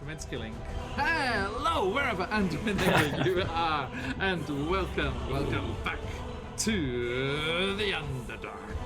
commence killing. Hello, wherever and whenever you are, and welcome back to the Underdark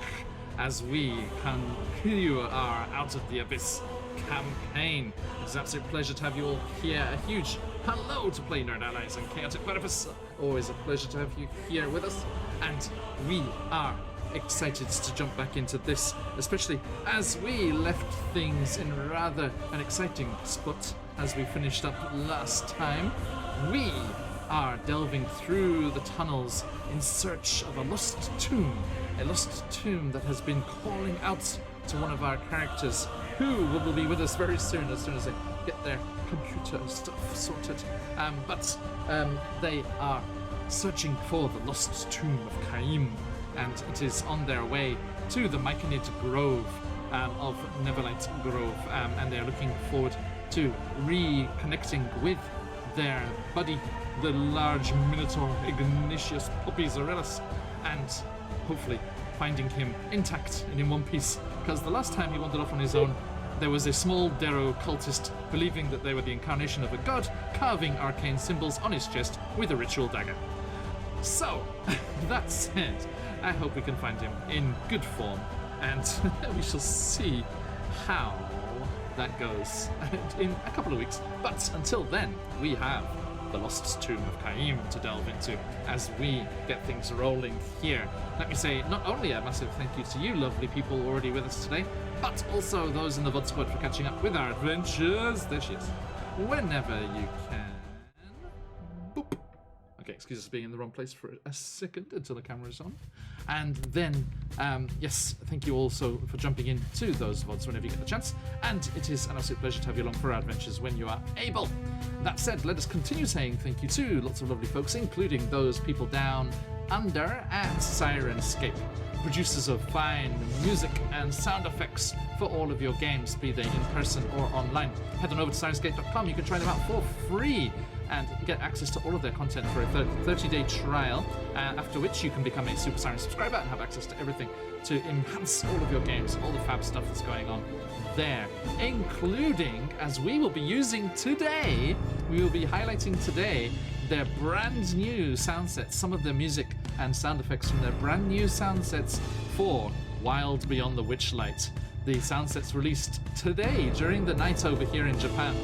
as we continue our Out of the Abyss campaign. It's an absolute pleasure to have you all here. A huge hello to Play Nerd Allies and Chaotic Platypus. Always a pleasure to have you here with us, and we are excited to jump back into this, especially as we left things in rather an exciting spot as we finished up last time. We are delving through the tunnels in search of a lost tomb that has been calling out to one of our characters, who will be with us very soon as they get their computer stuff sorted. But they are searching for the lost tomb of Caim, and it is on their way to the Myconid Grove of Neverlight Grove, and they're looking forward to reconnecting with their buddy, the large Minotaur Ignatius Poppy Zarellus, and hopefully finding him intact and in one piece, because the last time he wandered off on his own, there was a small Darrow cultist believing that they were the incarnation of a god, carving arcane symbols on his chest with a ritual dagger. So, that said, I hope we can find him in good form, and we shall see how that goes in a couple of weeks. But until then, we have the Lost Tomb of Caim to delve into as we get things rolling here. Let me say not only a massive thank you to you lovely people already with us today, but also those in the VOD squad for catching up with our adventures. There she is. Whenever you can. Boop. Okay, excuse us being in the wrong place for a second until the camera's on. And then, yes, thank you also for jumping into those VODs whenever you get the chance. And it is an absolute pleasure to have you along for our adventures when you are able. That said, let us continue saying thank you to lots of lovely folks, including those people down under at Sirenscape, producers of fine music and sound effects for all of your games, be they in person or online. Head on over to sirenscape.com, you can try them out for free and get access to all of their content for a 30-day trial, after which you can become a Super Siren subscriber and have access to everything to enhance all of your games, all the fab stuff that's going on there, including, as we will be using today, we will be highlighting today their brand new sound sets, some of the music and sound effects from their brand new sound sets for Wild Beyond the Witchlight. The sound sets released today during the night over here in Japan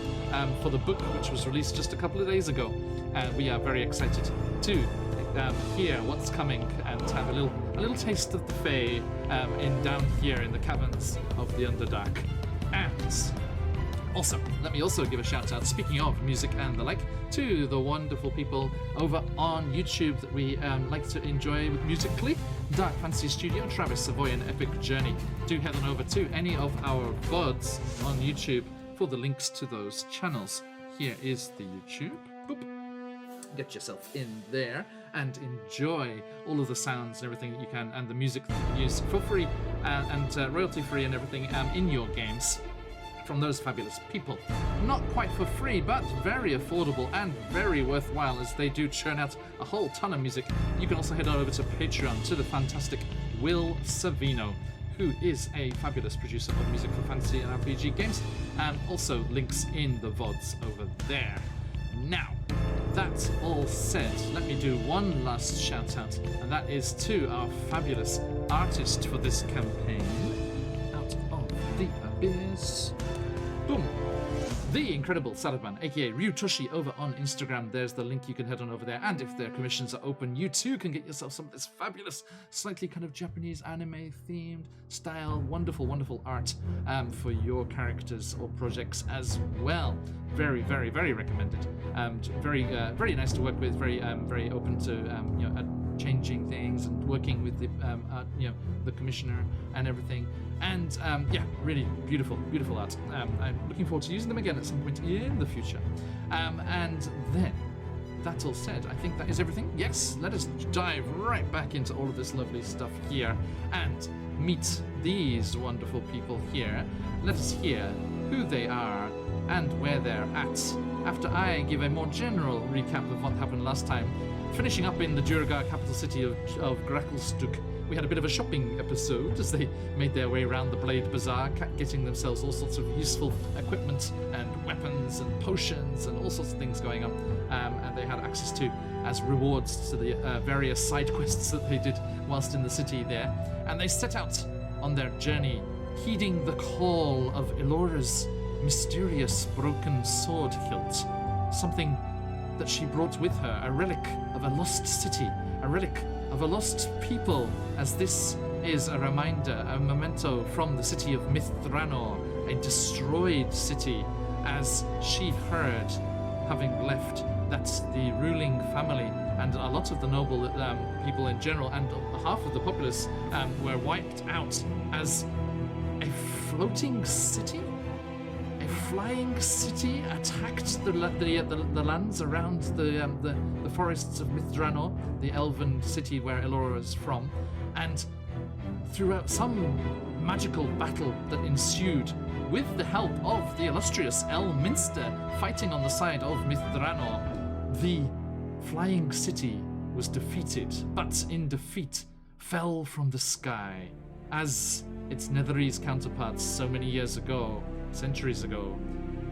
for the book, which was released just a couple of days ago. And we are very excited to hear what's coming and have a little taste of the Fae down here in the caverns of the Underdark. And also, let me also give a shout out, speaking of music and the like, to the wonderful people over on YouTube that we like to enjoy with musically. Dark Fantasy Studio, Travis Savoy, and Epic Journey. Do head on over to any of our VODs on YouTube for the links to those channels. Here is the YouTube. Boop. Get yourself in there and enjoy all of the sounds and everything that you can, and the music that you can use for free and royalty free and everything in your games from those fabulous people. Not quite for free, but very affordable and very worthwhile, as they do churn out a whole ton of music. You can also head on over to Patreon to the fantastic Will Savino, who is a fabulous producer of music for fantasy and RPG games, and also links in the VODs over there. Now, that all said, let me do one last shout out, and that is to our fabulous artist for this campaign, Out of the Abyss. Boom! The incredible Salaman, aka Ryutoshi, over on Instagram. There's the link, you can head on over there. And if their commissions are open, you too can get yourself some of this fabulous, slightly kind of Japanese anime themed style, wonderful art for your characters or projects as well. Very, very, very recommended. Very nice to work with. Very open to changing things and working with the commissioner and everything. And really beautiful art. I'm looking forward to using them again at some point in the future. And then, that all said, I think that is everything. Yes, let us dive right back into all of this lovely stuff here and meet these wonderful people here. Let us hear who they are and where they're at, after I give a more general recap of what happened last time, finishing up in the Duragar capital city of Grakelstuk, we had a bit of a shopping episode as they made their way around the Blade Bazaar, getting themselves all sorts of useful equipment and weapons and potions and all sorts of things going on. And they had access to as rewards to the various side quests that they did whilst in the city there. And they set out on their journey, heeding the call of Elora's mysterious broken sword hilt, something that she brought with her, a relic of a lost city, a relic of a lost people, as this is a reminder, a memento from the city of Mithranor, a destroyed city, as she heard, having left, that the ruling family and a lot of the noble people in general and half of the populace were wiped out as a floating city? A flying city attacked the lands around the forests of Mithranor, the elven city where Elora is from, and throughout some magical battle that ensued, with the help of the illustrious Elminster fighting on the side of Mithranor, the flying city was defeated, but in defeat fell from the sky, as its Netherese counterparts so many years ago, centuries ago,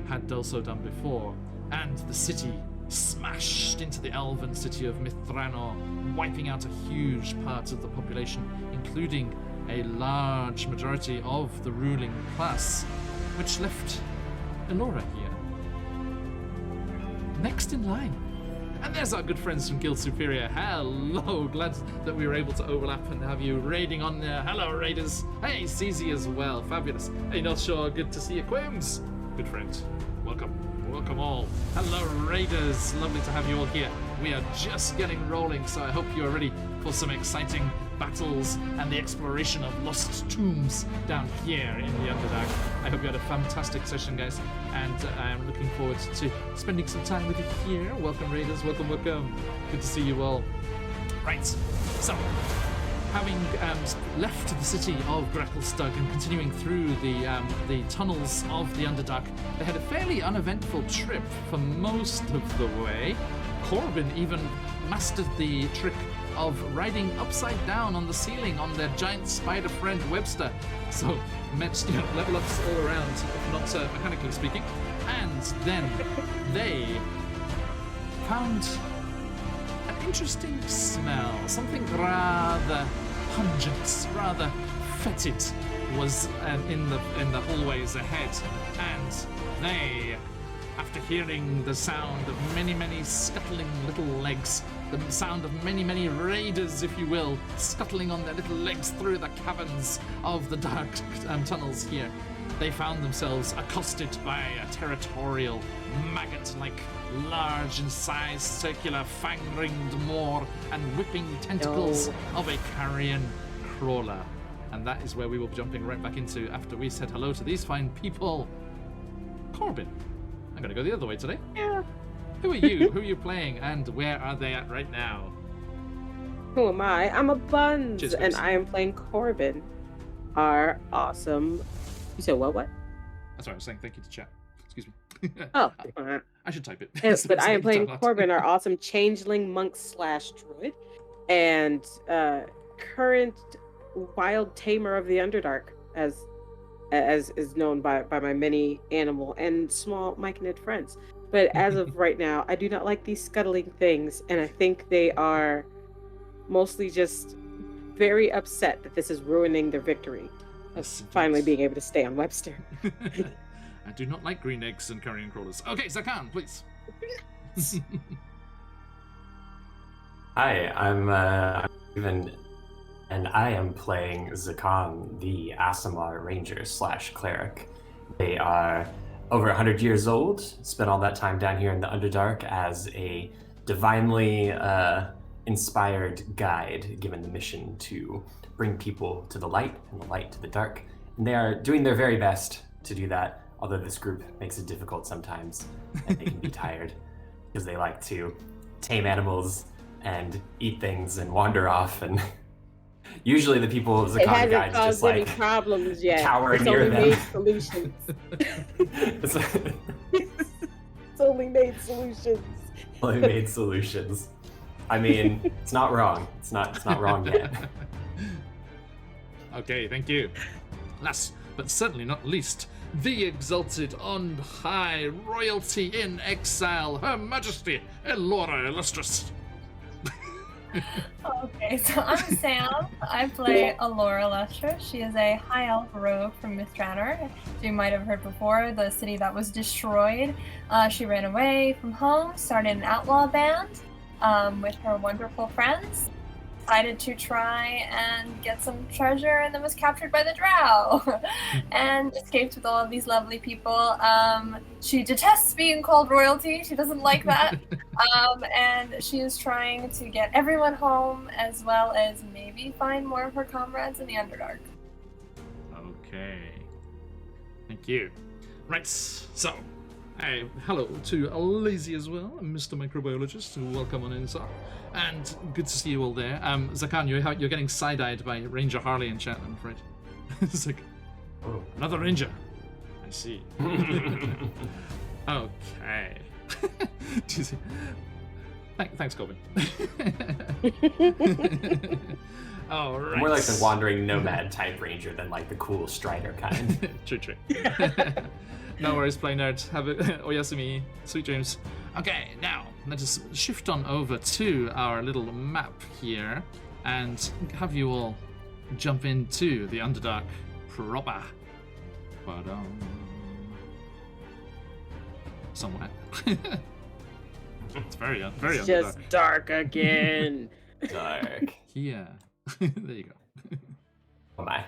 had also done before, and the city smashed into the elven city of Mithranor, wiping out a huge part of the population, including a large majority of the ruling class, which left Elora here, next in line. And there's our good friends from Guild Superior. Hello, glad that we were able to overlap and have you raiding on there. Hello, raiders. Hey, CZ as well. Fabulous. Hey, not sure. Good to see you, Quims. Good friend. Welcome. Welcome all. Hello, raiders. Lovely to have you all here. We are just getting rolling, so I hope you are ready for some exciting battles and the exploration of lost tombs down here in the Underdark. I hope you had a fantastic session, guys, and I am looking forward to spending some time with you here. Welcome, raiders. Welcome, welcome. Good to see you all. Right, so having left the city of Gracklestug and continuing through the tunnels of the Underdark, they had a fairly uneventful trip for most of the way. Corbin even mastered the trick of riding upside down on the ceiling on their giant spider friend Webster. So, level ups all around, if not mechanically speaking. And then they found an interesting smell. Something rather pungent, rather fetid was in the hallways ahead. And they, after hearing the sound of many, many scuttling little legs, the sound of many, many raiders, if you will, scuttling on their little legs through the caverns of the dark tunnels here, they found themselves accosted by a territorial, maggot-like, large in size, circular, fang-ringed maw and whipping tentacles of a carrion crawler. And that is where we will be jumping right back into after we said hello to these fine people. Corbin, I'm going to go the other way today. Yeah. Who are you? Who are you playing? And where are they at right now? Who am I? I'm a Buns, Cheers, and guys. I am playing Corbin, our awesome... You said what? That's right, I was saying thank you to chat. Excuse me. Oh. I should type it. Yes, but I am playing Out. Corbin, our awesome changeling monk / druid, and current wild tamer of the Underdark, as is known by my many animal and small myconid friends. But as of right now, I do not like these scuttling things, and I think they are mostly just very upset that this is ruining their victory of Yes, indeed. finally being able to stay on Webster. I do not like green eggs and carrion crawlers. Okay, Zakan, please. Hi, I'm Ivan, and I am playing Zakan, the Aasimar Ranger / Cleric. They are over 100 years old, spent all that time down here in the Underdark as a divinely inspired guide, given the mission to bring people to the light and the light to the dark. And they are doing their very best to do that, although this group makes it difficult sometimes, and they can be tired, because they like to tame animals and eat things and wander off, and usually the people of It Zakan hasn't guides just caused any like problems yet. cower It's near only them. made solutions. It's It's only made solutions. only made solutions. I mean, it's not wrong. It's not wrong yet. Okay, thank you. Last, but certainly not least, the exalted on high royalty in exile, Her Majesty Elora Illustrious. Okay, so I'm Sam. I play Alora Lustra. She is a high elf rogue from Mistranor. You might have heard before, the city that was destroyed. She ran away from home, started an outlaw band with her wonderful friends. Decided to try and get some treasure, and then was captured by the drow and escaped with all of these lovely people. She detests being called royalty. She doesn't like that. And she is trying to get everyone home, as well as maybe find more of her comrades in the Underdark. Okay. Thank you. Right, so, hello to Lazy as well, and Mr. Microbiologist, who welcome on in, sir. And good to see you all there. Zakan, you're getting side-eyed by Ranger Harley in chat, I'm afraid. It's like, oh, another ranger. I see. Okay. Do you see? Thanks, Corbin. All right. More like the wandering nomad type ranger than like the cool strider kind. True. No worries, play nerd. Have it. Oyasumi. Sweet dreams. Okay, now let us shift on over to our little map here and have you all jump into the Underdark proper. Somewhere. It's very It's Underdark. just dark again. Dark. Yeah. There you go. Oh my.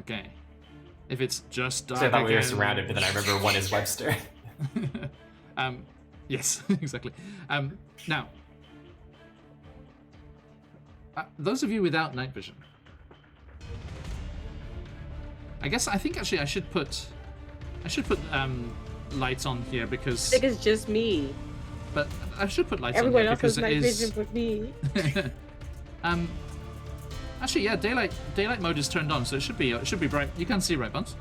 Okay. If it's just dark So I thought we were again- surrounded, but then I remember one is Webster. Yes, exactly. Now, those of you without night vision, I think actually I should put lights on here because I think it's just me. but I should put lights Everyone on here else because has it night is vision but me. actually yeah, daylight mode is turned on, so it should be bright. You can see, right, Buns?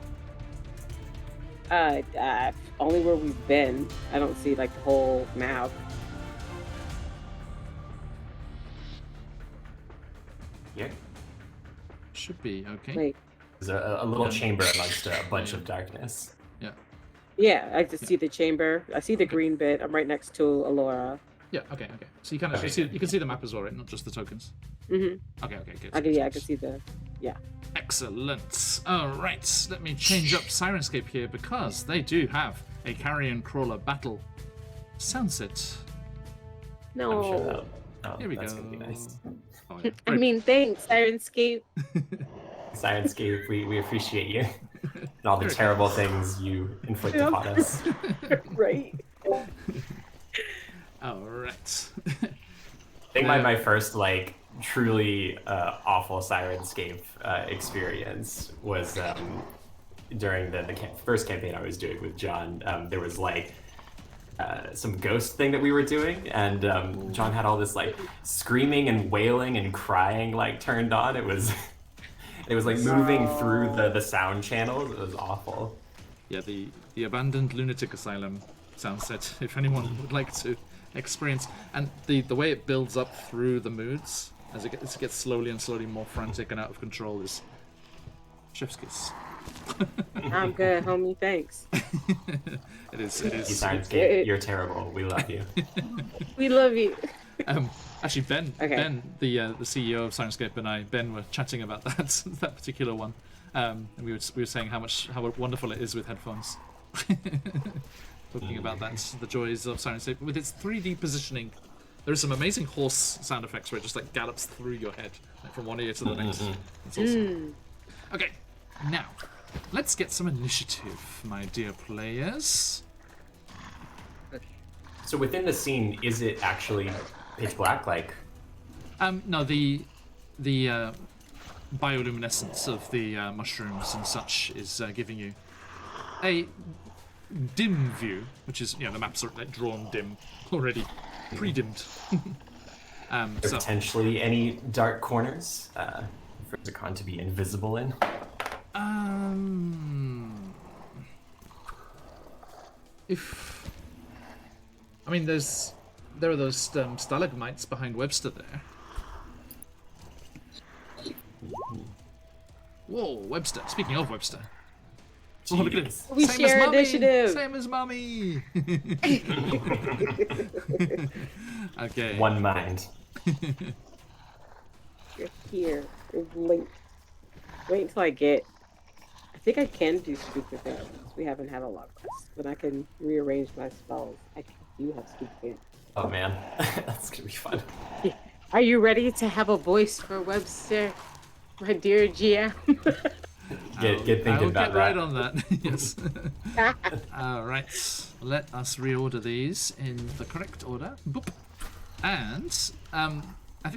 Only where we've been. I don't see like the whole map. Yeah. Should be okay. Wait. There's a little chamber amongst a bunch of darkness. Yeah, I just see the chamber. I see the green bit. I'm right next to Alora. Yeah. Okay. So you can actually see, you can see the map as well, right? Not just the tokens. Mm-hmm. Okay. Good. I can see the. Yeah. Excellent. All right, let me change up Sirenscape here because they do have a carrion crawler battle sound set. No. I'm sure that. Here we that's go. gonna be nice. Oh, yeah. I mean, thanks, Sirenscape. Sirenscape, we appreciate you and all the terrible things you inflict Yeah. upon us. Right. All right. I think my first like truly awful Sirenscape experience was during the first campaign I was doing with John. There was like some ghost thing that we were doing, and John had all this like screaming and wailing and crying like turned on. It was like moving through the sound channels. It was awful. Yeah, the abandoned lunatic asylum sound set. If anyone would like to experience, and the way it builds up through the moods as it gets slowly and slowly more frantic and out of control is chef's kiss. I'm good, homie. Thanks. It is. You Sirenscape, you're terrible. We love you. We love you. Actually, Ben, Okay. Ben, the CEO of Sirenscape, and Ben were chatting about that particular one, and we were saying how wonderful it is with headphones. Talking about that, the joys of Sirenscape with its 3D positioning. There are some amazing horse sound effects where it just like gallops through your head, like from one ear to the next. It's awesome. Okay, now let's get some initiative, my dear players. So within the scene, is it actually pitch black? Like, No, the bioluminescence of the mushrooms and such is giving you a dim view, which is, the maps are like drawn dim already, pre-dimmed. So potentially any dark corners for Zakon to be invisible in? There are those stalagmites behind Webster there. Whoa, Webster. Speaking of Webster. Oh, look at it. Jeez. We Same as share Mummy. initiative. Same as Mummy. Okay. One mind. You're here. You're linked. Wait until I get. I think I can do stupid things. We haven't had a lot of quests, but I can rearrange my spells. I do have stupid things. Oh man, that's gonna be fun. Are you ready to have a voice for Webster, my dear GM? Get thinking I'll about get right that. on that. Yes. All right. Let us reorder these in the correct order. Boop. And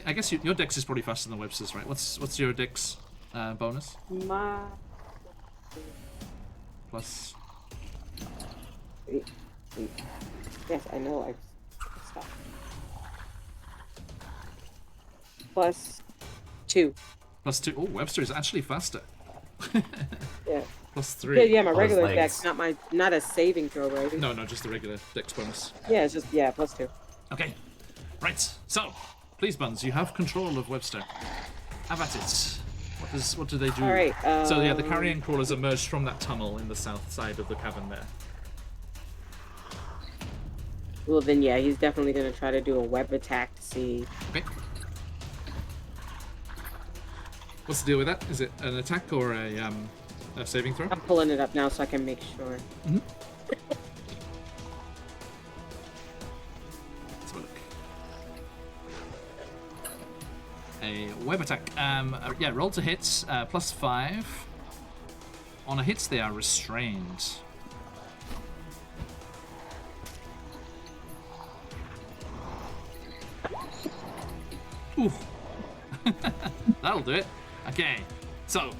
I guess your dex is probably faster than Webster's, right? What's your dex bonus? My. Plus. Wait. Yes, I know. I stopped. +2. +2. Oh, Webster is actually faster. Yeah. +3. Yeah, my Those regular legs. dex, not a saving throw, right? No, just the regular dex bonus. Yeah, it's just +2. Okay. Right. So, please, Buns, you have control of Webster. Have at it. What do they do? All right. So yeah, the carrion crawlers emerged from that tunnel in the south side of the cavern there. Well, then yeah, he's definitely gonna try to do a web attack to see. Okay. What's the deal with that? Is it an attack or a saving throw? I'm pulling it up now so I can make sure. Let's have a look. A web attack. Yeah, roll to hit, +5. On a hit, they are restrained. Ooh. That'll do it. Okay, so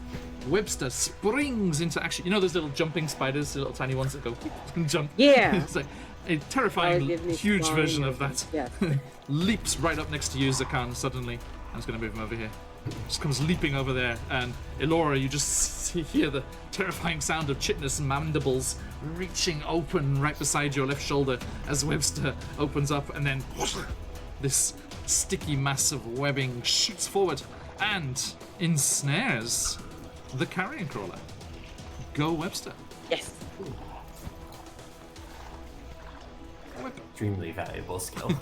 Webster springs into action. You know those little jumping spiders, the little tiny ones that go and jump? Yeah. It's like a terrifying, give me huge flying version of that. Yes. Leaps right up next to you, Zakan, suddenly. I'm just going to move him over here. Just comes leaping over there, and Elora, you just hear the terrifying sound of chitinous mandibles reaching open right beside your left shoulder as Webster opens up, and then this sticky mass of webbing shoots forward and ensnares the carrion crawler. Go, Webster. Yes. Extremely valuable skill.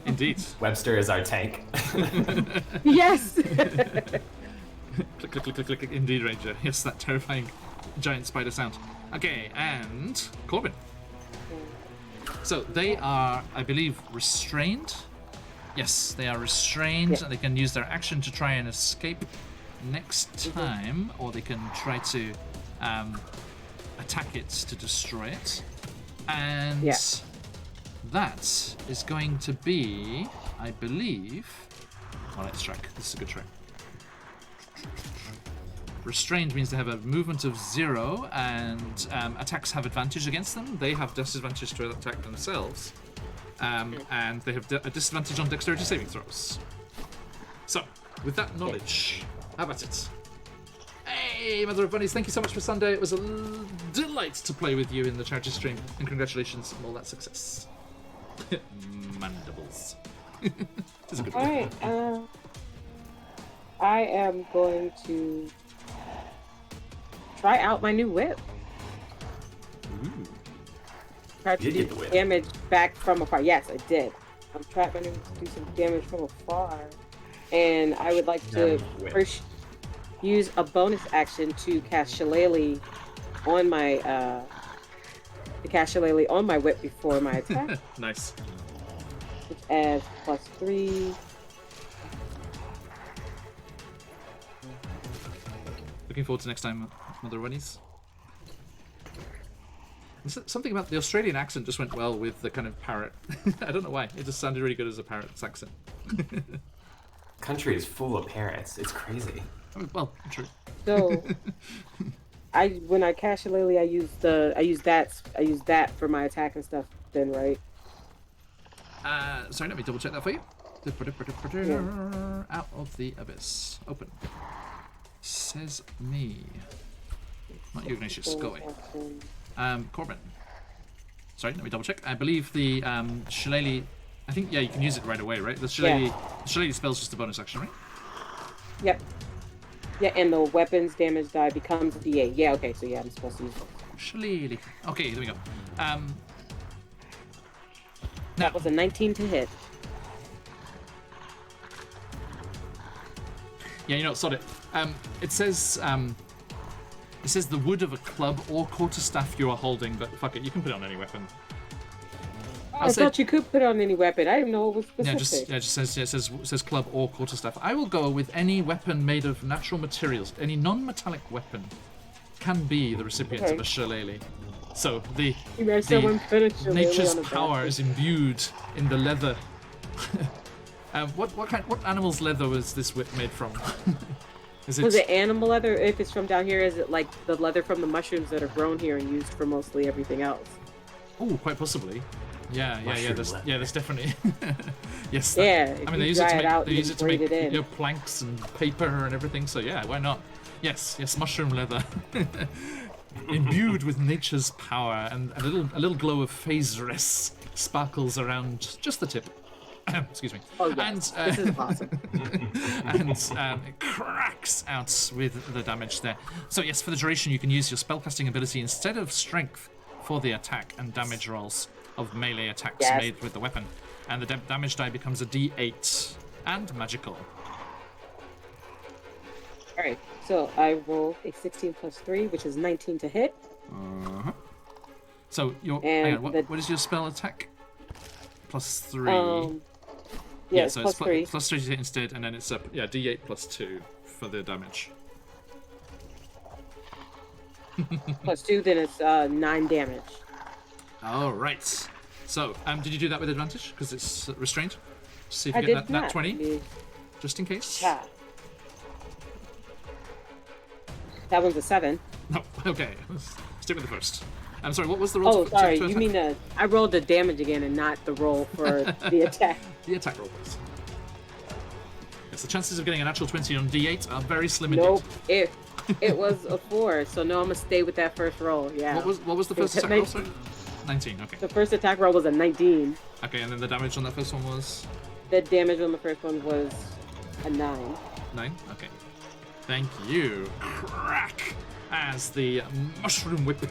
Indeed. Webster is our tank. Yes. Click, click, click, click, click. Indeed, Ranger. Yes, that terrifying giant spider sound. Okay, and Corbin. So they are, I believe, restrained. Yes, they are restrained, Yeah. and they can use their action to try and escape next time, or they can try to attack it to destroy it. And Yeah. that is going to be, I believe. Oh, let's track. This is a good track. Restrained means they have a movement of 0, and attacks have advantage against them. They have disadvantage to attack themselves. And they have a disadvantage on dexterity saving throws. So, with that knowledge, how about it? Hey, Mother of Bunnies, thank you so much for Sunday. It was a delight to play with you in the charity stream, and congratulations on all that success. Mandibles. It's a good All one. right. I am going to try out my new whip. Ooh. Try to You do did get the whip. damage back from afar. Yes, I did. I'm trying to do some damage from afar, and I would like to Whip. first use a bonus action to cast Shillelagh on my whip before my attack, Nice. which adds +3. Looking forward to next time, Mother of Bunnies. Something about the Australian accent just went well with the kind of parrot. I don't know why. It just sounded really good as a parrot's accent. Country is full of parrots. It's crazy. Well, true. So, when I cast Shillelagh, I use that for my attack and stuff. Then, right? Sorry, let me double check that for you. Out of the abyss. Open. Says me. Not you, Ignatius. Go away. Corbin. Sorry, let me double check. I believe the Shillelagh. I think you can use it right away, right? The Shillelagh spell's just a bonus action, right? Yep. Yeah, and the weapons damage die becomes D8. Yeah, okay, so yeah, I'm supposed to use it. Shillelagh. Okay, there we go. Now, That was a 19 to hit. yeah, you know, sod it. It says the wood of a club or quarterstaff you are holding, but fuck it, you can put it on any weapon. I thought you could put on any weapon. I didn't know it was specific. It says club or quarterstaff. I will go with any weapon made of natural materials. Any non-metallic weapon can be the recipient of a shillelagh. So the nature's power is imbued in the leather. What animal's leather was this whip made from? Was it animal leather? If it's from down here, is it like the leather from the mushrooms that are grown here and used for mostly everything else? Oh, quite possibly. Yeah. There's definitely. Yes. Yeah. I mean, they use it to make planks and paper and everything. So yeah, why not? Yes, mushroom leather, imbued with nature's power, and a little glow of phase sparkles around just the tip. Excuse me. Oh yes, this is awesome. And it cracks out with the damage there. So yes, for the duration, you can use your spellcasting ability instead of strength for the attack and damage rolls of melee attacks made with the weapon, and the damage die becomes a D8 and magical. All right, so I roll a 16 plus 3, which is 19 to hit. So what is your spell attack? Plus 3. So it's plus 3. Plus 3 to hit instead, and then it's D8 plus 2 for the damage. Plus 2, then it's 9 damage. All right. So, did you do that with advantage? Because it's restrained? See if you get that 20. Just in case. Yeah. That one's a 7. No, okay. Stick with the first. I'm sorry, what was the roll? Oh, sorry. You mean I rolled the damage again and not the roll for the attack. The attack roll, please. Yes, the chances of getting a natural 20 on D8 are very slim indeed. Nope. It was a 4, so no, I'm gonna stay with that first roll. Yeah. What was the first attack roll? Sorry? 19. Okay. The first attack roll was a 19. Okay, and then the damage on that first one was. The damage on the first one was a 9. 9. Okay. Thank you. Crack as the mushroom whip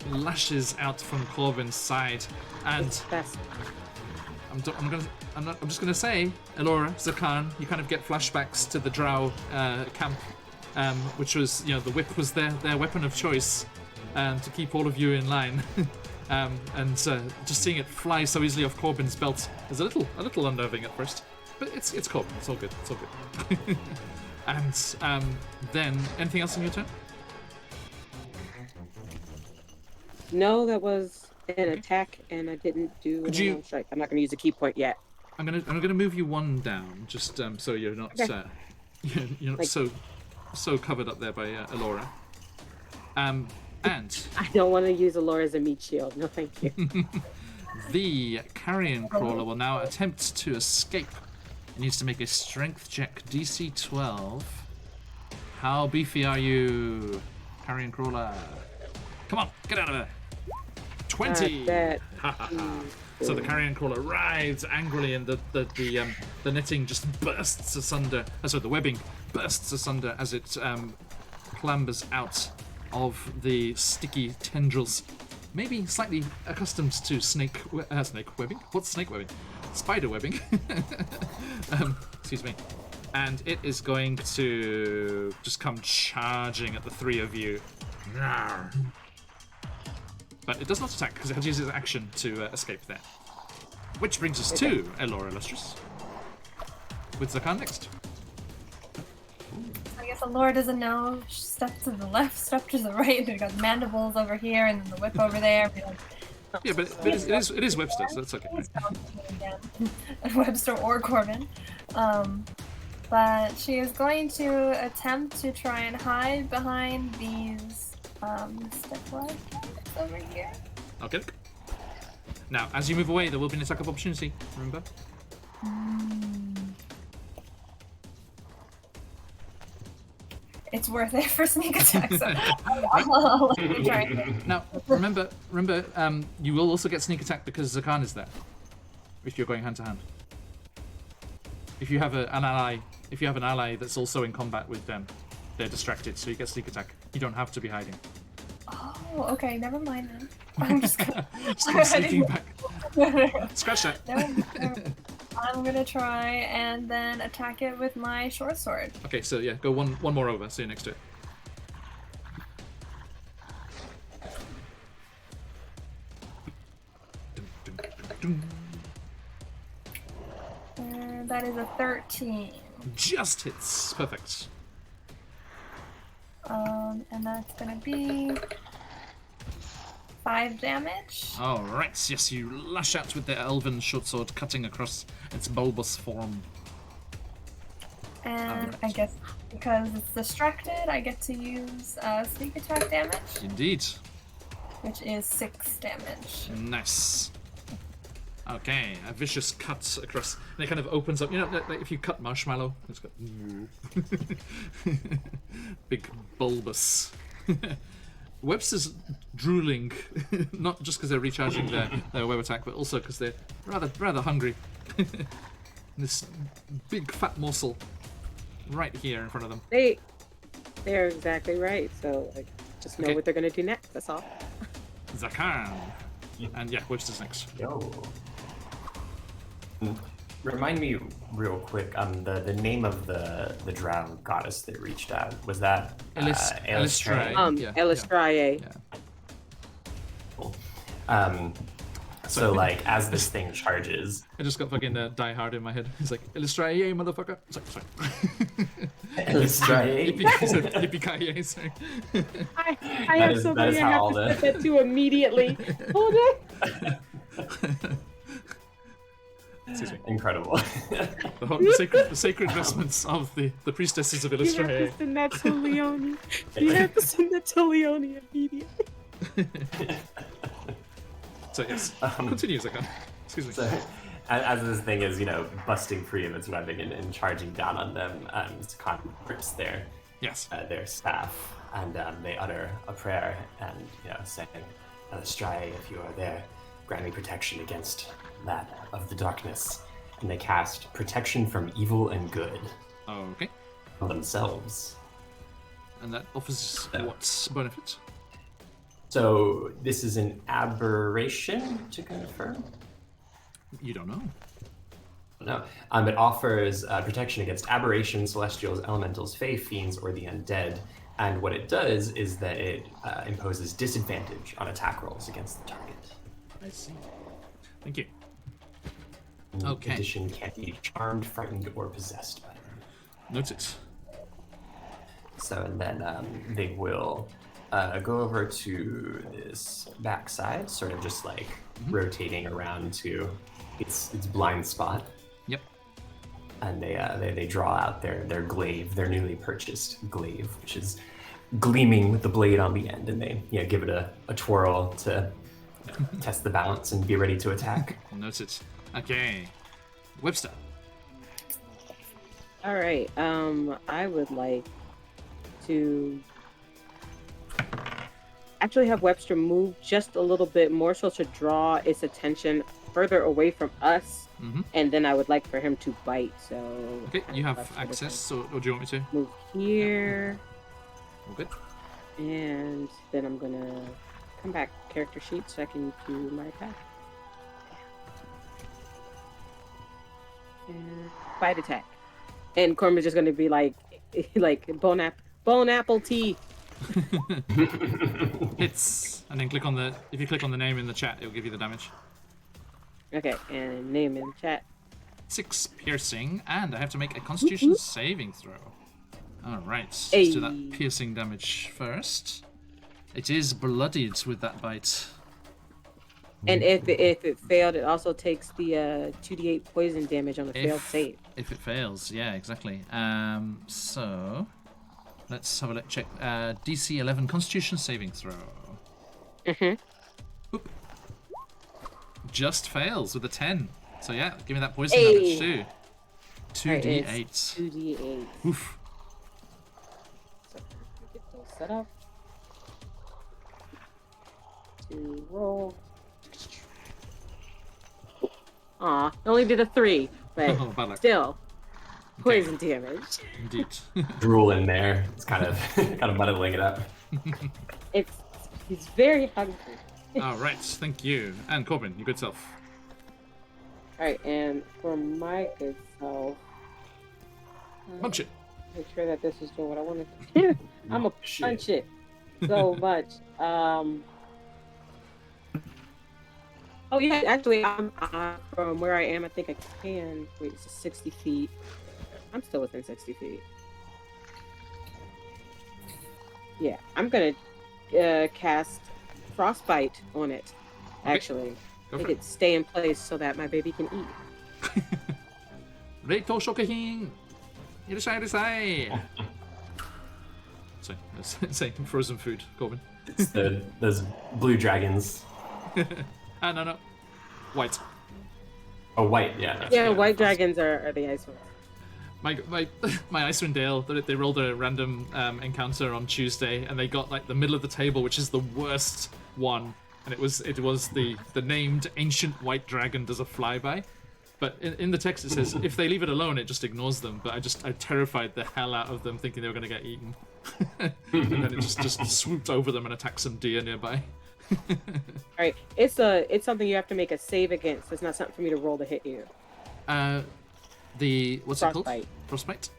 lashes out from Corbin's side, and I'm just gonna say, Elora, Zakan, you kind of get flashbacks to the Drow camp, which was, the whip was their weapon of choice, to keep all of you in line. And just seeing it fly so easily off Corbin's belt is a little unnerving at first, but it's Corbin. It's all good. It's all good. And then anything else on your turn? No, that was an attack, and I didn't do a strike. I'm not going to use a key point yet. I'm gonna move you one down, just so you're not you're not so covered up there by Elora. And I don't want to use Elora as a meat shield. No, thank you. The carrion crawler will now attempt to escape. It needs to make a strength check, DC 12. How beefy are you, carrion crawler? Come on, get out of there. 20. So the carrion crawler writhes angrily, and the netting just bursts asunder. The webbing bursts asunder as it clambers out of the sticky tendrils. Maybe slightly accustomed to snake webbing. What's snake webbing? Spider webbing. Excuse me. And it is going to just come charging at the three of you. But it does not attack because it has used its action to escape there. Which brings us to Elora Lustrous. With Zakan next. I guess Elora doesn't know. Step to the left, step to the right. We've got mandibles over here and then the whip over there. Yeah, but it is Webster, so that's okay. Webster or Corbin. But she is going to attempt to try and hide behind these step-like over here. Okay. Now, as you move away, there will be an attack of opportunity, remember? It's worth it for sneak attack, so I'll let you try. Now, remember, you will also get sneak attack because Zakan is there, if you're going hand to hand. If you have an ally if you have an ally that's also in combat with them, they're distracted, so you get sneak attack. You don't have to be hiding. Oh, okay, never mind then. I'm just gonna... Just come sneaking back. Scratch that. I'm gonna try and then attack it with my short sword. Okay, so yeah, go one more over, so you're next to it. And that is a 13. Just hits. Perfect. And that's gonna be 5 damage. Alright, yes, you lash out with the elven short sword, cutting across its bulbous form. And I guess because it's distracted, I get to use sneak attack damage, Indeed. which is 6 damage. Nice. Okay, a vicious cut across, and it kind of opens up. You know, like if you cut marshmallow, it's got big bulbous. Webster's drooling, not just because they're recharging their web attack, but also because they're rather hungry. This big fat morsel right here in front of them. They're exactly right. So like, just know Okay. what they're gonna do next. That's all. Zakan. And yeah, Webster's next. Yo. Remind me real quick, the name of the drow goddess that reached out, was that Elistrae. Yeah, Elistrae. Yeah. Cool. So like as this thing charges, I just got fucking Die Hard in my head. He's like, Elistrae, motherfucker. It's like, sorry. Elistrae. Yippee-ki-yay, sorry. I That have is- that somebody is I how have all to the- set that to immediately. Hold on. Excuse me. Incredible. The sacred vestments of the priestesses of You have to Elistrae. send that to Leone. You have to send that to Leone immediately. So yes, continue, Zakan. Excuse me. So, as this thing is, busting free of its webbing and charging down on them, Zakan grips their staff, and they utter a prayer and saying, "Elistrae, if you are there, grant me protection against that of the darkness." And they cast protection from evil and good Okay. on themselves. And that offers what benefit? So this is an aberration, to confirm. You don't know. No, it offers protection against aberrations, celestials, elementals, fae, fiends, or the undead. And what it does is that it imposes disadvantage on attack rolls against the target. I see. Thank you. In Okay. addition, can't be charmed, frightened, or possessed by them. Noted. So, and then they will go over to this backside, sort of just like rotating around to its blind spot. Yep. And they draw out their glaive, their newly purchased glaive, which is gleaming with the blade on the end, and they give it a twirl to test the balance and be ready to attack. Noted. Okay. Webster. All right. I would like to actually have Webster move just a little bit more so to draw its attention further away from us, and then I would like for him to bite. So Okay, you have access, or do you want me to? move here, All good. and then I'm gonna come back character sheet so I can do my attack. And bite attack. And Corman's just gonna be like bone apple tea. Hits, and then click on the. If you click on the name in the chat, it'll give you the damage. Okay, and name in chat. 6 piercing, and I have to make a Constitution saving throw. All right, let's do that piercing damage first. It is bloodied with that bite. And if it failed, it also takes the 2d8 poison damage on a failed save. If it fails, yeah, exactly. So let's have a look. Check DC 11 Constitution saving throw. Oop. Just fails with a 10. So yeah, give me that poison damage too. 2d8. Right, it's 2d8. Oof. So get those set up. To roll. Aw, only did a 3, but Oh, bad luck. still. poison damage. Indeed. Drool in there. It's kind of muddling it up. He's very hungry. All right, thank you. And Corbin, your good self. All right, and for my good self, Punch it. make sure that this is doing what I wanted to do. I'm gonna punch it so much. Oh yeah, actually, I'm from where I am. I think I can. Wait, it's 60 feet. I'm still within 60 feet. Yeah, I'm gonna cast frostbite on it. Okay. Actually, Go make for it stay in place so that my baby can eat. Reito shokuhin. Irashai. Say frozen food, Corbin. It's those blue dragons. No. White. Oh, white, yeah. Yeah, white dragons are the ice ones. My Icewind Dale, they rolled a random encounter on Tuesday, and they got like the middle of the table, which is the worst one, and it was the named ancient white dragon does a flyby, but in the text it says if they leave it alone, it just ignores them. But I terrified the hell out of them, thinking they were going to get eaten, and then it just swooped over them and attacked some deer nearby. All right, it's something you have to make a save against. It's not something for me to roll to hit you. What's Frostbite. it called? Frostbite?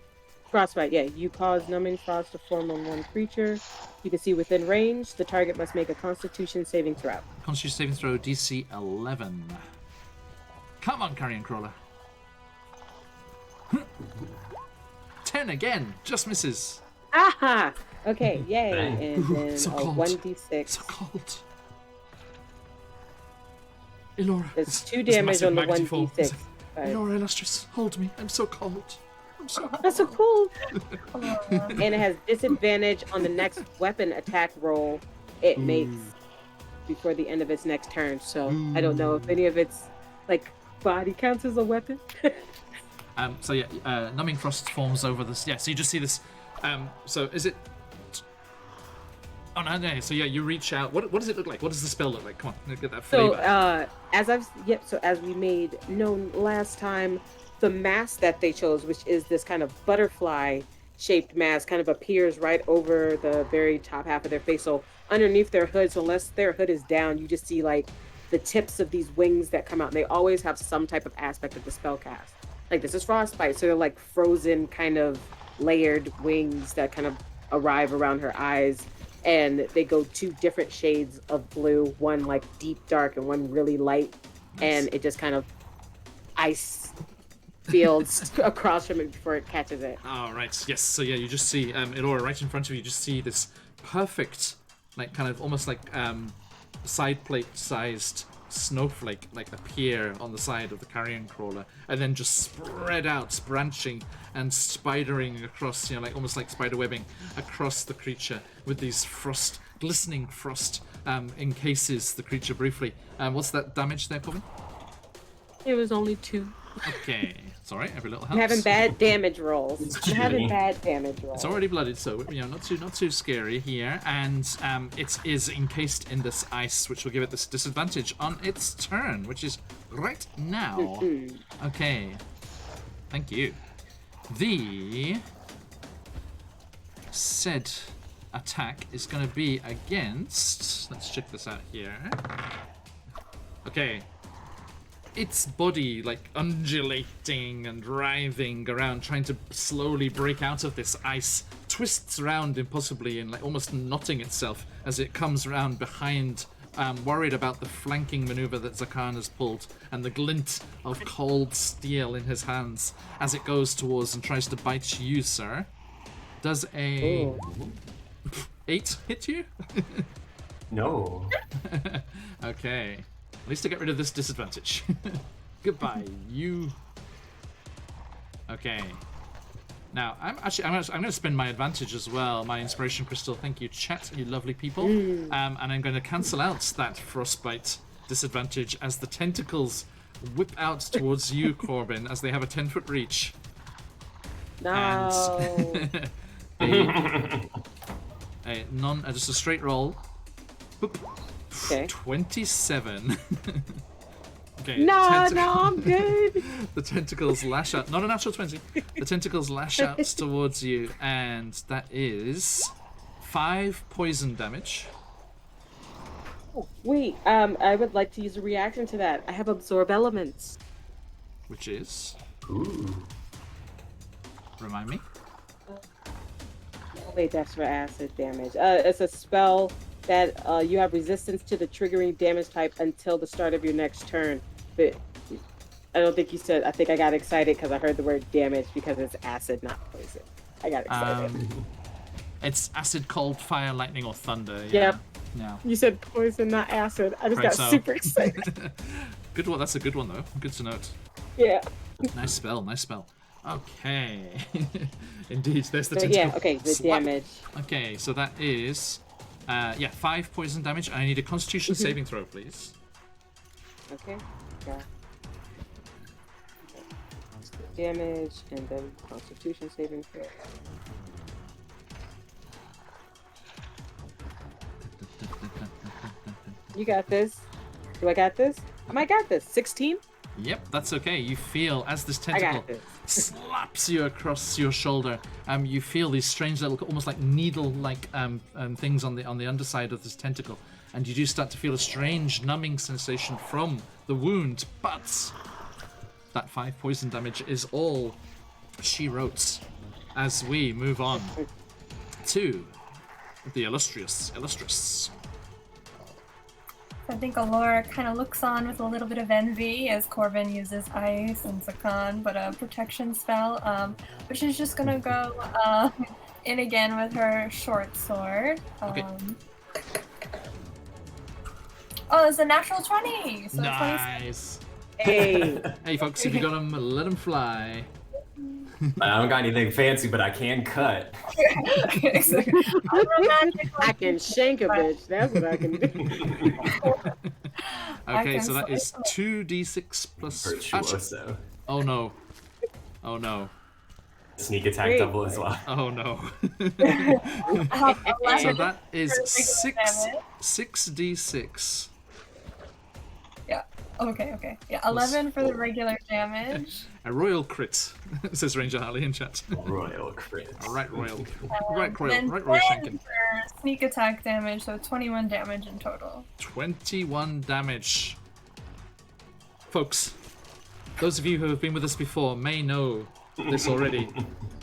Frostbite, yeah. You cause numbing frost to form on one creature. You can see within range. The target must make a Constitution saving throw. Constitution saving throw, DC 11. Come on, Carrion Crawler. 10 again, just misses. Aha! Okay, yay. And then So a cold. 1d6. So cold. Elora. There's 2 damage on the 1d6. Elora Illustrious, hold me. I'm so cold. I'm so cold. That's so cool. And it has disadvantage on the next weapon attack roll it makes before the end of its next turn. So I don't know if any of its like body counts as a weapon. So yeah, numbing frost forms over this. Yeah, so you just see this. So is it? Oh no! So yeah, you reach out. What does it look like? What does the spell look like? Come on, get that flavor. So as we made known last time, the mask that they chose, which is this kind of butterfly-shaped mask, kind of appears right over the very top half of their face. So underneath their hood, so unless their hood is down, you just see like the tips of these wings that come out. And they always have some type of aspect of the spell cast. Like this is frostbite, so they're like frozen, kind of layered wings that kind of arrive around her eyes. And they go 2 different shades of blue, one like deep dark and one really light. Nice. And it just kind of ice fields across from it before it catches it. Oh, right. Yes. So yeah, you just see Elora right in front of you. You just see this perfect, like kind of almost like side plate sized snowflake like appear on the side of the carrion crawler, and then just spread out, branching and spidering across, like almost like spider webbing across the creature with these glistening frost encases the creature briefly. What's that damage there, Corbin? It was only 2. Okay, it's all right. Every little helps. I'm having bad damage rolls. I'm having shitty. bad damage rolls. It's already blooded, so not too scary here. And it is encased in this ice, which will give it this disadvantage on its turn, which is right now. Okay, thank you. The said attack is going to be against. Let's check this out here. Okay. Its body, like, undulating and writhing around, trying to slowly break out of this ice, twists around impossibly and, like, almost knotting itself as it comes around behind, worried about the flanking maneuver that Zakan has pulled and the glint of cold steel in his hands as it goes towards and tries to bite you, sir. Does a 8 hit you? No. Okay. At least to get rid of this disadvantage. Goodbye, you. Okay. Now, I'm going to spend my advantage as well, my inspiration crystal. Thank you, chat, you lovely people. And I'm going to cancel out that frostbite disadvantage as the tentacles whip out towards you, Corbin, as they have a 10-foot reach. No. And just a straight roll. Boop. Okay. 27. Okay. No, I'm good. The tentacles lash out. Not a natural 20. The tentacles lash out towards you, and that is 5 poison damage. Oh, wait, I would like to use a reaction to that. I have absorb elements. Which is. Ooh. Remind me. Oh, wait, that's for acid damage. It's a spell that you have resistance to the triggering damage type until the start of your next turn. But I don't think you said. I think I got excited because I heard the word damage because it's acid, not poison. I got excited. It's acid, cold, fire, lightning, or thunder. Yep. Yeah. You said poison, not acid. I just Right, got so- super excited. Good one. That's a good one though. Good to note. Yeah. Nice spell. Nice spell. Okay. Indeed. There's the But tentacle. yeah. Okay. The Slap. damage. Okay. So that is. 5 poison damage. I need a Constitution Mm-hmm. saving throw, please. Okay. Yeah. Damage and then Constitution saving throw. You got this. Do I got this? I might got this. 16? Yep, that's okay. You feel as this I tentacle got this. slaps you across your shoulder. You feel these strange little, almost like needle-like things on the underside of this tentacle, and you do start to feel a strange numbing sensation from the wound. But that 5 poison damage is all she wrote. As we move on to the illustrious. I think Allura kind of looks on with a little bit of envy as Corbin uses ice and Zakan, but a protection spell. But she's just gonna go in again with her short sword. Okay. Oh, it's a natural 20! So 20. Nice. Hey. Hey folks, if you got them, let them fly. I don't got anything fancy, but I can cut. I can shank a bitch. That's what I can do. Okay, can so that is slice 2d6 plus. Virtuoso. Oh no. Oh no. Sneak attack Wait. double as well. Oh no. How So that is regular damage. 6d6. Yeah. Okay. Yeah, 11 for the regular damage. A royal crit, says Ranger Harley in chat. Royal crit. Right, royal. Then Right, royal 10 Shankin. for sneak attack damage, so 21 damage in total. 21 damage. Folks, those of you who have been with us before may know this already,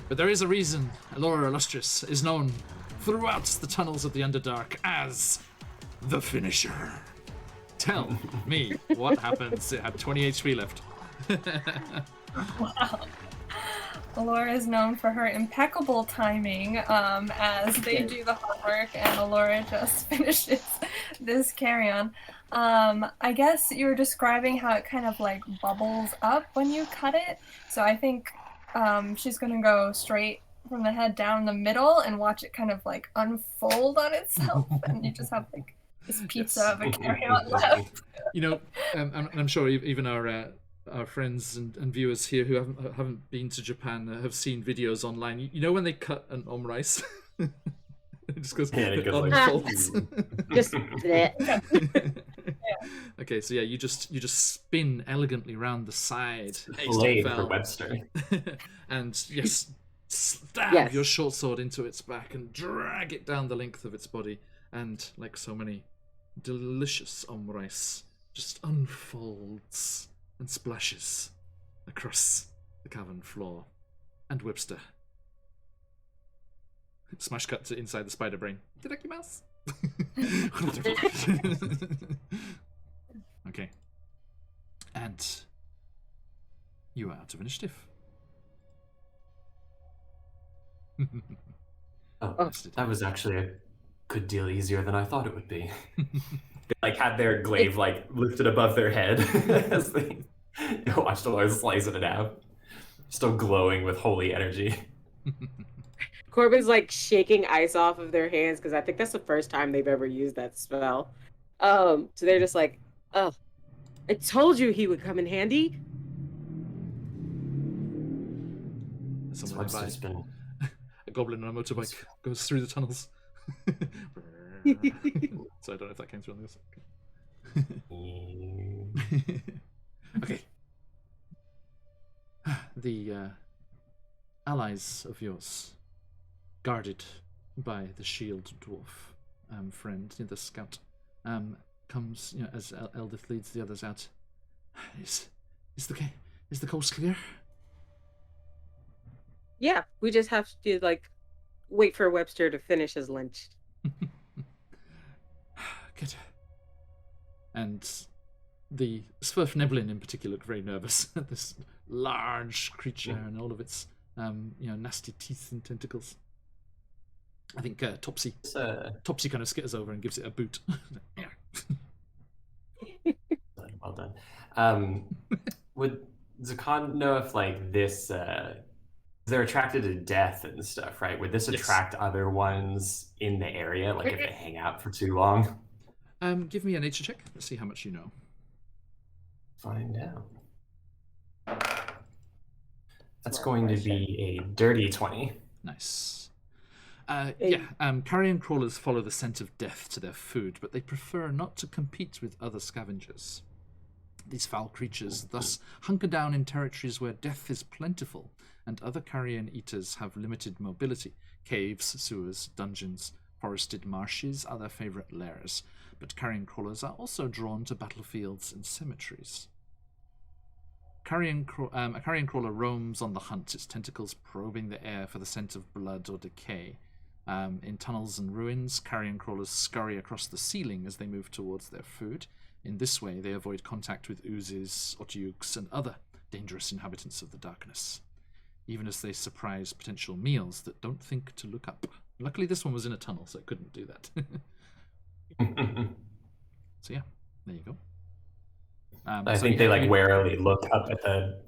but there is a reason Allura Illustrious is known throughout the tunnels of the Underdark as the Finisher. Tell me what happens. It had 20 HP left. Wow. Allura is known for her impeccable timing as they do the hard work and Allura just finishes this carry-on. I guess you were describing how it kind of like bubbles up when you cut it. So I think she's gonna go straight from the head down the middle and watch it kind of like unfold on itself and you just have like this pizza of a carry-on left. You know, I'm sure even our friends and viewers here who haven't been to Japan have seen videos online. You know when they cut an omrice, it just goes, Yeah, it it goes like- unfolds. Just bleh. Okay, so yeah, you just spin elegantly round the side, Blade for fell, Webster. and yes, stab Yes. your short sword into its back and drag it down the length of its body, and like so many delicious omrice, just unfolds and splashes across the cavern floor. And Webster. Smash cut to inside the spider brain. Mouse. Okay. And you are out of initiative. Oh, that was actually a good deal easier than I thought it would be. They like had their glaive like lifted above their head as they watched Allura slice it out, still glowing with holy energy. Corbin's like shaking ice off of their hands because I think that's the first time they've ever used that spell. So they're just like, oh, I told you he would come in handy. Someone by Webster's been a goblin on a motorbike goes through the tunnels. So I don't know if that came through on this. Okay. The allies of yours, guarded by the shield dwarf friend, the scout, comes, as Eldith leads the others out. Is the coast clear? Yeah, we just have to wait for Webster to finish his lunch. Good. And the Svirfneblin in particular looked very nervous. This large creature and all of its nasty teeth and tentacles. I think Topsy kind of skitters over and gives it a boot. Well done. Would Zakan know if this they're attracted to death and stuff, right? Would this attract other ones in the area, if they hang out for too long? Give me a nature check. Let's see how much you know. Find out. That's going to be a dirty 20. Nice. Carrion crawlers follow the scent of death to their food, but they prefer not to compete with other scavengers. These foul creatures thus hunker down in territories where death is plentiful, and other carrion eaters have limited mobility. Caves, sewers, dungeons, forested marshes are their favourite lairs, but carrion crawlers are also drawn to battlefields and cemeteries. A carrion crawler roams on the hunt, its tentacles probing the air for the scent of blood or decay. In tunnels and ruins, carrion crawlers scurry across the ceiling as they move towards their food. In this way, they avoid contact with oozes, otyuks, and other dangerous inhabitants of the darkness, even as they surprise potential meals that don't think to look up. Luckily, this one was in a tunnel, so it couldn't do that. So yeah, there you go. I think they warily look up at the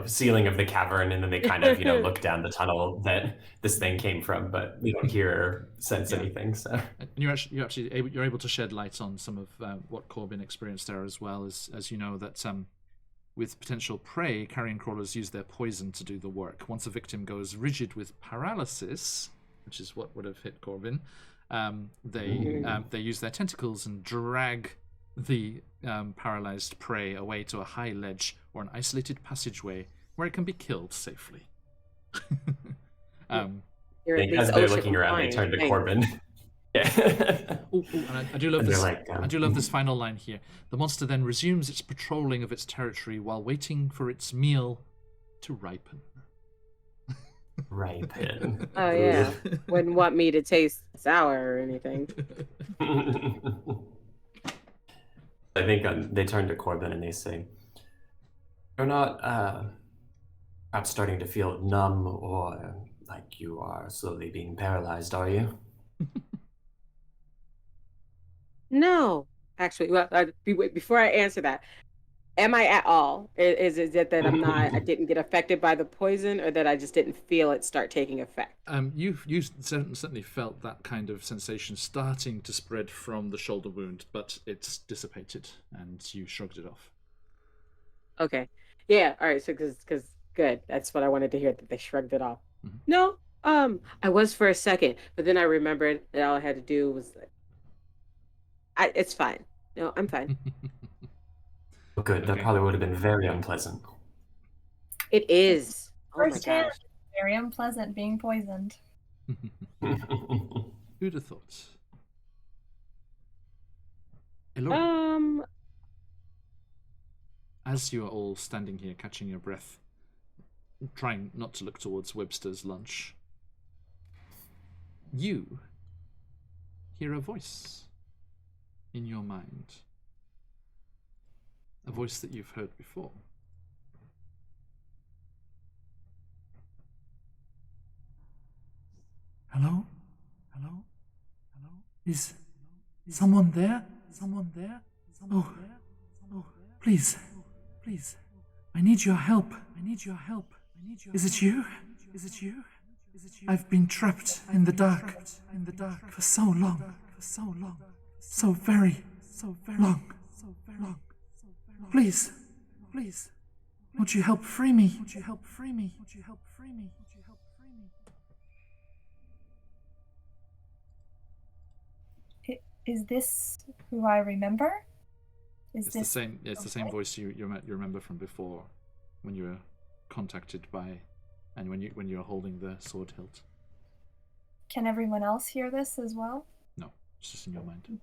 ceiling of the cavern, and then they kind of look down the tunnel that this thing came from, but we don't hear or sense anything. So and you're able to shed light on some of what Corbin experienced there, as well as you know that with potential prey, carrion crawlers use their poison to do the work. Once a victim goes rigid with paralysis, which is what would have hit Corbin, they use their tentacles and drag the paralyzed prey away to a high ledge or an isolated passageway where it can be killed safely. as they're looking around, they turn to Corbin. Yeah. And I do love this. I do love this final line here. The monster then resumes its patrolling of its territory while waiting for its meal to ripen. Ripen. Oh yeah, wouldn't want me to taste sour or anything. I think they turn to Corbin and they say, "You're not perhaps starting to feel numb or like you are slowly being paralyzed, are you?" No, actually, well, before I answer that, am I at all? Is it that I didn't get affected by the poison, or that I just didn't feel it start taking effect? You certainly felt that kind of sensation starting to spread from the shoulder wound, but it's dissipated, and you shrugged it off. Okay, yeah, all right. So, because good, that's what I wanted to hear, that they shrugged it off. Mm-hmm. No, I was for a second, but then I remembered that all I had to do was, it's fine. No, I'm fine. Good. Okay. That probably would have been very unpleasant. It is. First hand, very unpleasant being poisoned. Who'd have thought? As you are all standing here, catching your breath, trying not to look towards Webster's lunch, you hear a voice in your mind. A voice that you've heard before. Hello? Hello? Hello? Is someone there? Someone there? Oh, please. Please. I need your help. I need your help. Is it you? Is it you? I've been trapped in the dark for so long. So very long. Please, won't you help free me? Is this who I remember? Is It's the this same. It's the same okay? voice you remember from before, when you were contacted by, and when you were holding the sword hilt. Can everyone else hear this as well? No, it's just in your mind.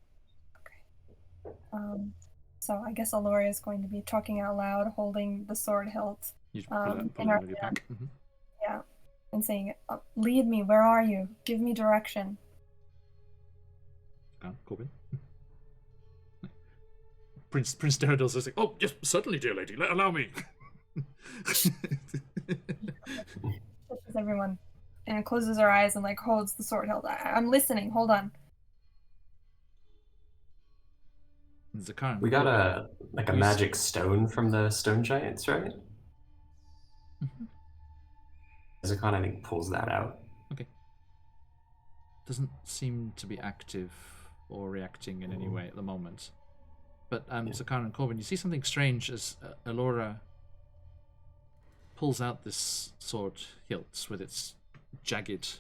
So I guess Alora is going to be talking out loud, holding the sword hilt. You pull it in out her of your hand. pack. Mm-hmm. Yeah, and saying, "Lead me. Where are you? Give me direction." Corbin. Prince Daredale's is like, oh yes, certainly, dear lady. Allow me. Pushes everyone, and closes her eyes and like holds the sword hilt. I'm listening. Hold on. Zakaran. We got a You magic stone from the stone giants, right? Mhm. Zakon, I think, pulls that out. Okay. Doesn't seem to be active or reacting in any way at the moment. But Zakaran and Corbin, you see something strange as Alora pulls out this sword hilt with its jagged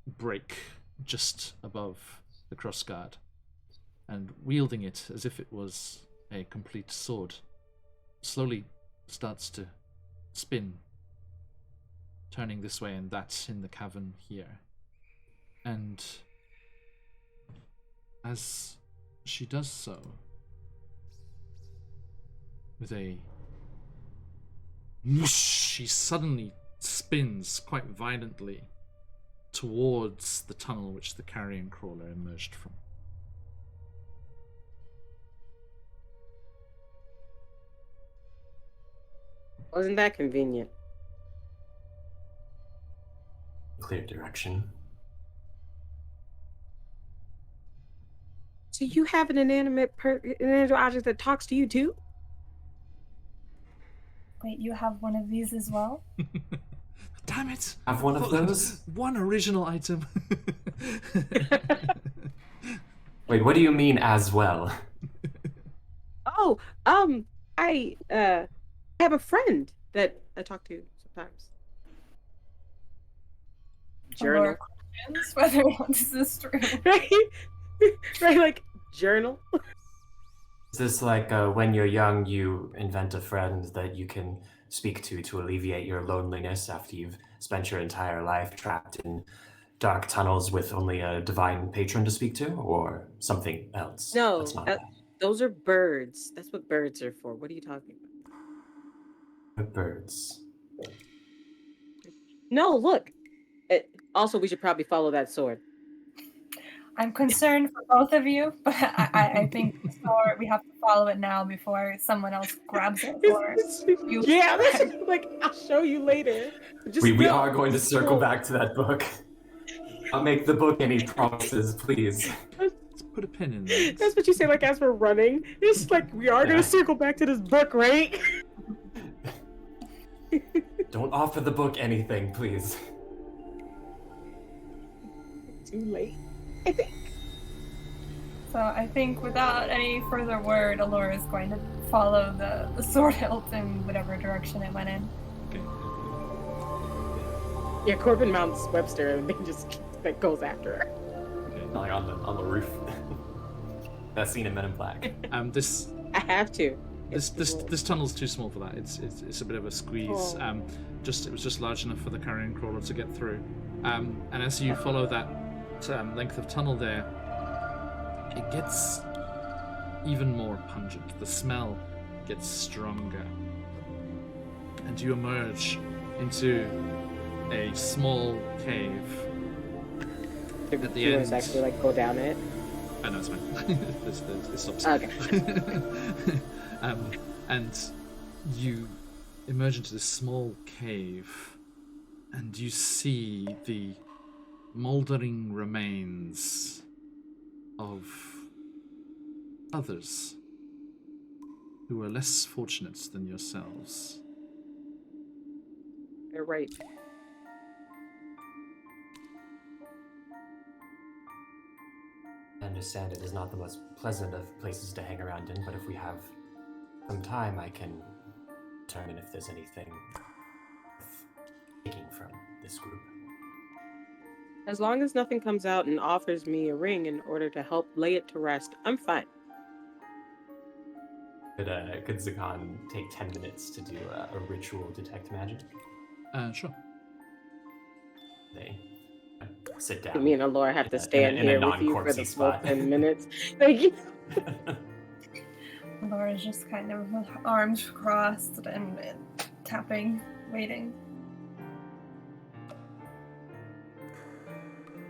break just above the crossguard, and wielding it as if it was a complete sword, slowly starts to spin, turning this way and that in the cavern here. And as she does so, with a whoosh, she suddenly spins quite violently towards the tunnel which the carrion crawler emerged from. Wasn't that convenient? Clear direction. So you have an inanimate object that talks to you too? Wait, you have one of these as well? Damn it! Have one of those? One original item. Wait, what do you mean as well? Oh, I have a friend that I talk to sometimes. Journal. Questions whether or not this is true. Right? Right, like journal. Is this like when you're young, you invent a friend that you can speak to alleviate your loneliness after you've spent your entire life trapped in dark tunnels with only a divine patron to speak to, or something else? No, That's not that. those are birds. That's what birds are for. What are you talking about? Birds. No, look. Also, we should probably follow that sword. I'm concerned for both of you, but I think the sword, we have to follow it now before someone else grabs it. Or you yeah, that's like I'll show you later. Just We no, are going to circle no. back to that book. I'll make the book any promises, please. Let's put a pin in there. That's what you say, like as we're running. It's like we are gonna circle back to this book, right? Don't offer the book anything, please. Too late, I think. So I think without any further word, Alora is going to follow the sword hilt in whatever direction it went in. Okay. Yeah, Corbin mounts Webster and then just like goes after her. Okay. Like on the roof. That scene in Men in Black. This I have to. this tunnel's too small for that. It's a bit of a squeeze. Oh. It was just large enough for the carrion crawler to get through. And as you follow that length of tunnel there, it gets even more pungent. The smell gets stronger, and you emerge into a small cave. At the end, actually like go down it. Oh, no, it's fine. this stops. Okay. And you emerge into this small cave, and you see the mouldering remains of others who are less fortunate than yourselves. They're right. I understand it is not the most pleasant of places to hang around in, but if we have some time, I can determine if there's anything worth taking from this group. As long as nothing comes out and offers me a ring in order to help lay it to rest, I'm fine. Could Zakan take 10 minutes to do a ritual detect magic? Sure. They sit down. Me and Alora have to stand in a here with you for non-corpsey the full spot. 10 minutes. Thank you. Laura's just kind of with arms crossed and tapping, waiting.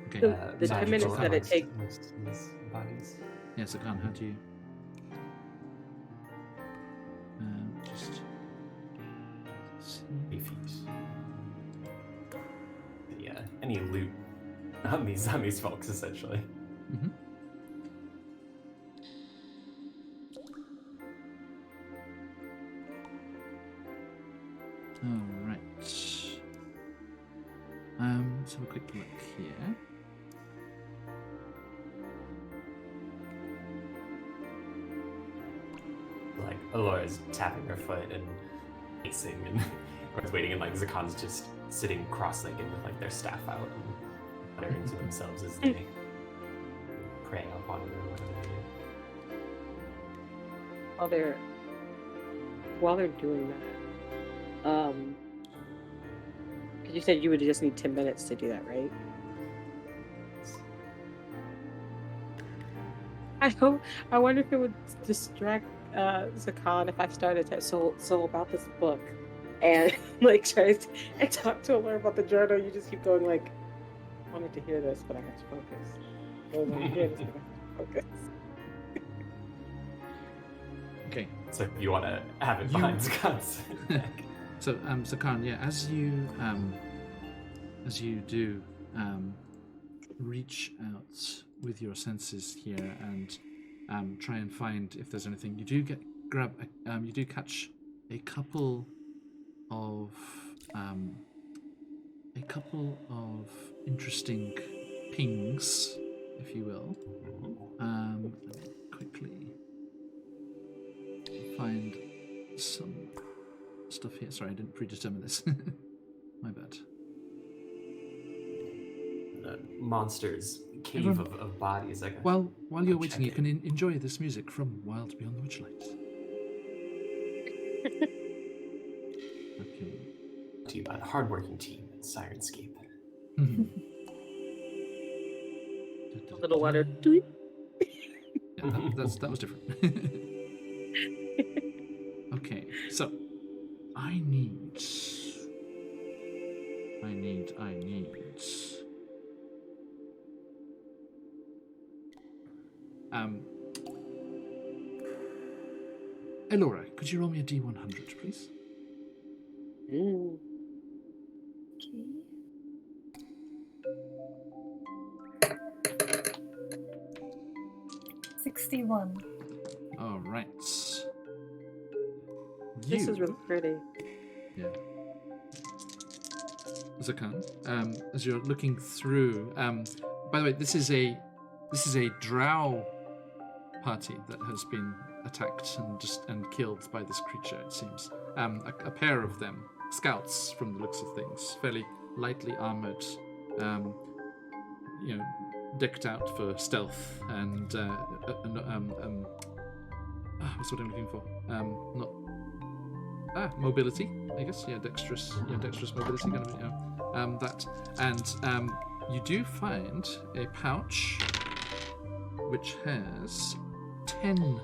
Okay. The 10 minutes that it takes. Bodies. Yeah, Zakan, how do you... just... see. 3 feet. Yeah, any loot on these folks, essentially. Mm-hmm. All right. Let's have a quick look here. Like, Alora's tapping her foot and pacing and or waiting, and like Zakan's just sitting cross-legged with like their staff out and muttering to themselves as they pray upon it or whatever they do. While they're doing that, because you said you would just need 10 minutes to do that, right? I wonder if it would distract Zakan if I started to so about this book and like try to and talk to her about the journal. You just keep going like, I wanted to hear this, but I have to focus. I wanted to hear this, but I have to focus. Okay. So if you want to have it behind Zakan's neck. So, Zakan, yeah, as you do reach out with your senses here and try and find if there's anything, you do you do catch a couple of interesting pings, if you will. Let me quickly find some stuff here. Sorry, I didn't predetermine this. My bad. Monsters cave of bodies. Like while you're waiting, you can enjoy this music from Wild Beyond the Witchlight. Okay. To you by the hardworking team at Sirenscape. A little water. Yeah, that was different. Okay, so I need. Elora, could you roll me a D100, please? Mm. Okay. 61. All right. This is really pretty. Yeah. Zakan, as you're looking through, by the way, this is a drow party that has been attacked and killed by this creature. It seems a pair of them, scouts from the looks of things, fairly lightly armored, decked out for stealth and what's what I'm looking for? Mobility, I guess. Yeah, dexterous mobility. Kind of, that, and you do find a pouch which has 10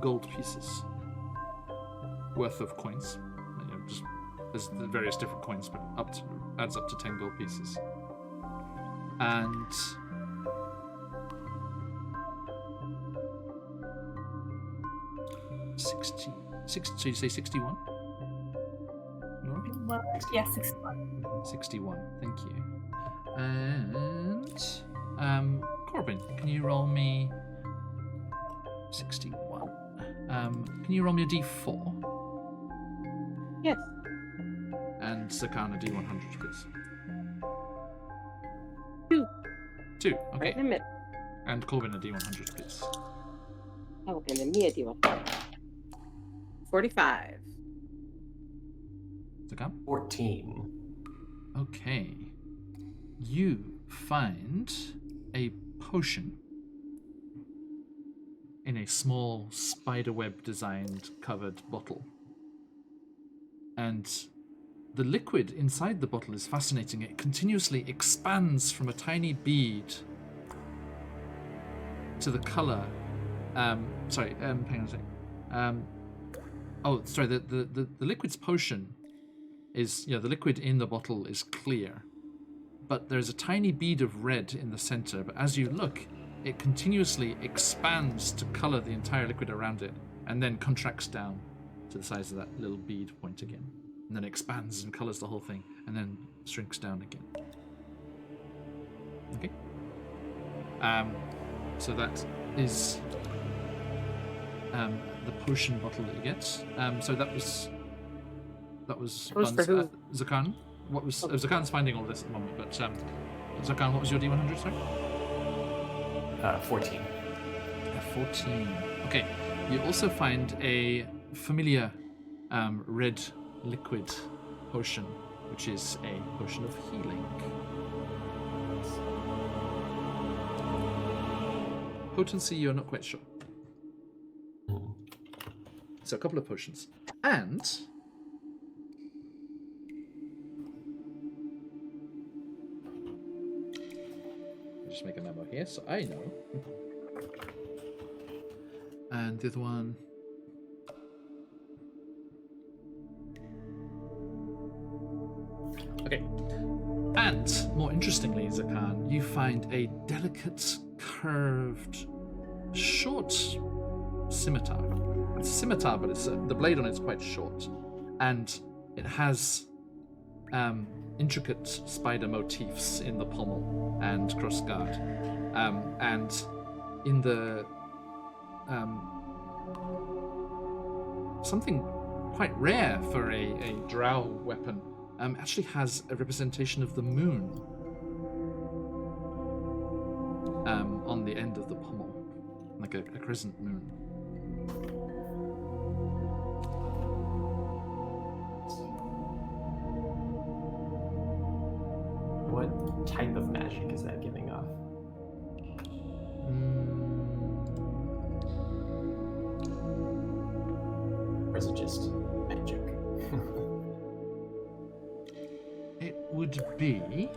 gold pieces worth of coins. Just there's the various different coins, but adds up to 10 gold pieces. And so you say 61? No? Well, yeah, 61. 61, thank you. And Corbin, can you roll me 61? Can you roll me a D4? Yes. And Zakan a D100, please. 2. 2, okay. Right in the middle. And Corbin a D100, please. Oh, and then me a D1. 45. Zakan? 14. Okay. You find a potion in a small spiderweb designed covered bottle. And the liquid inside the bottle is fascinating. It continuously expands from a tiny bead to the color. Hang on a sec. The liquid's potion is, the liquid in the bottle is clear, but there's a tiny bead of red in the center. But as you look, it continuously expands to color the entire liquid around it, and then contracts down to the size of that little bead point again, and then expands and colors the whole thing, and then shrinks down again. Okay. So that is the potion bottle that you get. So that was for who? Zakan. What was Zakan's finding all this at the moment? But Zakan, what was your D100? Sorry. 14. 14. Okay. You also find a familiar red liquid potion, which is a potion of healing. Potency, you're not quite sure. So a couple of potions. And just make a memo here so I know. And the other one. Okay. And more interestingly, Zakan, you find a delicate, curved, short scimitar. It's a scimitar, but it's the blade on it is quite short, and it has intricate spider motifs in the pommel and crossguard, and in the something quite rare for a drow weapon. Actually has a representation of the moon on the end of the pommel, like a crescent moon. What type of magic is that giving off? Or is it just magic? It would be...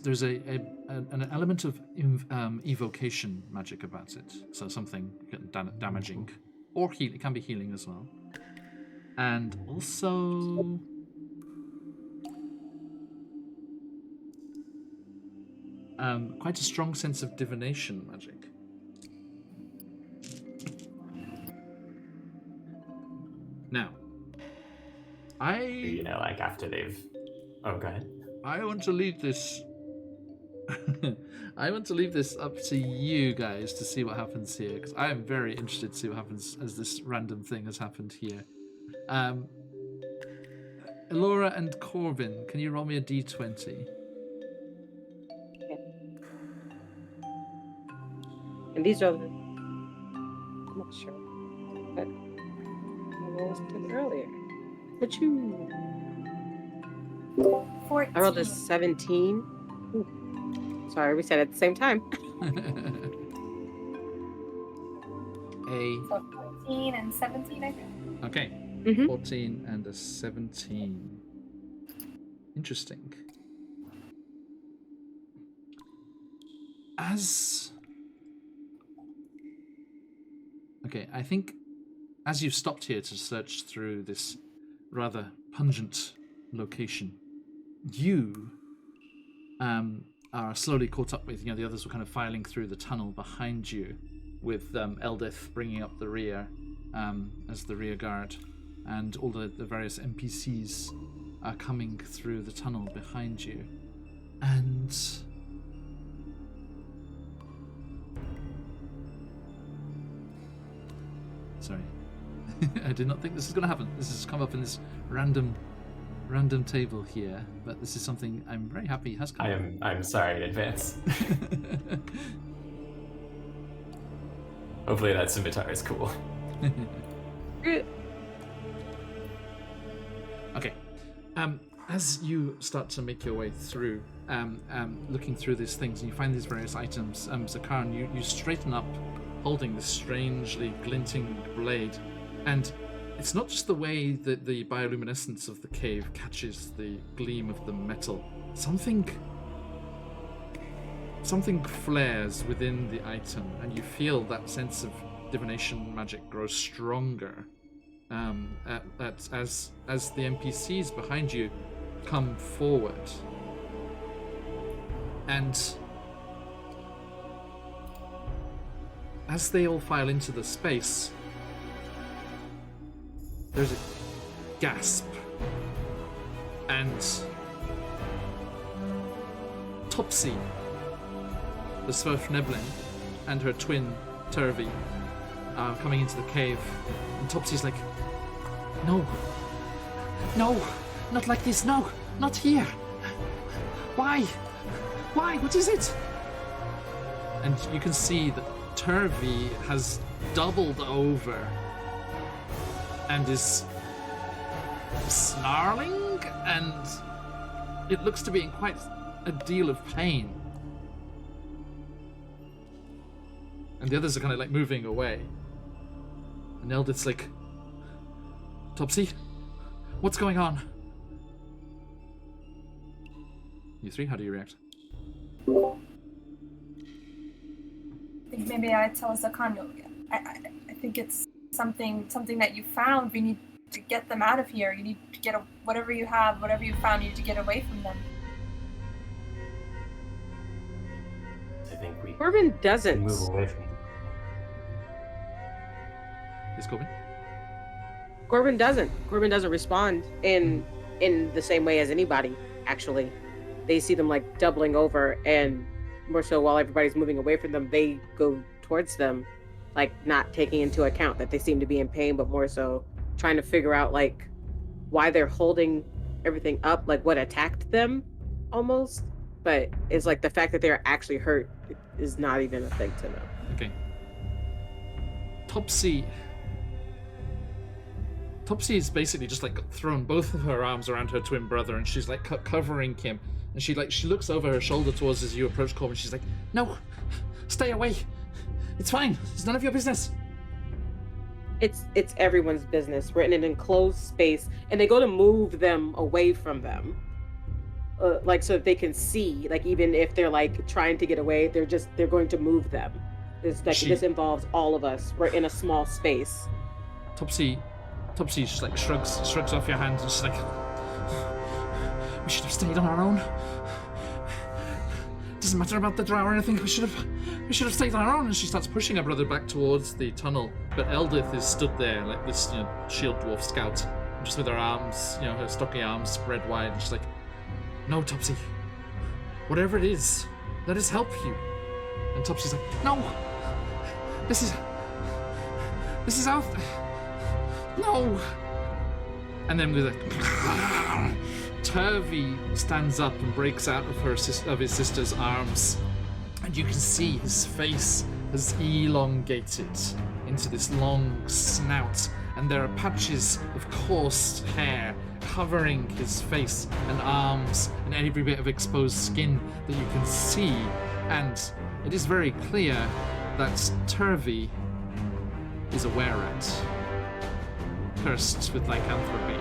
There's an element of evocation magic about it, so something damaging, or it can be healing as well, and also quite a strong sense of divination magic. Now, like after they've... Oh, go ahead. I want to leave this. I want to leave this up to you guys to see what happens here, because I am very interested to see what happens as this random thing has happened here. Elora and Corbin, can you roll me a d20? And these are the... I'm not sure, but I rolled it earlier. Achoo! 14. I rolled a 17. Ooh. Sorry, we said it at the same time. So 14 and 17, I think. Okay. Mm-hmm. 14 and a 17. Interesting. Okay, I think as you've stopped here to search through this rather pungent location, you are slowly caught up with, the others were kind of filing through the tunnel behind you, with Eldith bringing up the rear as the rear guard, and all the various NPCs are coming through the tunnel behind you. And sorry, I did not think this was going to happen. This has come up in this random random table here, but this is something I'm very happy has come. I'm sorry in advance. Hopefully that scimitar is cool. Okay. As you start to make your way through, looking through these things, and you find these various items, Zakarn, you straighten up, holding this strangely glinting blade, and it's not just the way that the bioluminescence of the cave catches the gleam of the metal. Something flares within the item, and you feel that sense of divination magic grow stronger. As the NPCs behind you come forward, and as they all file into the space, there's a gasp, and Topsy, the Sverfneblin, and her twin Turvy are coming into the cave, and Topsy's like, No, not like this, no, not here. Why? What is it? And you can see that Turvy has doubled over and is snarling, and it looks to be in quite a deal of pain. And the others are kind of like moving away. And Eldith's like, Topsy, what's going on? You three, how do you react? I think maybe I tell Zakan, I think it's something that you found. We need to get them out of here. You need to get whatever you have, whatever you found, you need to get away from them. I think we Corbin doesn't. move away from Is Corbin? Corbin doesn't. Corbin doesn't respond in the same way as anybody, actually. They see them like doubling over, and more so while everybody's moving away from them, they go towards them, like not taking into account that they seem to be in pain, but more so trying to figure out like why they're holding everything up, like what attacked them almost. But it's like the fact that they're actually hurt is not even a thing to them. Okay. Topsy is basically just like thrown both of her arms around her twin brother, and she's like covering him. And she looks over her shoulder towards as you approach Corbin. She's like, "No, stay away. It's fine. It's none of your business." It's everyone's business. We're in an enclosed space, and they go to move them away from them, like so that they can see. Like even if they're like trying to get away, they're going to move them. It's like this involves all of us. We're in a small space. Topsy just like shrugs off your hand, and she's like, "We should have stayed on our own. Doesn't matter about the drow or anything. We should have stayed on our own." And she starts pushing her brother back towards the tunnel. But Eldith is stood there like this, shield dwarf scout, just with her arms, her stocky arms spread wide. And she's like, "No, Topsy. Whatever it is, let us help you." And Topsy's like, "No. This is our. No." And then with a Turvy stands up and breaks out of his sister's arms, and you can see his face has elongated into this long snout, and there are patches of coarse hair covering his face and arms and every bit of exposed skin that you can see, and it is very clear that Turvy is a were-rat, cursed with lycanthropy.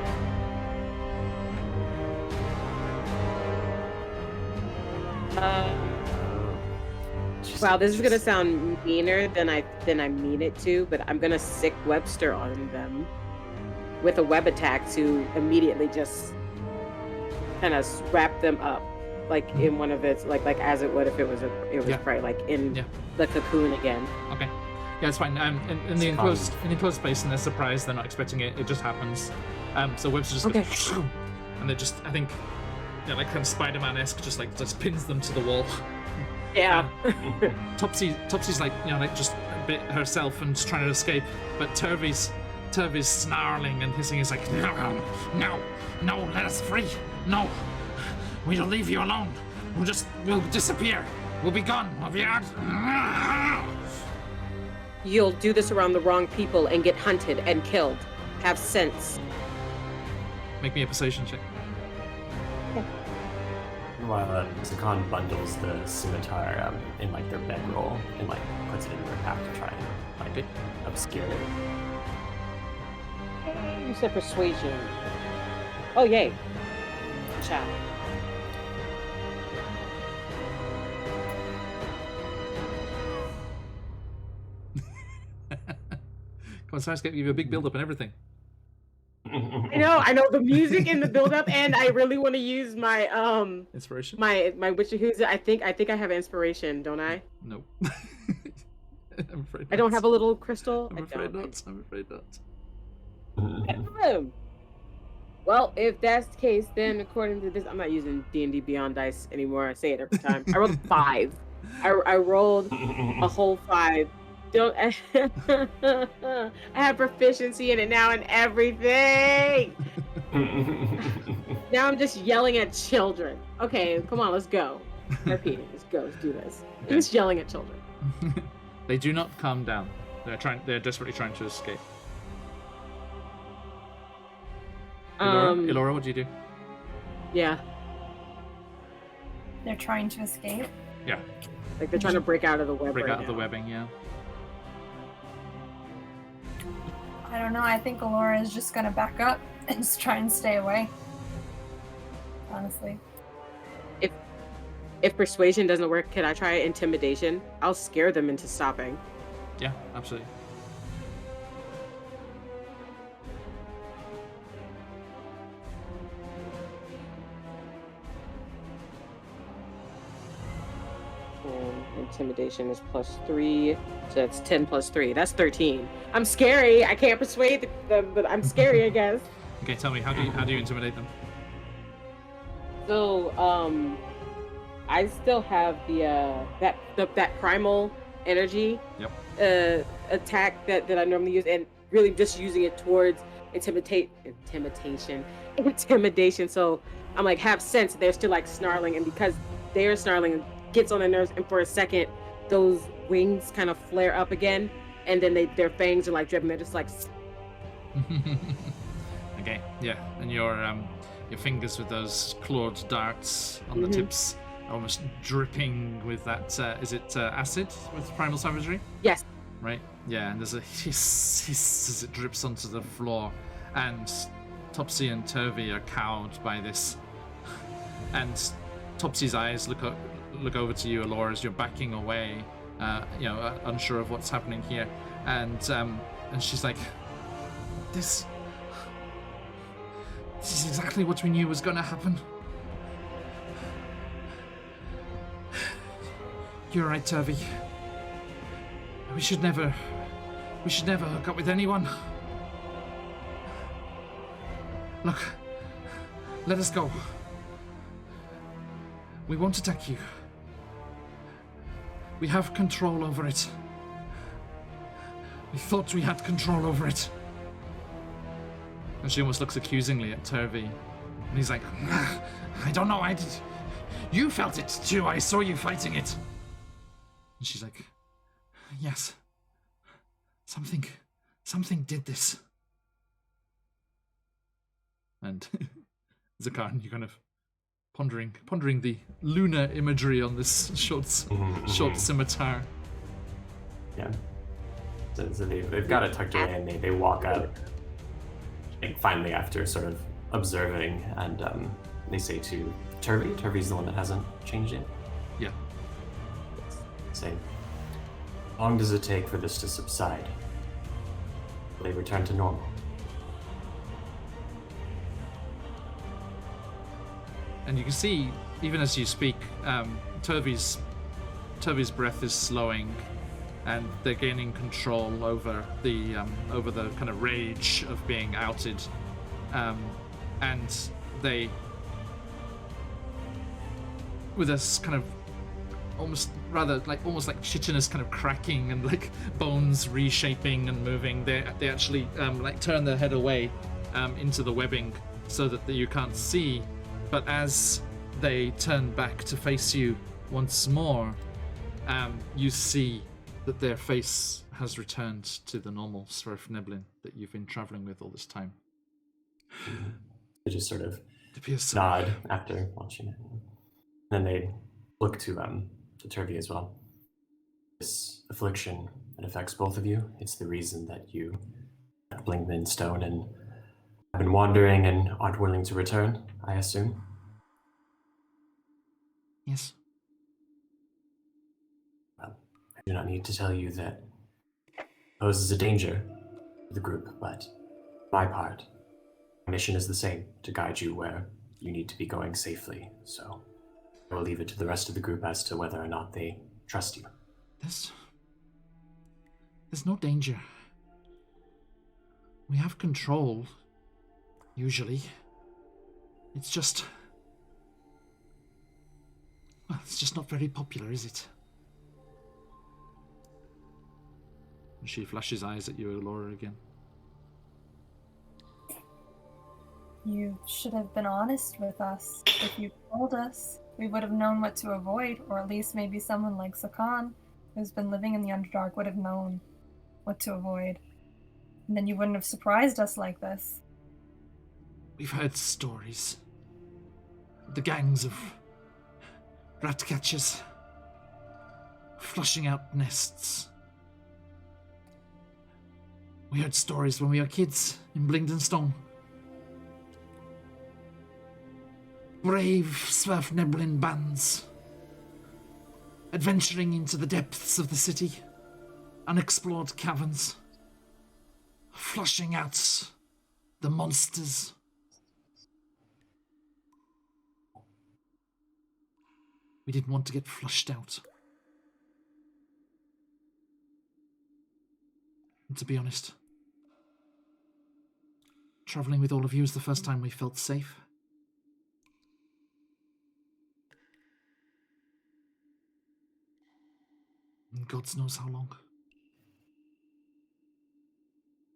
Wow, this is gonna sound meaner than I mean it to, but I'm gonna sick Webster on them with a web attack to immediately just kind of wrap them up, like in one of its like as it would if it was prey, like in the cocoon again. Okay, yeah, it's fine. In the enclosed space, and they're surprised, they're not expecting it. It just happens. So Webster just goes, and they just, I think, like kind of Spider-Man-esque, just pins them to the wall. Yeah. Topsy's like, like just a bit herself and just trying to escape, but Turvy's Turby's snarling and hissing. He's like, no, let us free. No, we'll leave you alone. We'll disappear. We'll be gone. We'll be out. You'll do this around the wrong people and get hunted and killed. Have sense. Make me a persuasion check. While Zakan bundles the scimitar in like their bedroll and like puts it in their pack to try and like obscure it. You said persuasion. Oh, yay. Ciao. Come on, Cyrus, give you a big build up and everything. I know the music and the build up, and I really want to use my Inspiration? my Witcher who's I think I have inspiration, don't I? No. I'm afraid I don't not. have a little crystal. I'm I afraid don't. not. I'm afraid not. Well, if that's the case, then according to this, I'm not using D&D Beyond dice anymore. I say it every time. I rolled 5. I rolled a whole 5. Don't. I have proficiency in it now and everything. Now I'm just yelling at children. Okay, come on, let's go. RP, let's go. Let's do this. I'm just yelling at children. They do not calm down. They're desperately trying to escape. Elora, what do you do? Yeah, They're trying to escape. Yeah, like they're trying to break out of the web. break right out of the now. webbing. Yeah. I don't know. I think Alora is just gonna back up and just try and stay away. Honestly. If persuasion doesn't work, can I try intimidation? I'll scare them into stopping. Yeah, absolutely. Intimidation is +3, so that's 10 + 3. That's 13. I'm scary. I can't persuade them, but I'm scary, I guess. Okay, tell me, how do you intimidate them? So, I still have the that primal energy attack that I normally use, and really just using it towards intimidation. So I'm like, have sense. They're still like snarling, and because they're snarling, it gets on their nerves, and for a second, those wings kind of flare up again, and then their fangs are like dripping. They're just like. Okay, yeah, and your fingers with those clawed darts on the tips, almost dripping with that. Is it acid with primal savagery? Yes. Right. Yeah, and there's a hiss as it drips onto the floor, and Topsy and Turvy are cowed by this. And Topsy's eyes look over to you, Alora, as you're backing away, unsure of what's happening here, and she's like, This is exactly what we knew was going to happen. You're right, Turvy. We should never hook up with anyone. Look, let us go. We won't attack you. We have control over it. We thought we had control over it. And she almost looks accusingly at Turvy. And he's like, I don't know, you felt it too, I saw you fighting it. And she's like, yes. Something did this. And Zakar, you're kind of pondering the lunar imagery on this short scimitar. Yeah. So they've got it tucked away, and they walk up. And finally, after sort of observing, and they say to Turvy, Turvy's the one that hasn't changed yet. Yeah. Say, how long does it take for this to subside? Will they return to normal? And you can see, even as you speak, Turvy's breath is slowing, and they're gaining control over the kind of rage of being outed, and they, with this kind of almost like chitinous kind of cracking and like bones reshaping and moving. They actually like turn their head away into the webbing so that you can't see. But as they turn back to face you once more, you see that their face has returned to the normal Sverfneblin that you've been traveling with all this time. They just sort of It appears so. nod after watching it. Then they look to Turvey as well. This affliction that affects both of you, it's the reason that you have Blingman in stone and have been wandering and aren't willing to return, I assume. Yes. Well, I do not need to tell you that it poses a danger to the group, but my part, my mission is the same, to guide you where you need to be going safely, so I will leave it to the rest of the group as to whether or not they trust you. There's no danger. We have control, usually. It's just... well, it's just not very popular, is it? And she flashes eyes at you, Laura, again. You should have been honest with us. If you told us, we would have known what to avoid, or at least maybe someone like Sakan, who's been living in the Underdark, would have known what to avoid. And then you wouldn't have surprised us like this. We've heard stories. The gangs of rat catchers flushing out nests. We heard stories when we were kids in Blingdenstone. Brave Sverfneblin bands adventuring into the depths of the city, unexplored caverns, flushing out the monsters. We didn't want to get flushed out. And to be honest, traveling with all of you is the first time we felt safe. And God knows how long.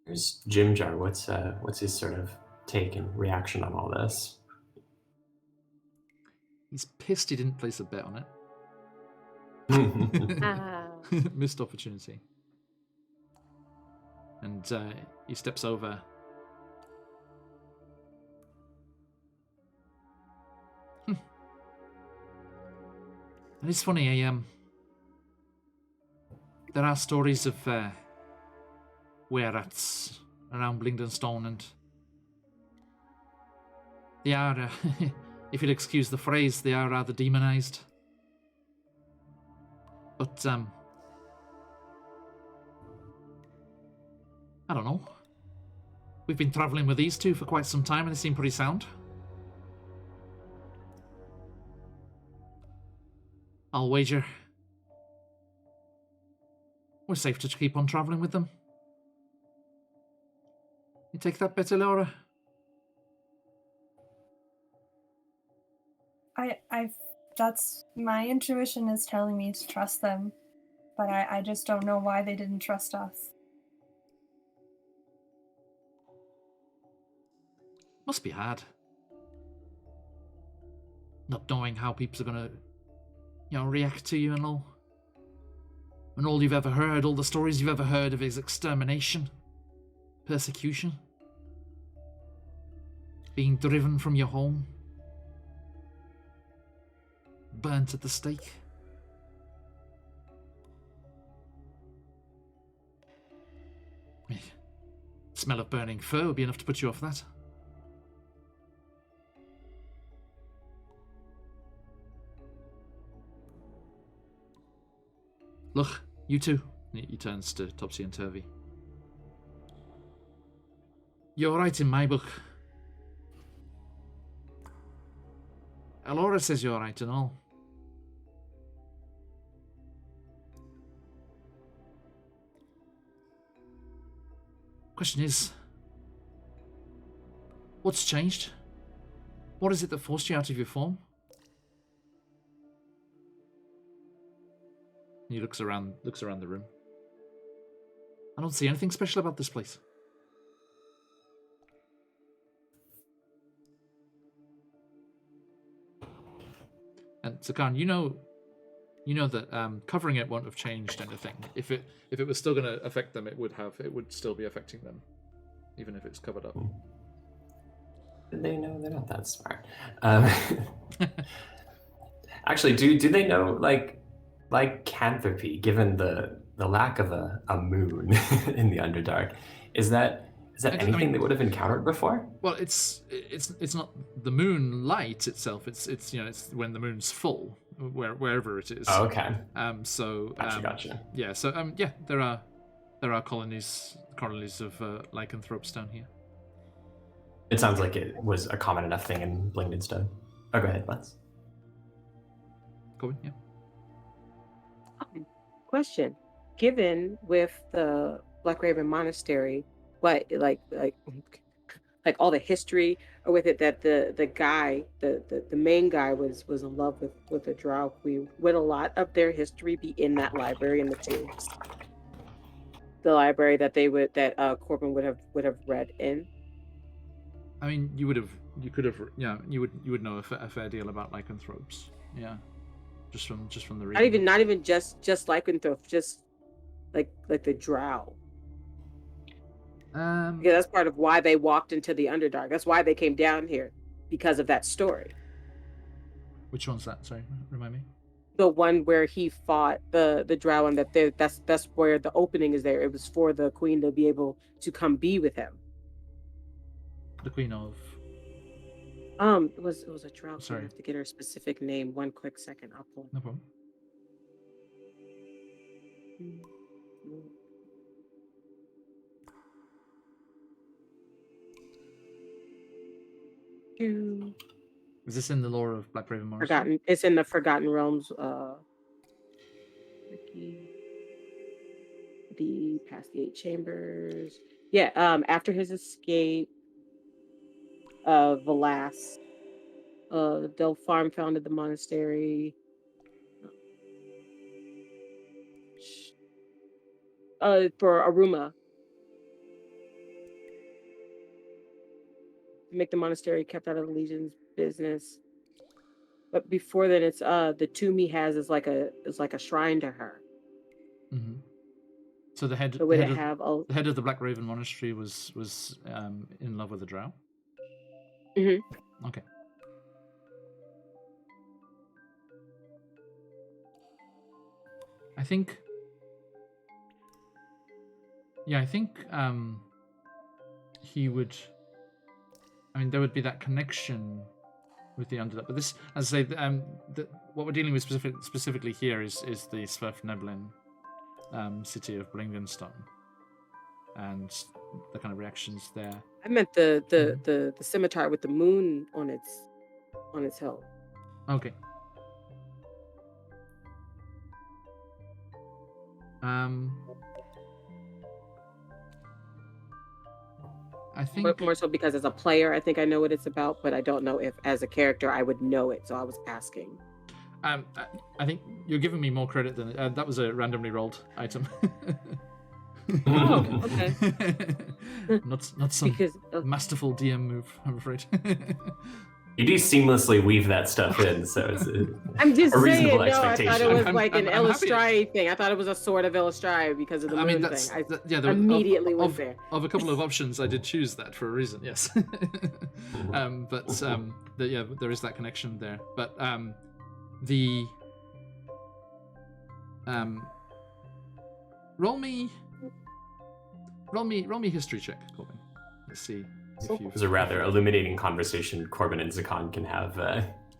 There's Jimjar. What's his sort of take and reaction on all this? He's pissed he didn't place a bet on it. Ah. Missed opportunity. And he steps over. And it's funny, there are stories of were-rats around Blingdenstone, and they are, if you'll excuse the phrase, they are rather demonized. But, I don't know. We've been travelling with these two for quite some time and they seem pretty sound. I'll wager we're safe to keep on travelling with them. You take that bet, Laura? That's my intuition is telling me to trust them, but I just don't know why they didn't trust us. Must be hard. Not knowing how people are gonna, react to you and all. And all you've ever heard, all the stories you've ever heard of is extermination, persecution, being driven from your home, burnt at the stake. Smell of burning fur would be enough to put you off that. Look, you two. He turns to Topsy and Turvy. You're right in my book. Alora says you're right and all. Question is, what's changed? What is it that forced you out of your form? He looks around the room. I don't see anything special about this place. And Zakan, you know that covering it won't have changed anything. If it was still going to affect them, it would still be affecting them, even if it's covered up. They know they're not that smart. Actually, do they know like lycanthropy? Given the lack of a moon in the Underdark, is that anything they would have encountered before? Well, it's not the moon light itself. It's it's when the moon's full, wherever it is. Oh, okay. Gotcha. Yeah. So yeah, there are colonies of lycanthropes down here. It sounds like it was a common enough thing in Blingdenstone. Oh, go ahead, Lance. Go on, yeah. Question: given with the Black Raven Monastery, what like all the history with it, that the guy, the main guy was in love with a drow queen, would a lot of their history be in that library in the tombs? The library that Corbin would have read in. I mean, you would know a fair deal about lycanthropes, yeah, just from the reading. Not even just lycanthropes, just like the drow. Yeah, that's part of why they walked into the Underdark. That's why they came down here, because of that story. Which one's that? Sorry, remind me. The one where he fought the drow, and that's where the opening is there. It was for the queen to be able to come be with him. The queen of. It was a drow. Sorry. I have to get her specific name. One quick second, I'll pull it. No problem. Is this in the lore of Black Raven Monastery? Forgotten. It's in the Forgotten Realms. Past the 8 chambers. Yeah. After his escape, Velas, Delpharm founded the monastery. For Aruma. Make the monastery kept out of the Legion's business. But before then, it's the tomb he has is like a shrine to her. Mm-hmm. So the head of the Black Raven Monastery was in love with a drow. Mm-hmm. Okay. I think he would. I mean, there would be that connection with the Underdark, but this, as I say, what we're dealing with specifically here is the Sverfneblin city of Blingdenstone, and the kind of reactions there. I meant the scimitar with the moon on its hilt. Okay. I think But more so because as a player, I think I know what it's about, but I don't know if as a character I would know it. So I was asking. I think you're giving me more credit than that was a randomly rolled item. Oh, okay. not some masterful DM move, I'm afraid. You do seamlessly weave that stuff in, so it's I'm just a reasonable saying, expectation. I thought it was like an I'm happy. Illustrate thing. I thought it was a sword of Illustrate because of the moon thing. There Immediately went there. Of a couple of options, I did choose that for a reason. Yes, there is that connection there. But roll me history check, Corbin. Let's see. It was a rather illuminating conversation Corbin and Zakan can have,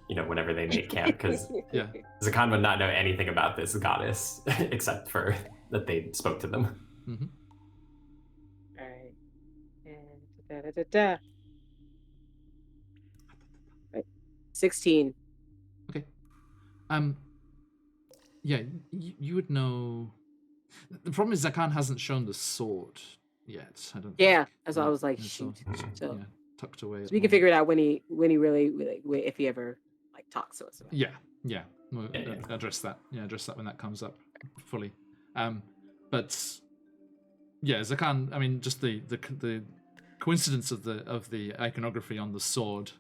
whenever they make camp, because yeah, Zakan would not know anything about this goddess except for that they spoke to them. Mm-hmm. All right. And Right. 16. Okay. Yeah, you would know. The problem is Zakan hasn't shown the sword yet. I don't. Yeah, that's why I was like, shoot. So yeah, tucked away. So we can figure it out when he really if he ever like talks to us about it. Yeah. We'll address that. Yeah, address that when that comes up. fully. But yeah, Zakan. I mean, just the coincidence of the iconography on the sword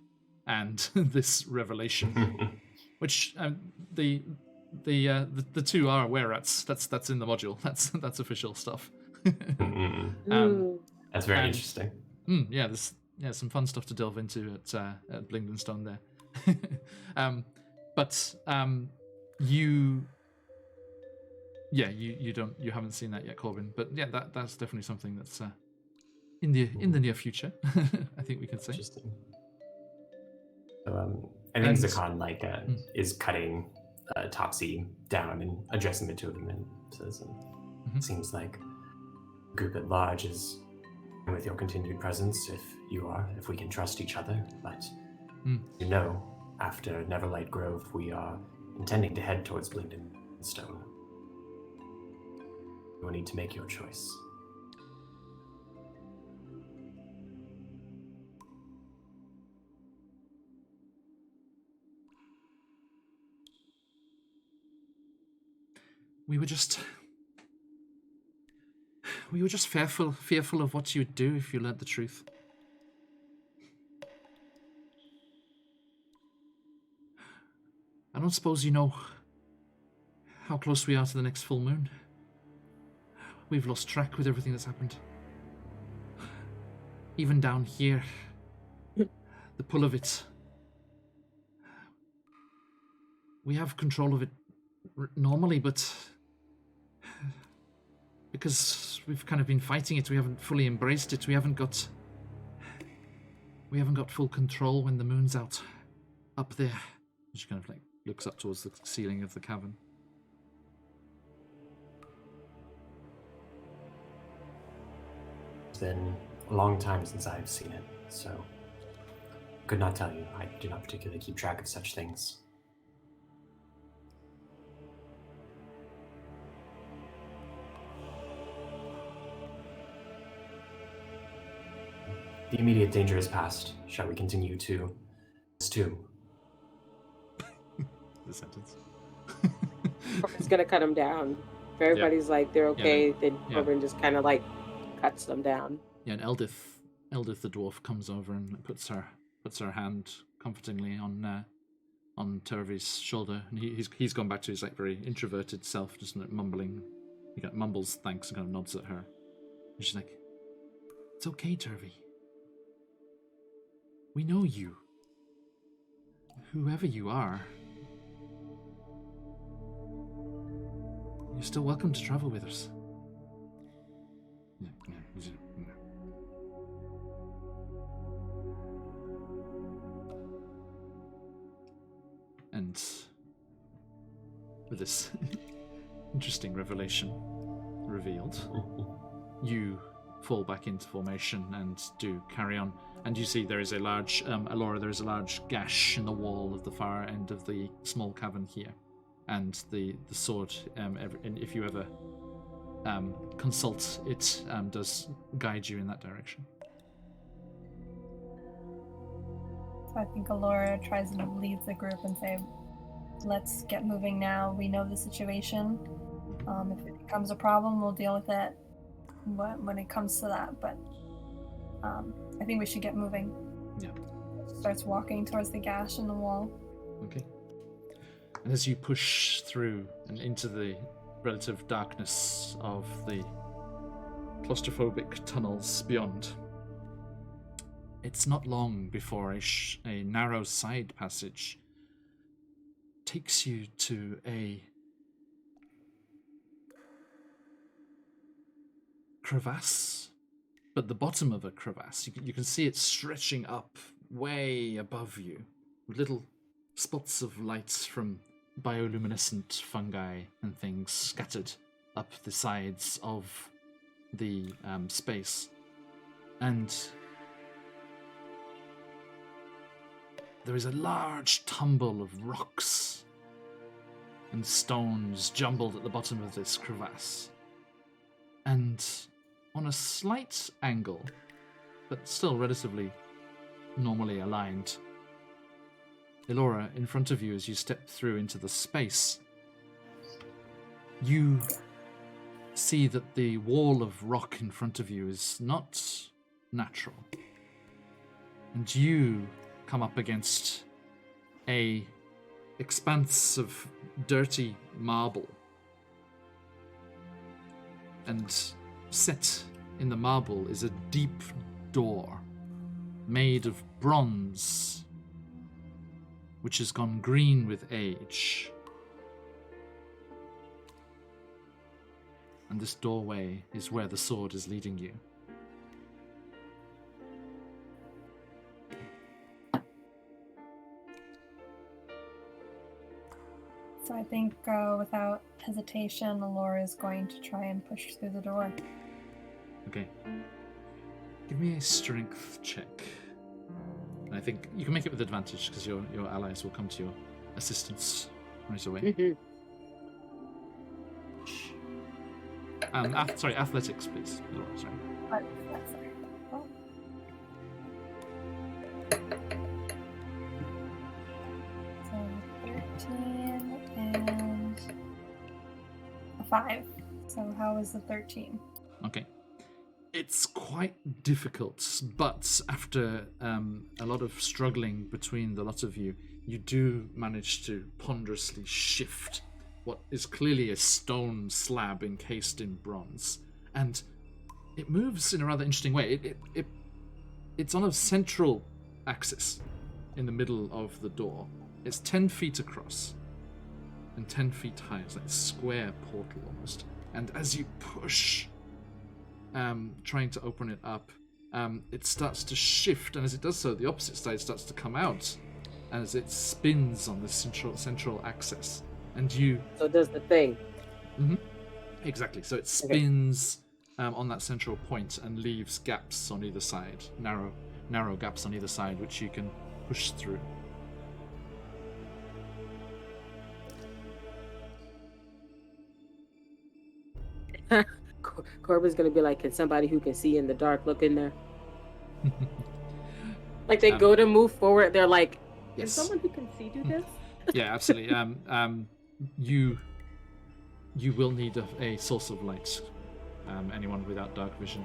and this revelation, which the two are were-rats. That's in the module. That's official stuff. Ooh. That's very and- interesting. Yeah, there's some fun stuff to delve into at Blingdenstone there. But you haven't seen that yet, Corbin. But yeah, that's definitely something that's in the near future. I think we can say. Interesting. So, I think And- Zakan is cutting Topsy down and addressing the two of them and says, Mhm. "Seems like the group at large is with your continued presence, if we can trust each other. But after Neverlight Grove, we are intending to head towards Blingdenstone. You will need to make your choice." We were just fearful of what you'd do if you learnt the truth. I don't suppose you know how close we are to the next full moon. We've lost track with everything that's happened. Even down here, the pull of it. We have control of it normally, but because we've kind of been fighting it, we haven't fully embraced it. We haven't got full control when the moon's out up there. She kind of like looks up towards the ceiling of the cavern. It's been a long time since I've seen it, so could not tell you. I do not particularly keep track of such things. The immediate danger is past. Shall we continue to this tomb? The sentence. Corbin's gonna cut him down. If everybody's like they're okay, then Corbin just kind of like cuts them down. Yeah, and Eldith the dwarf comes over and puts her hand comfortingly on Turvy's shoulder, and he's gone back to his like very introverted self, just like mumbling. He mumbles thanks and kind of nods at her. And she's like, "It's okay, Turvy. We know you. Whoever you are, you're still welcome to travel with us." And with this interesting revelation revealed, you fall back into formation and do carry on. And you see there is a large, Alora, there is a large gash in the wall of the far end of the small cavern here. And the sword, and if you ever consult it, does guide you in that direction. So I think Alora tries to lead the group and say, let's get moving now. We know the situation. If it becomes a problem, we'll deal with it when it comes to that. But I think we should get moving. Yeah. Starts walking towards the gash in the wall. Okay. And as you push through and into the relative darkness of the claustrophobic tunnels beyond, it's not long before a narrow side passage takes you to a crevasse, but the bottom of a crevasse. You can see it stretching up way above you, with little spots of light from bioluminescent fungi and things scattered up the sides of the space. And there is a large tumble of rocks and stones jumbled at the bottom of this crevasse. And on a slight angle, but still relatively normally aligned, Elora, in front of you as you step through into the space, you see that the wall of rock in front of you is not natural. And you come up against a expanse of dirty marble. And set in the marble is a deep door made of bronze, which has gone green with age. And this doorway is where the sword is leading you. So I think without hesitation, Allura is going to try and push through the door. Okay. Give me a strength check. And I think you can make it with advantage because your allies will come to your assistance right away. Mhm. Sorry, athletics, please. Sorry. That's sorry. Oh. So 13 and a 5. So how is the 13? Okay. It's quite difficult, but after a lot of struggling between the lot of you, you do manage to ponderously shift what is clearly a stone slab encased in bronze, and it moves in a rather interesting way. It's on a central axis in the middle of the door. It's 10 feet across and 10 feet high. It's like a square portal almost. And as you push, trying to open it up, it starts to shift, and as it does so, the opposite side starts to come out as it spins on the central axis. And you... So it does the thing. Mm-hmm. Exactly. So it spins on that central point and leaves gaps on either side, narrow gaps on either side, which you can push through. Corbin's gonna be like, can somebody who can see in the dark look in there? Like they go to move forward, they're like, can yes. someone who can see do this? Yeah, absolutely. You will need a source of light. Anyone without dark vision.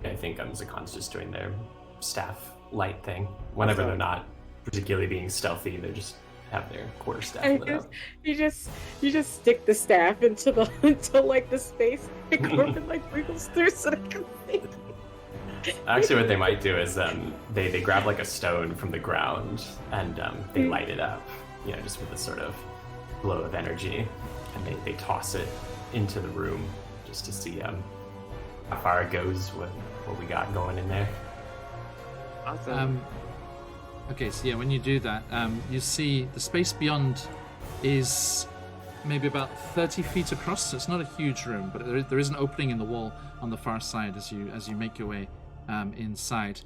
I think Zakon's just doing their staff light thing. Whenever they're not particularly being stealthy, they just have their quarterstaff lit up. You just stick the staff into like the space, and Corbin like wriggles through so they can see. Actually, what they might do is they grab like a stone from the ground and they light it up, just with a sort of glow of energy, and they toss it into the room just to see how far it goes with what we got going in there. Awesome. Okay, so yeah, when you do that, you see the space beyond is maybe about 30 feet across, so it's not a huge room, but there is an opening in the wall on the far side as you make your way inside.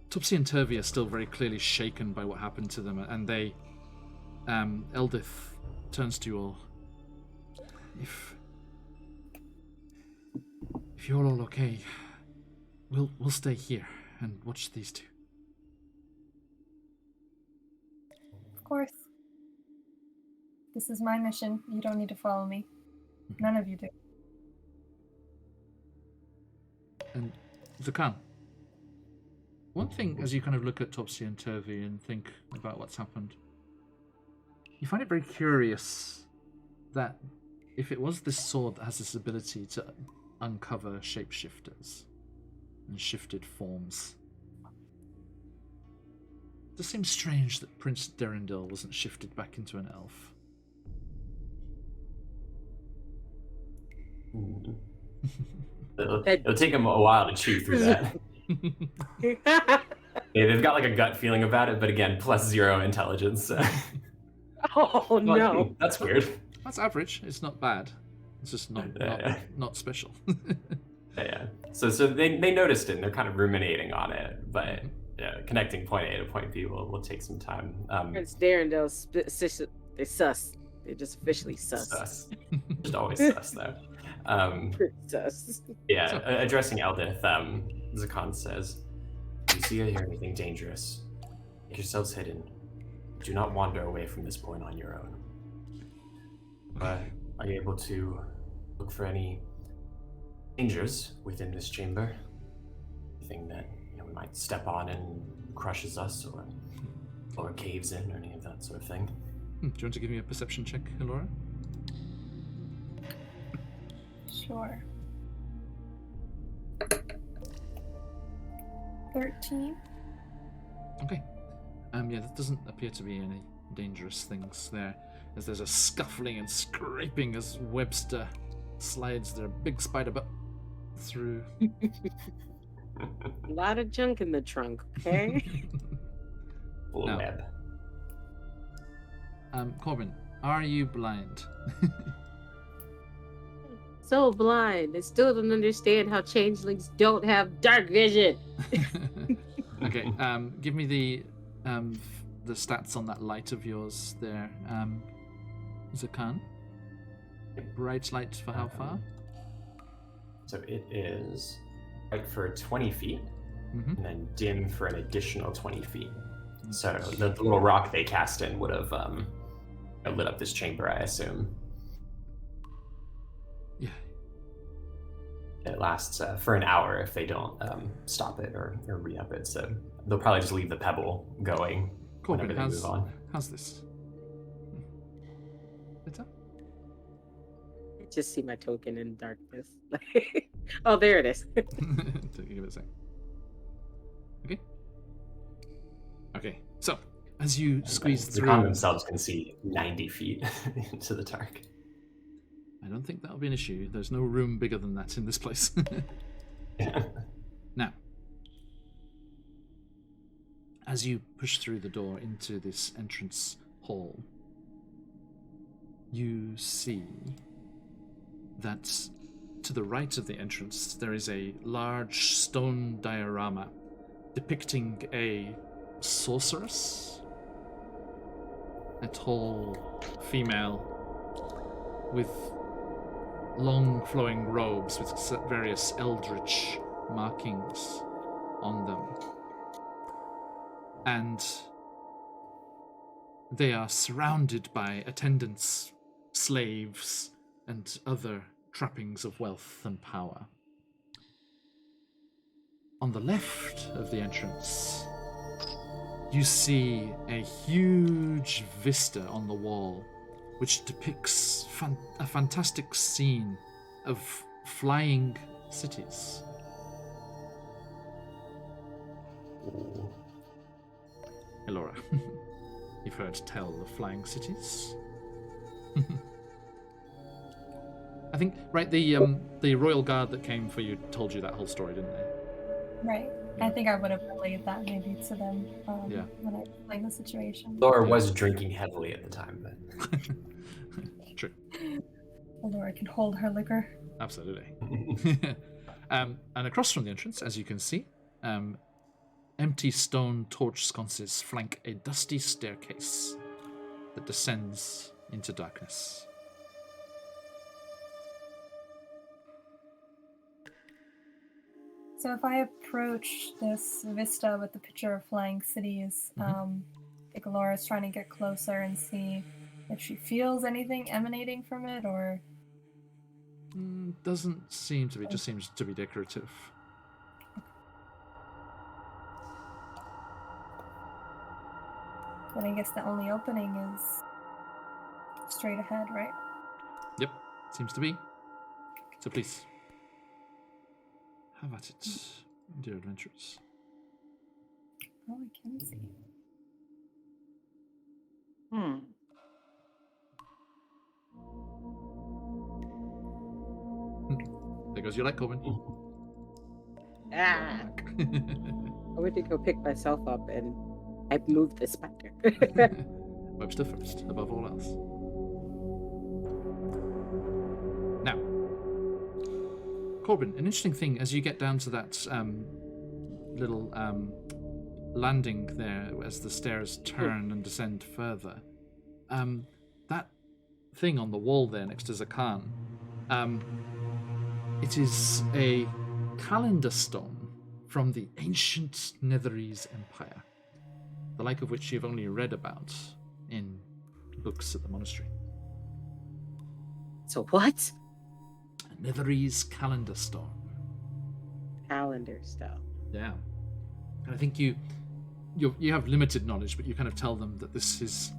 Topsy and Turvy are still very clearly shaken by what happened to them, and they Eldith turns to you all. If you're all okay, we'll stay here and watch these two. Of course. This is my mission. You don't need to follow me. None of you do. And Zakan, one thing as you kind of look at Topsy and Turvy and think about what's happened, you find it very curious that if it was this sword that has this ability to uncover shapeshifters and shifted forms, it does seem strange that Prince Derendil wasn't shifted back into an elf. It'll take them a while to chew through that. Yeah, they've got like a gut feeling about it, but again, +0 intelligence. Oh no, that's weird. That's average. It's not bad. It's just not special. Yeah. So they noticed it and they're kind of ruminating on it, but connecting point A to point B will take some time. Prince Derendil, they sus. They just officially sus. Just always sus though. Sus. Yeah. Addressing Eldith, Zakan says, "If you see or hear anything dangerous, make yourselves hidden. Do not wander away from this point on your own." Are you able to look for any dangers within this chamber? Anything that we might step on and crushes us, or caves in, or any of that sort of thing? Do you want to give me a perception check, Elora? Sure. 13. Okay. Yeah, there doesn't appear to be any dangerous things there, as there's a scuffling and scraping as Webster slides their big spider butt through. A lot of junk in the trunk, okay? Full No. web. Corbin, are you blind? So blind. I still don't understand how changelings don't have dark vision. Okay, give me the stats on that light of yours there. Zakan. Bright light for how far? So it is bright for 20 feet, Mm-hmm. and then dim for an additional 20 feet. So the little rock they cast in would have lit up this chamber, I assume. Yeah. It lasts for an hour if they don't stop it or re-up it. So they'll probably just leave the pebble going Corbin, whenever they move on. how's this? What's up? I just see my token in darkness. Oh, there it is. Give it a sec. Okay. Okay. So as you squeeze The through, con themselves can see 90 feet into the dark. I don't think that'll be an issue. There's no room bigger than that in this place. Now, as you push through the door into this entrance hall, you see that to the right of the entrance there is a large stone diorama depicting a sorceress, a tall female with long flowing robes with various eldritch markings on them. And they are surrounded by attendants, slaves, and other trappings of wealth and power. On the left of the entrance, you see a huge vista on the wall, which depicts a fantastic scene of flying cities. Elora, you've heard tell of flying cities? I think, right, the royal guard that came for you told you that whole story, didn't they? Right. I think I would have relayed that maybe to them Yeah. when I explained the situation. Laura was drinking heavily at the time, but True. Laura can hold her liquor. Absolutely. And across from the entrance, as you can see, empty stone torch sconces flank a dusty staircase that descends into darkness. So if I approach this vista with the picture of flying cities, I think Laura's trying to get closer and see if she feels anything emanating from it, or... Doesn't seem to be, just seems to be decorative. Then I guess the only opening is straight ahead, right? Yep, seems to be. So please, have at it, dear adventurers. Oh, I can see. There goes your light, Corbin. Ah. I went to go pick myself up and I moved the spider. Webster first, above all else. Now, Corbin, an interesting thing as you get down to that little landing there as the stairs turn and descend further, that thing on the wall there next to Zakan, it is a calendar stone from the ancient Netherese Empire, the like of which you've only read about in books at the monastery. So what? Netherese calendar stone. Calendar stuff. Yeah. And I think you have limited knowledge, but you kind of tell them that this is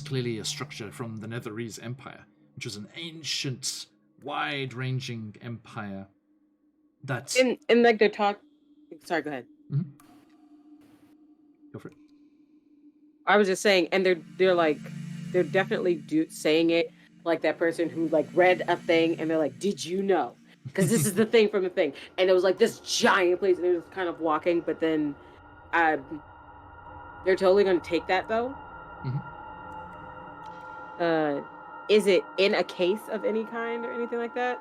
clearly a structure from the Netherese Empire, which was an ancient, wide-ranging empire that... And like they're talk. Sorry, go ahead. Mhm. Go for it. I was just saying, and they're definitely saying it like that person who like read a thing and they're like, "Did you know?" Because this is the thing from the thing, and it was like this giant place, and they're just kind of walking, but then, they're totally going to take that though. Mm-hmm. Is it in a case of any kind or anything like that?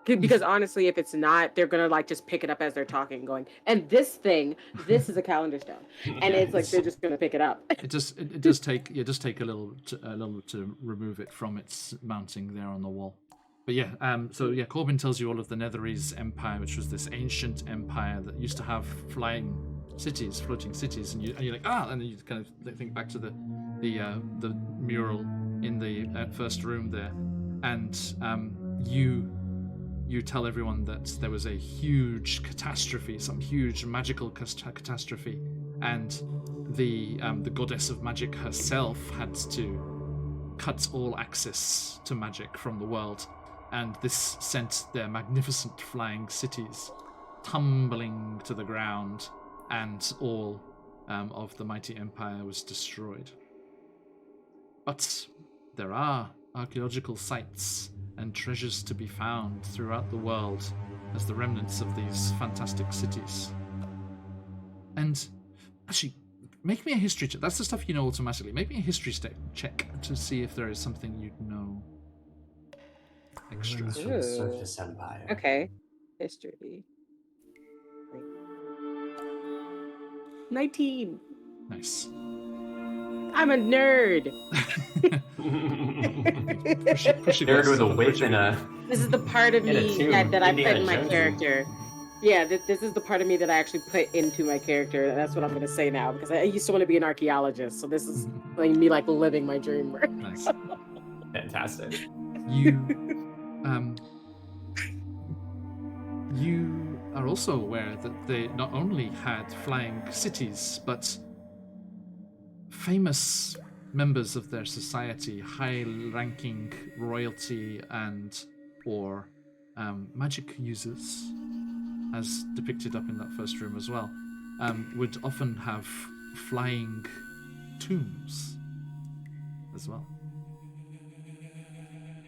Because honestly, if it's not, they're gonna like just pick it up as they're talking, going, and this is a calendar stone, and it's like they're just gonna pick it up. It does take a little to remove it from its mounting there on the wall. But yeah, Corbin tells you all of the Netherese Empire, which was this ancient empire that used to have floating cities, and you're like, and then you kind of think back to the mural in the first room there, and you tell everyone that there was a huge catastrophe, some huge magical catastrophe, and the goddess of magic herself had to cut all access to magic from the world, and this sent their magnificent flying cities tumbling to the ground, and all of the mighty empire was destroyed. But there are archaeological sites and treasures to be found throughout the world as the remnants of these fantastic cities. And actually, make me a history check. That's the stuff you know automatically. Make me a history check to see if there is something you know extra. Ruins from the Surface Empire. Okay. History. 19. Nice. I'm a nerd. Nerd with a whip and a... This is the part of me that I put in my character. Yeah, this is the part of me that I actually put into my character. That's what I'm going to say now, because I used to want to be an archaeologist, so this is like me like living my dream. Nice. Fantastic. You are also aware that they not only had flying cities, but famous members of their society, high-ranking royalty or magic users, as depicted up in that first room as well, would often have flying tombs as well.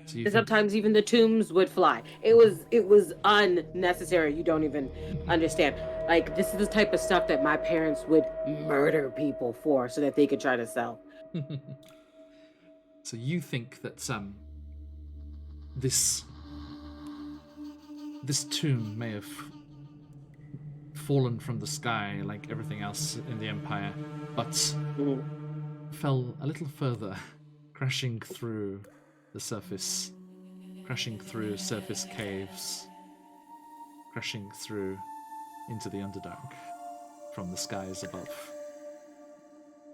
So sometimes even the tombs would fly. It was unnecessary. You don't even understand. Like, this is the type of stuff that my parents would murder people for so that they could try to sell. So you think that this tomb may have fallen from the sky like everything else in the Empire, but fell a little further, crashing through the surface, crashing through surface caves, crashing through into the Underdark from the skies above.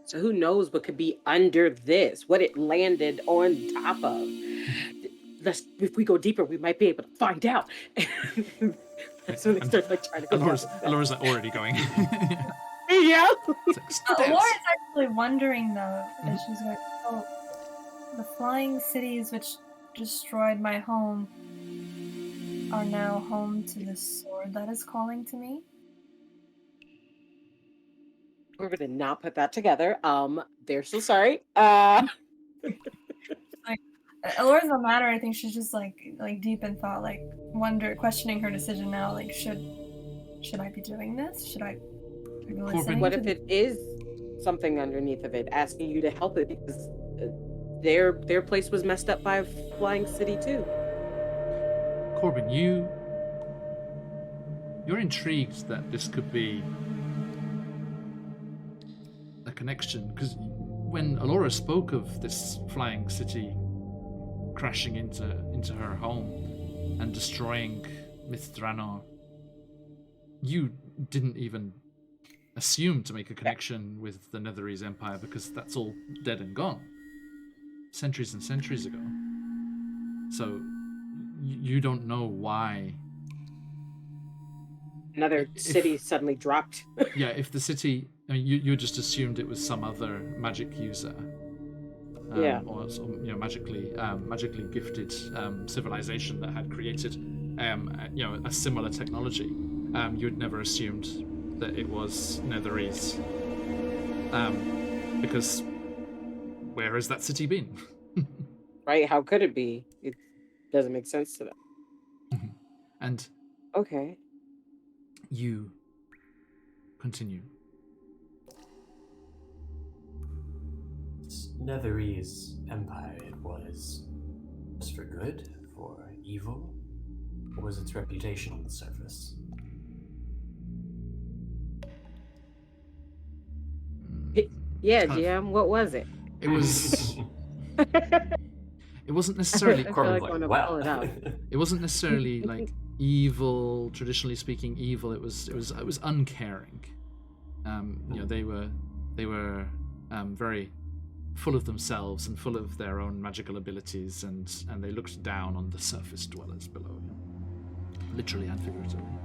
So who knows what could be under this, what it landed on top of. If we go deeper, we might be able to find out. That's when they start like trying to go. Alora's already going. Yeah. Alora's actually wondering though, that she's going, oh, the flying cities which destroyed my home are now home to the sword that is calling to me. We're gonna not put that together. They're so sorry. Alora's not mad or anything. She's just like deep in thought, like questioning her decision now. Like, should I be doing this? Should I be listening? What if it is something underneath of it, asking you to help it because their place was messed up by a flying city too? Corbin, you're intrigued that this could be a connection, because when Alora spoke of this flying city crashing into her home and destroying Mithranor, you didn't even assume to make a connection with the Netherese Empire because that's all dead and gone. centuries and centuries ago. So you don't know why. Another city suddenly dropped. Yeah, if the city, I mean, you just assumed it was some other magic user, Yeah. or some, magically gifted civilization that had created, a similar technology. You'd never assumed that it was Netherese, because where has that city been? Right? How could it be? It doesn't make sense to them. And Okay. you continue. Netherese Empire, it was for good, for evil? What was its reputation on the surface? Yeah, GM, what was it? It was. It wasn't necessarily. I feel like I want to pull it up. It wasn't necessarily like evil. Traditionally speaking, evil. It was uncaring. They were very full of themselves and full of their own magical abilities, and they looked down on the surface dwellers below, literally and figuratively.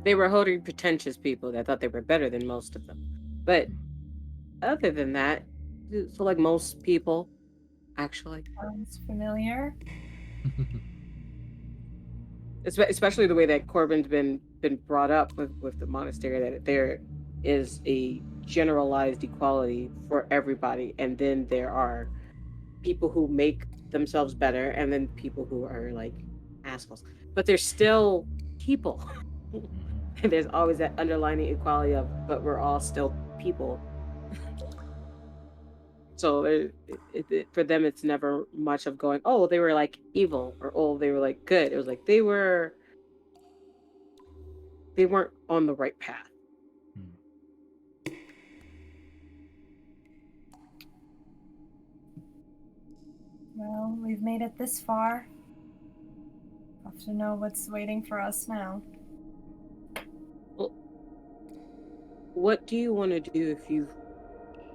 They were holding pretentious people that thought they were better than most of them. But other than that, so like most people, actually. Sounds familiar. Especially the way that Corbin's been brought up with the monastery, that there is a generalized equality for everybody, and then there are people who make themselves better, and then people who are like assholes. But they're still people. And there's always that underlining equality of, but we're all still people. So for them, it's never much of going, oh, they were like evil, or oh, they were like good. It was like they weren't on the right path. Well, we've made it this far. Have to know what's waiting for us now. Well, what do you want to do if you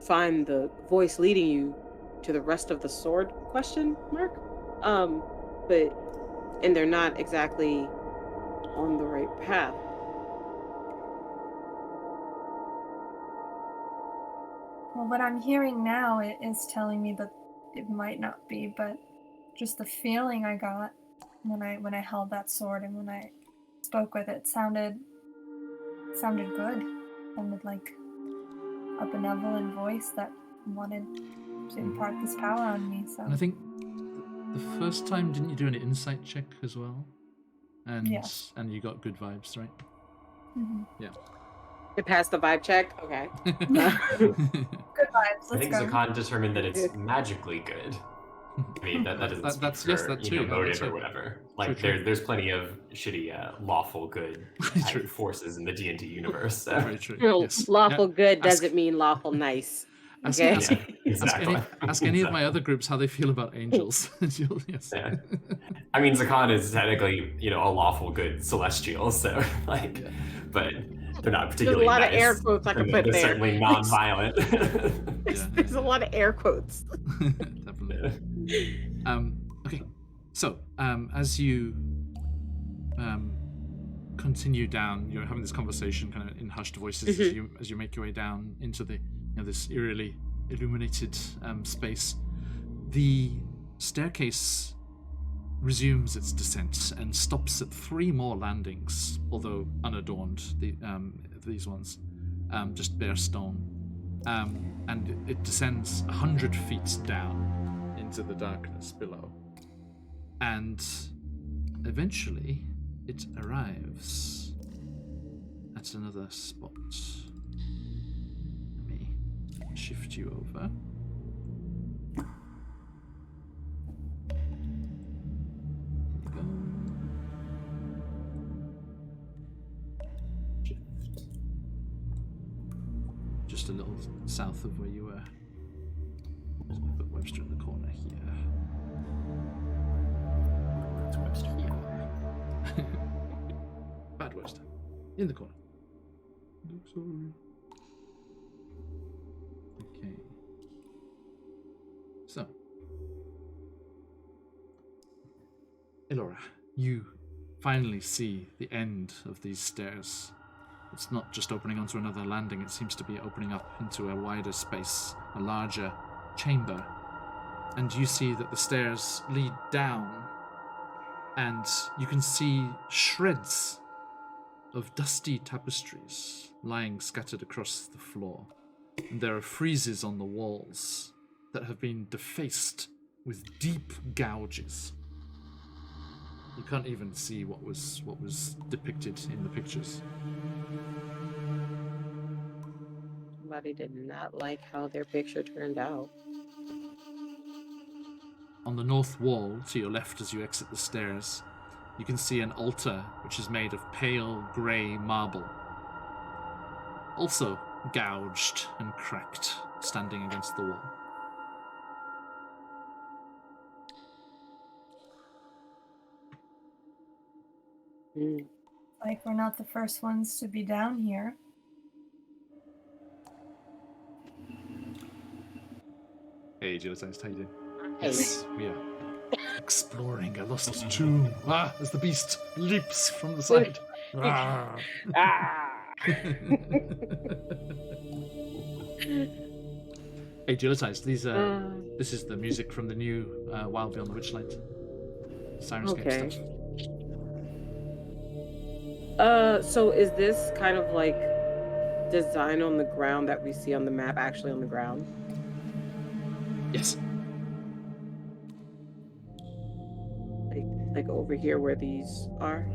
find the voice leading you to the rest of the sword? Question mark. But they're not exactly on the right path. Well, what I'm hearing now is telling me that it might not be, but just the feeling I got when I held that sword and when I spoke with it sounded good. Sounded like a benevolent voice that wanted to impart this power on me. So. And I think the first time, didn't you do an insight check as well? And yes. And you got good vibes, right? Mm-hmm. Yeah. It passed the vibe check. Okay. Good vibes. Let's I think go. Zakan determined that it's magically good. I mean, that doesn't speak that's for, yes, that too. motive or whatever. Like, true. There's plenty of shitty lawful good type forces in the D&D universe. So. Very true. Yes. Lawful good doesn't mean lawful nice. Okay. Ask any of my other groups how they feel about angels. Yes. Yeah. I mean, Zakan is technically, a lawful good celestial, so but they're not particularly There's a lot nice. of air quotes I can put they're there. Certainly non-violent. There's a lot of air quotes. Definitely. Okay. So, as you continue down, you're having this conversation kind of in hushed voices as you make your way down into the this eerily illuminated space. The staircase resumes its descent and stops at 3 more landings, although unadorned. These ones, just bare stone, and it descends 100 feet down into the darkness below, and eventually it arrives at another spot. Let me shift you over. Just a little south of where you were. I'll put Webster in the corner here. It's Webster here. Bad Webster. In the corner. Sorry. Okay. So, Elora, you finally see the end of these stairs. It's not just opening onto another landing, it seems to be opening up into a wider space, a larger chamber. And you see that the stairs lead down, and you can see shreds of dusty tapestries lying scattered across the floor. And there are friezes on the walls that have been defaced with deep gouges. You can't even see what was depicted in the pictures. Somebody did not like how their picture turned out. On the north wall, to your left as you exit the stairs, you can see an altar which is made of pale grey marble. Also gouged and cracked, standing against the wall. Mm. Like we're not the first ones to be down here. Hey, Jill-sized, how you doing? Hey. Yes, we are exploring a lost tomb. As the beast leaps from the side. Ah! Hey, Jill-sized, this is the music from the new Wild Beyond the Witchlight Sirenscape Okay. stuff. So is this kind of like design on the ground that we see on the map actually on the ground? Yes. Like over here where these are?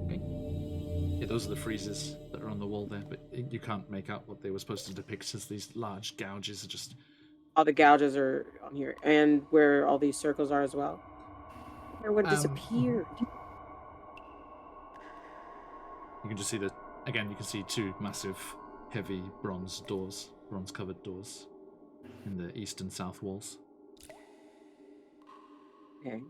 Okay. Yeah, those are the friezes that are on the wall there, but you can't make out what they were supposed to depict as these large gouges. Just All the gouges are on here, and where all these circles are as well. Everyone disappeared. You can just see that again. You can see two massive, heavy bronze-covered doors, in the east and south walls. Okay.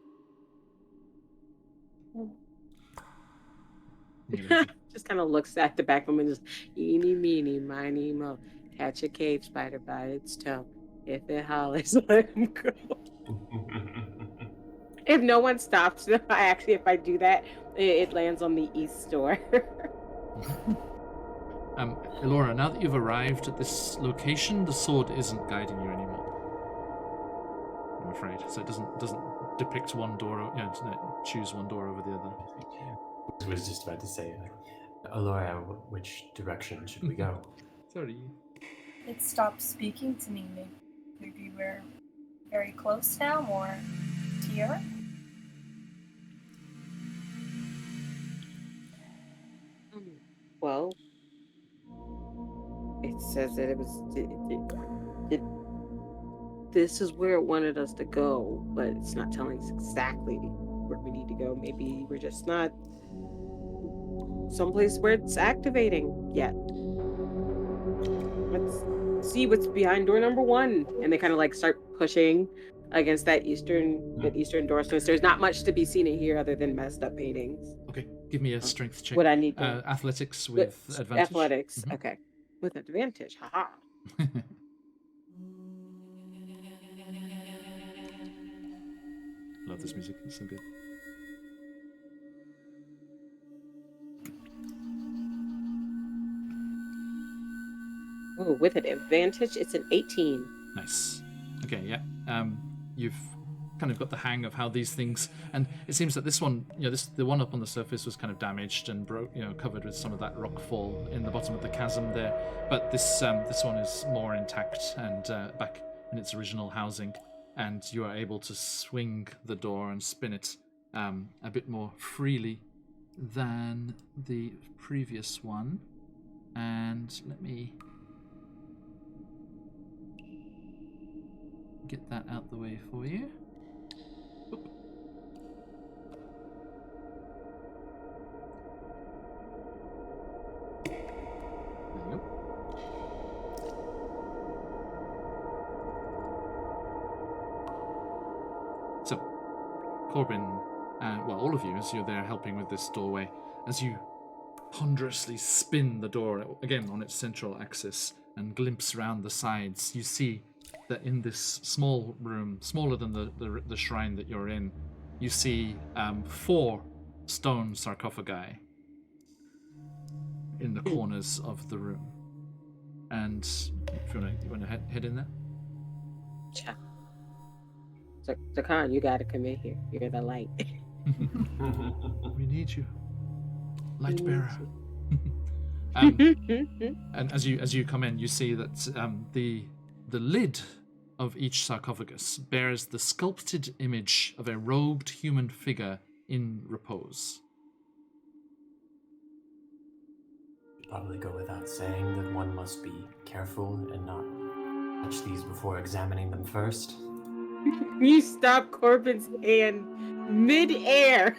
Just kind of looks at the back of him and just eeny meeny miny mo. Catch a cave spider by its toe. If it hollers, let him go. If no one stops, if I do that, it lands on the east door. Elora, now that you've arrived at this location, the sword isn't guiding you anymore. I'm afraid. So it doesn't depict one door, choose one door over the other. I was just about to say, Alora, which direction should we go? Sorry. It stopped speaking to me. Maybe we're very close now, or here. Well, it says that this is where it wanted us to go, but it's not telling us exactly where we need to go. Maybe we're just not someplace where it's activating yet. Let's see what's behind door number 1. And they kind of like start pushing against that eastern door. Since there's not much to be seen in here other than messed up paintings. Okay, give me a strength check. What I need athletics with advantage. Athletics, Mm-hmm. Okay. With advantage, haha. Love this music, it's so good. Oh, with an advantage, it's an 18. Nice. Okay, yeah. You've kind of got the hang of how these things, and it seems that this one, the one up on the surface was kind of damaged and covered with some of that rock fall in the bottom of the chasm there. But this one is more intact and back in its original housing, and you are able to swing the door and spin it a bit more freely than the previous one. And let me get that out the way for you. Oop. There you go. So, Corbin, all of you, as you're there helping with this doorway, as you ponderously spin the door again on its central axis, and glimpse around the sides, you see that in this small room, smaller than the shrine that you're in, you see 4 stone sarcophagi in the corners of the room. And if you want to head in there? Cha. Zakan, you gotta come in here. You're the light. We need you, light bearer. And as you come in, you see that the lid of each sarcophagus bears the sculpted image of a robed human figure in repose. Probably go without saying that one must be careful and not touch these before examining them first. You stop Corbin's hand mid-air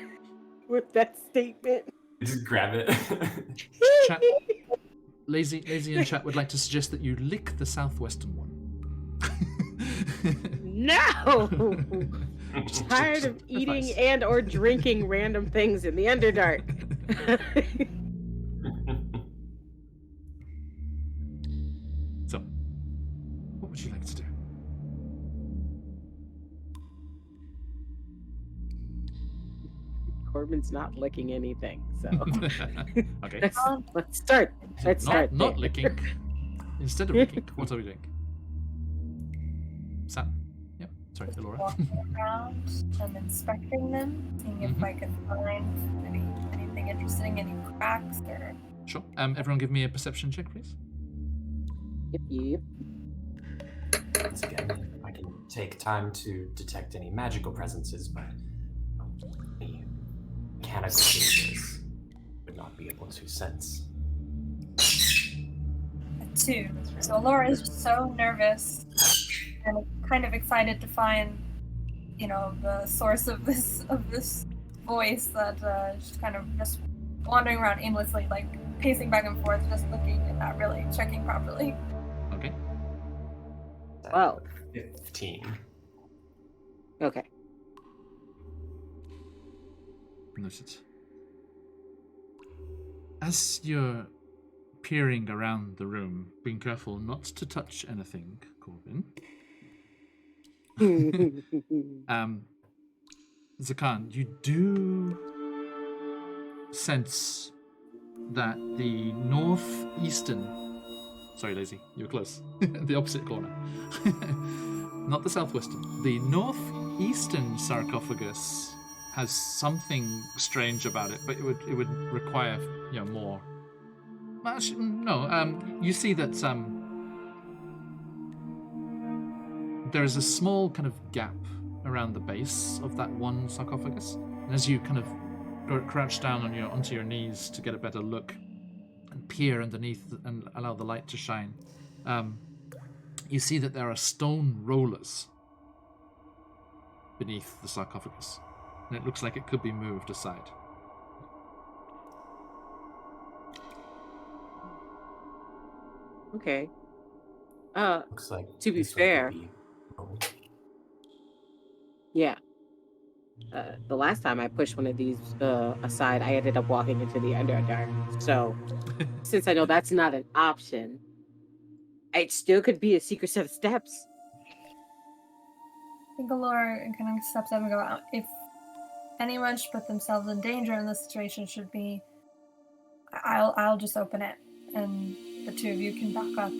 with that statement. Just grab it. Chat, Lazy in chat would like to suggest that you lick the southwestern one. No! Tired of eating and or drinking random things in the Underdark. So, what would you like to do? Corbin's not licking anything, so Okay. let's start. Let's start. Not licking. Instead of licking, what are we doing? Sam? Yep. Sorry, Elora. Walking around and inspecting them, seeing if I can find anything interesting, any cracks or. Sure. Everyone, give me a perception check, please. Yep. Once again, I can take time to detect any magical presences, but any mechanical changes would not be able to sense. 2. So Laura is so nervous and kind of excited to find, the source of this voice that she's kind of just wandering around aimlessly, like pacing back and forth, just looking and not really checking properly. Okay. 12. 15. Okay. Noted. As you're peering around the room, being careful not to touch anything, Corbin. Zakan, you do sense that the northeastern... Sorry, Lazy, you were close. The opposite corner. Not the southwestern. The northeastern sarcophagus has something strange about it, but it would require more. Actually, no. You see that there is a small kind of gap around the base of that one sarcophagus, and as you kind of crouch down onto your knees to get a better look and peer underneath and allow the light to shine, you see that there are stone rollers beneath the sarcophagus, and it looks like it could be moved aside. Okay. Looks like to be this one fair, could be- yeah. The last time I pushed one of these aside, I ended up walking into the Underdark. So, since I know that's not an option, it still could be a secret set of steps. I think Allura kind of steps up and go, if anyone should put themselves in danger in this situation, should be, I'll just open it, and the two of you can back up.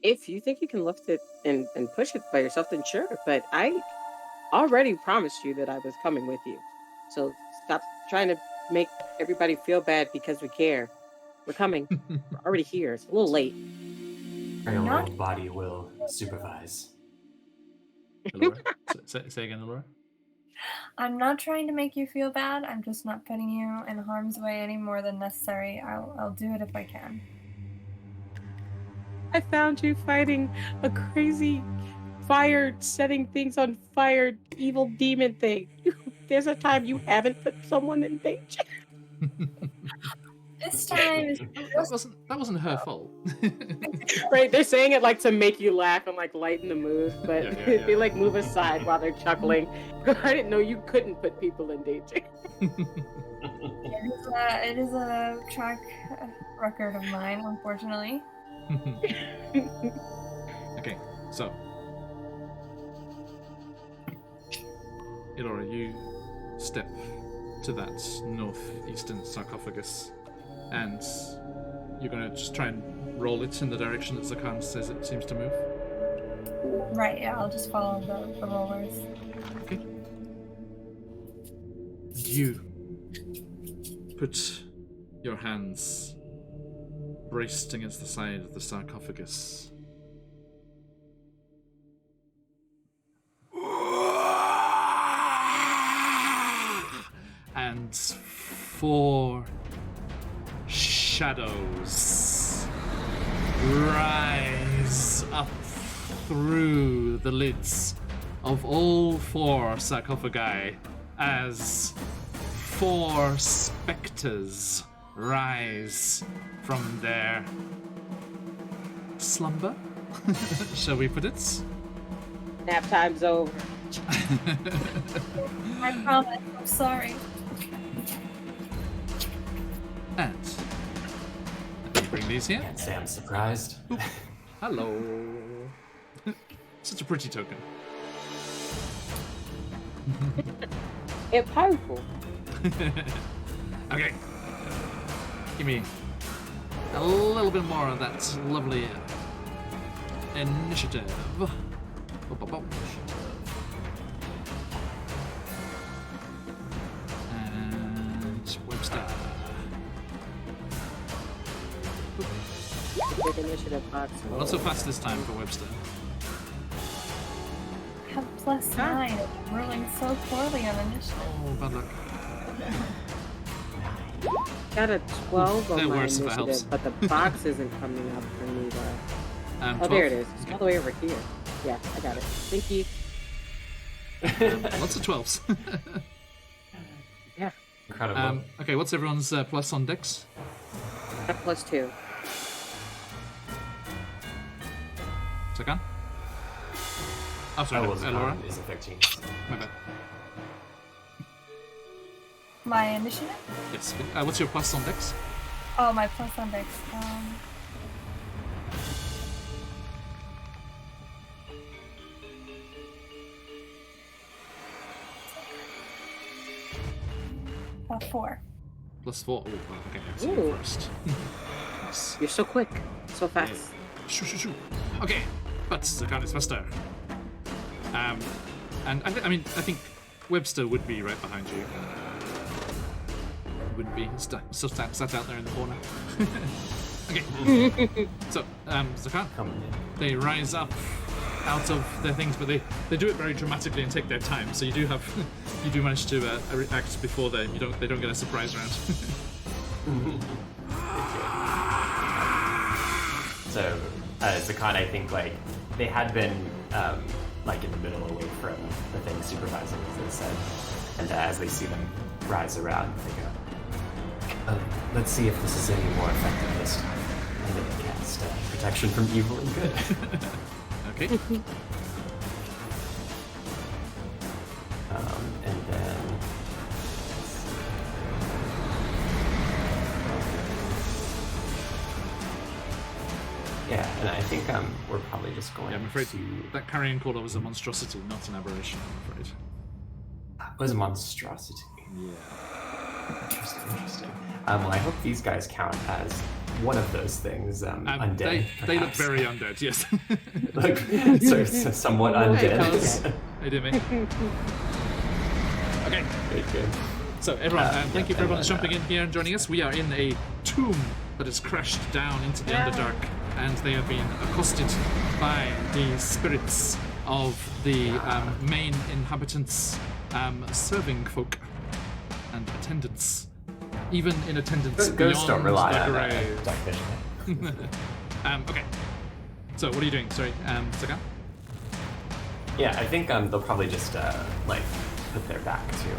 If you think you can lift it and push it by yourself, then sure. But I already promised you that I was coming with you. So stop trying to make everybody feel bad because we care. We're coming. We're already here. It's a little late. Your old body will supervise. Elora? Say again, Elora? I'm not trying to make you feel bad. I'm just not putting you in harm's way any more than necessary. I'll do it if I can. I found you fighting a crazy fire, setting things on fire, evil demon thing. There's a time you haven't put someone in danger. This time is That wasn't her fault. Right, they're saying it like to make you laugh and like lighten the mood, but Yeah. they like move aside while they're chuckling. I didn't know you couldn't put people in danger. this It is a track record of mine, unfortunately. Okay, so Elora, you step to that northeastern sarcophagus, and you're gonna just try and roll it in the direction that Zakan says it seems to move. Right, yeah, I'll just follow the rollers. Okay. And you put your hands braced against the side of the sarcophagus. And 4 shadows rise up through the lids of all 4 sarcophagi as 4 specters rise from their slumber, shall we put it? Nap time's over. I promise, I'm sorry. And let me bring these here. Can't say I'm surprised. Hello. Such a pretty token. It's powerful. Okay. Give me a little bit more of that lovely initiative. Bop, bop, bop. And Webster. Big initiative box. Not so fast this time for Webster. I have +9. It's rolling so poorly on initiative. Oh, bad luck. Got a 12 They're on my worse if it helps. initiative, but the box isn't coming up for me though. 12. Oh, there it is. It's Okay. all the way over here. Yeah, I got it. Thank you. Lots of 12s. Yeah, Incredible. Okay, what's everyone's plus on dex? got +2. Sakan? Oh, sorry, Elora. Is a 15. My bad. My initiative? Yes. What's your plus on dex? Oh, my plus on dex. +4. +4. Oh, well, okay, so Ooh. you're first. Nice. You're so quick, so fast. Shoo, shoo, shoo. Okay, but Zakan is faster. And I think Webster would be right behind you. He wouldn't be. He's still sat out there in the corner. Okay. So, Zakan, Coming in. they rise up out of their things, but they do it very dramatically and take their time. So you do manage to react before they don't get a surprise round. So, Zakan, I think, like, they had been, like, in the middle away from the thing supervising, as they said. And as they see them rise around, they go, let's see if this is any more effective this time. And they cast protection from evil and good. Okay. And then... Yeah, and I think we're probably just going Yeah, I'm afraid to... that carrion caller was a monstrosity, not an aberration, I'm afraid. It was a monstrosity. Yeah. Interesting. Well, I hope these guys count as one of those things, undead. They look perhaps. very undead, yes. Like, so somewhat undead. They do me. Okay, Very good. so everyone, thank you for and everyone then, jumping in here and joining us. We are in a tomb that has crashed down into the Underdark, and they have been accosted by the spirits of the main inhabitants, serving folk and attendants. Even in attendance Ghosts don't beyond rely the on grave. dark vision. Okay. So what are you doing? Sorry, Sagan? Yeah, I think they'll probably just like put their back to the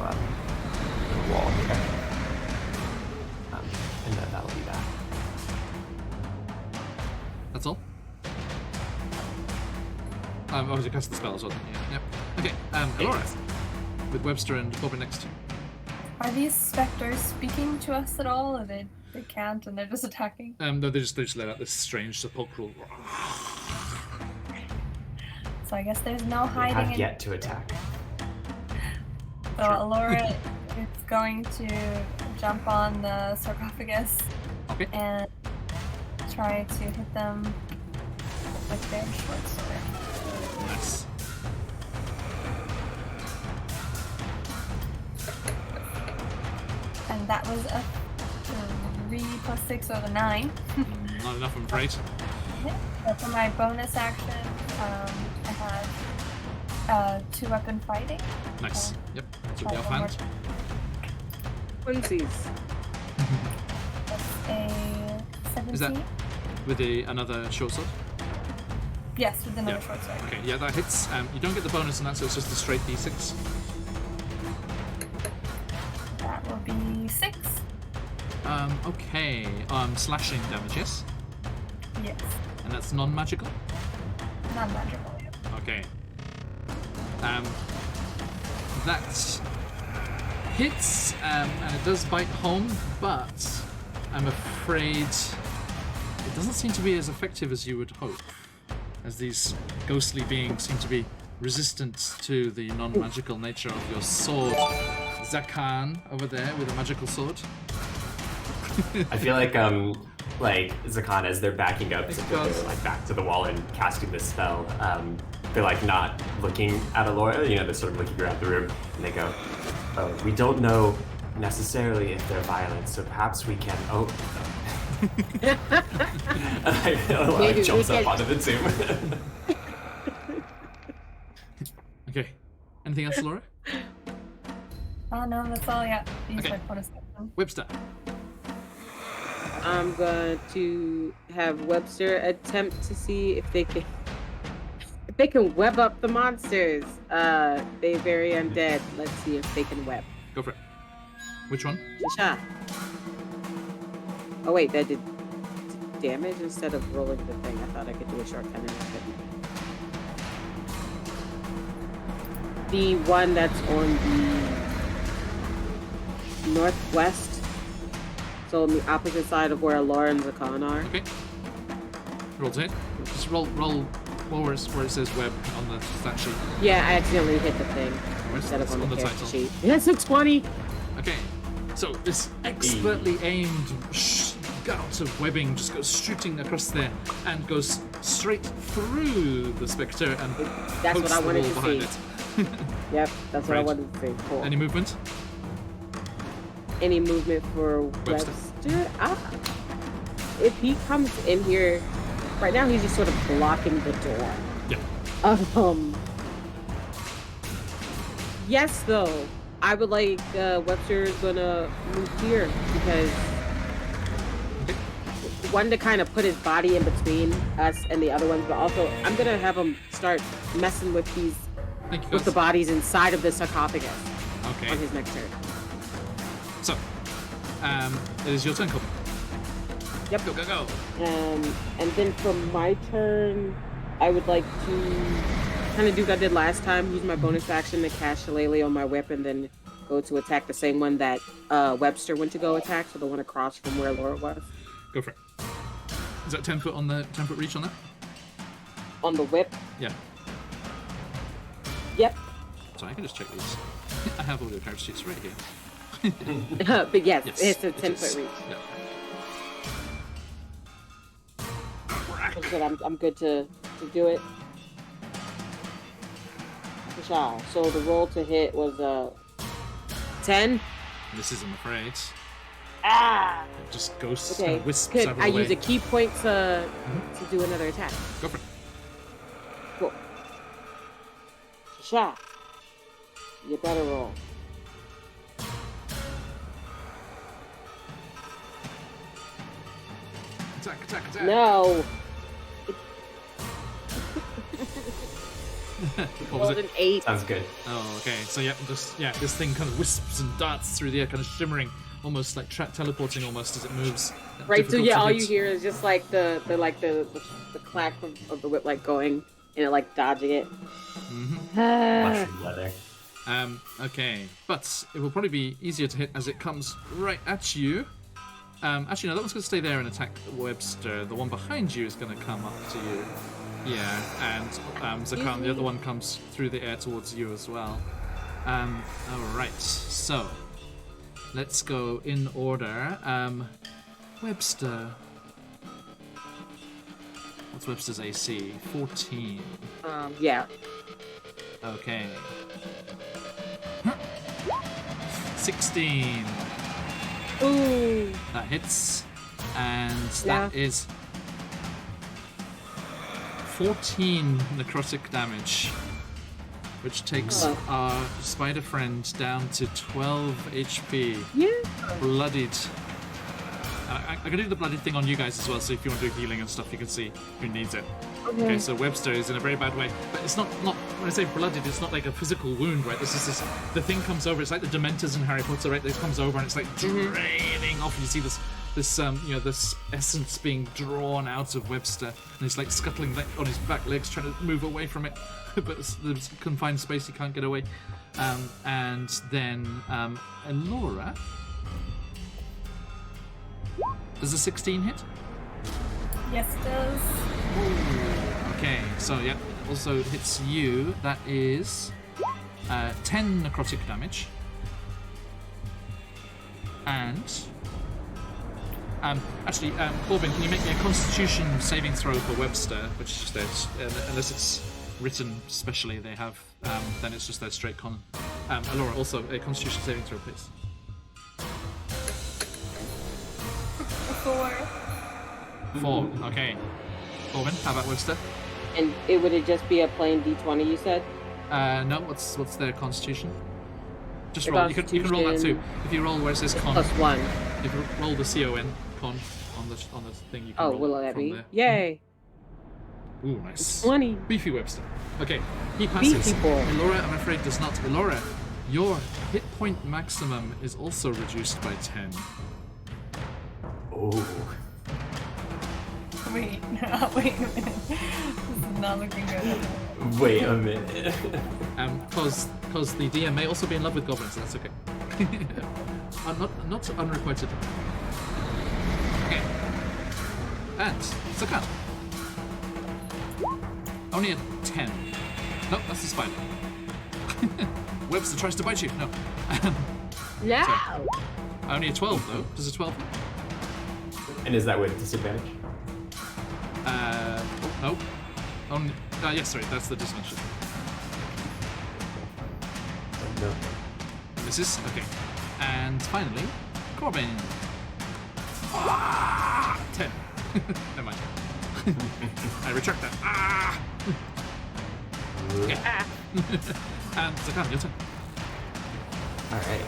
wall here, and then that'll be that. That's all? Obviously cast the spell as well, didn't you? Yep. Okay, Elora, with Webster and Corbin next to you. Are these specters speaking to us at all, or they can't and they're just attacking? No, they just let out this strange sepulchral. So I guess there's no They hiding. have yet to attack. So Alora is going to jump on the sarcophagus Okay. and try to hit them with their short sword. Nice. And that was a 3 plus 6 or the 9. Not enough, I'm afraid. Yeah. So for my bonus action, I have 2-weapon fighting. Nice. Okay. Yep. That's what the One more. offhand. Twinsies. That's a 17. Is that with another short sword? Yes, with another Yeah. short sword. Okay, yeah, that hits. You don't get the bonus on that, so it's just a straight d6. That will be 6. Okay. Slashing damage, yes? Yes. And that's non-magical? Non-magical. Yeah. Okay. That hits, and it does bite home, but I'm afraid it doesn't seem to be as effective as you would hope, as these ghostly beings seem to be resistant to the non-magical nature of your sword. Zakan over there with a magical sword. I feel like Zakan, as they're backing up, they're like back to the wall and casting this spell. They're like not looking at Alora, you know, they're sort of looking around the room, and they go, "Oh, we don't know necessarily if they're violent, so perhaps we can." Oh. And Alora jumps up onto the tomb. Okay. Anything else, Laura? Oh no, that's all. Yeah. Use Okay. my bonus action. Webster. I'm going to have Webster attempt to see if they can web up the monsters. They very undead. Let's see if they can web. Go for it. Which one? Shot. Oh wait, that did damage instead of rolling the thing. I thought I could do a short cannon. The one that's on the northwest. So on the opposite side of where Laura and Zakan are. Okay. Roll to hit. Just roll where it says web on the stat sheet. Yeah, I accidentally hit the thing Where's instead of on the character title? sheet. Yes, it's 20. Okay. So this expertly aimed gout of webbing just goes shooting across there and goes straight through the spectre and That's pokes what I the wanted wall to behind see. it. Yep, that's what I Right. wanted to see. Cool. Any movement? Any movement for Webster. Webster? If he comes in here, right now he's just sort of blocking the door. Yeah. Yes, though. I would like Webster is gonna move here because one to kind of put his body in between us and the other ones, but also I'm gonna have him start messing with these Thank you, with the guys. bodies inside of the sarcophagus Okay. on his next turn. So, it is your turn, Colby. Yep. Go, go, go. And then for my turn, I would like to kind of do what I did last time, use my bonus action to cast Shillelagh on my weapon, then go to attack the same one that Webster went to go attack, so the one across from where Laura was. Go for it. Is that 10 foot on the 10 foot reach on that? On the whip. Yeah. Yep. So I can just check these. I have all your character sheets right here. But yes, Yes, it's a it 10-foot is. reach. Yeah. Like I said, I'm good to do it. So the roll to hit was 10. This is, I'm afraid. Ah! It just ghosts Okay. and wisps Could out of I the way. use a key point to do another attack? Go for it. Cool. Shot. You better roll. Attack, attack, attack. No. What was Rolled it? an 8. Sounds good. Oh, okay. So this thing kind of wisps and darts through the air, kind of shimmering, almost like teleporting almost as it moves. Right, so Difficult yeah, to all hit. you hear is just like the clack of the whip like going and it like dodging it. Mhm. Ah. Mushroom leather. Okay, but it will probably be easier to hit as it comes right at you. Actually, no, that one's going to stay there and attack Webster. The one behind you is going to come up to you. Yeah, and Zakan, the other one comes through the air towards you as well. Alright, so let's go in order. Webster. What's Webster's AC? 14. Yeah. Okay. 16. Ooh. That hits. And Yeah. that is 14 necrotic damage, which takes our spider friend down to 12 HP. Yeah. Bloodied. I can do the bloodied thing on you guys as well, so if you want to do healing and stuff, you can see who needs it. Okay, so Webster is in a very bad way. But it's not when I say bloodied, it's not like a physical wound, right? This is the thing comes over, it's like the Dementors in Harry Potter, right? This comes over and it's like draining off. You see this this essence being drawn out of Webster, and he's like scuttling like on his back legs, trying to move away from it, but there's confined space, he can't get away. And then Elora, does a 16 hit? Yes, it does. Ooh. Okay, so yeah, also hits you. That is 10 necrotic damage, and actually, Corbin, can you make me a Constitution saving throw for Webster, which is just their, unless it's written specially, they have, then it's just their straight con. Elora, also a Constitution saving throw, please. 4. Okay. Corbin, how about Webster? And would it just be a plain D20? You said. No. What's their Constitution? Just roll. You can roll that too. If you roll where it says con. +1. If you roll the con on the thing, you can roll will that from be? there. Yay. Ooh, nice. 20. Beefy Webster. Okay, he passes. Beefy boy. Elora, I'm afraid, does not. Elora, your hit point maximum is also reduced by 10. Oh. Wait a minute. This is not looking good. Wait a minute. Cause the DM may also be in love with goblins, so that's okay. not unrequited. Okay. And Zakan. Only a 10. Nope, that's the spider. Webster tries to bite you. No. No. Sorry. Only a 12 though. Does a 12? And is that with disadvantage? No. Only. Yes, sorry. That's the disadvantage. No. This is okay. And finally, Corbin. 10. Never mind. I retract that. Okay. And Zakan, your turn. Alright.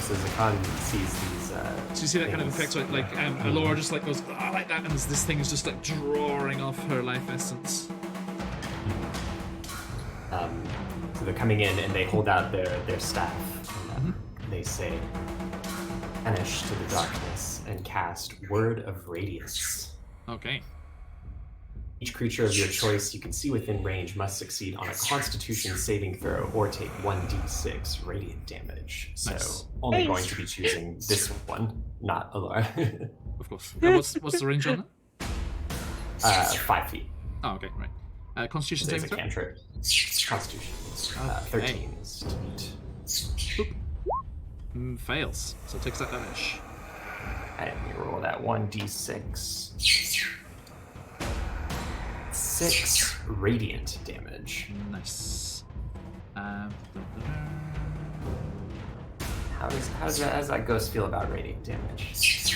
So Zakan sees these. So you see that kind of effect, like Elora just like goes like that, and this thing is just like drawing off her life essence. So they're coming in and they hold out their staff. And, they say, "Vanish to the darkness and cast Word of Radiance." Okay. Each creature of your choice you can see within range must succeed on a Constitution saving throw or take 1d6 radiant damage. So Nice. only going to be choosing this one, not Elora. Of course. What's the range on that? 5 feet. Oh, okay, right. Constitution There's saving a throw. cantrip. Constitution. Okay. 13 is to beat. Boop. Fails. So it takes that damage. And we roll that 1d6. 6 radiant damage. Nice. How does that ghost feel about radiant damage?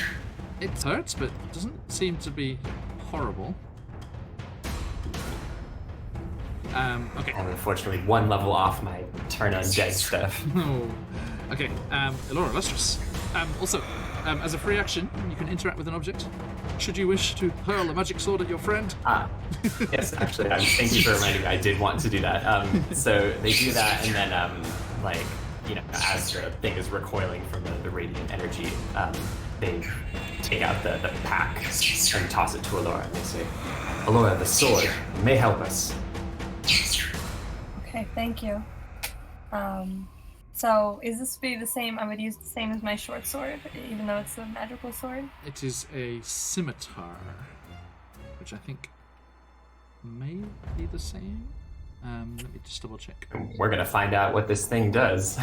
It hurts, but doesn't seem to be horrible. Okay. I'm unfortunately one level off my turn undead stuff. Oh. Okay. Elora, Lustrous. Also, as a free action, you can interact with an object. Should you wish to hurl a magic sword at your friend? Yes, actually, thank you for reminding me. I did want to do that. So they do that, and then, as the thing is recoiling from the radiant energy, they take out the pack and toss it to Elora, and they say, "Elora, the sword may help us." Okay, thank you. So is this be the same? I would use the same as my short sword, even though it's a magical sword. It is a scimitar, which I think may be the same. Let me just double check. We're gonna find out what this thing does.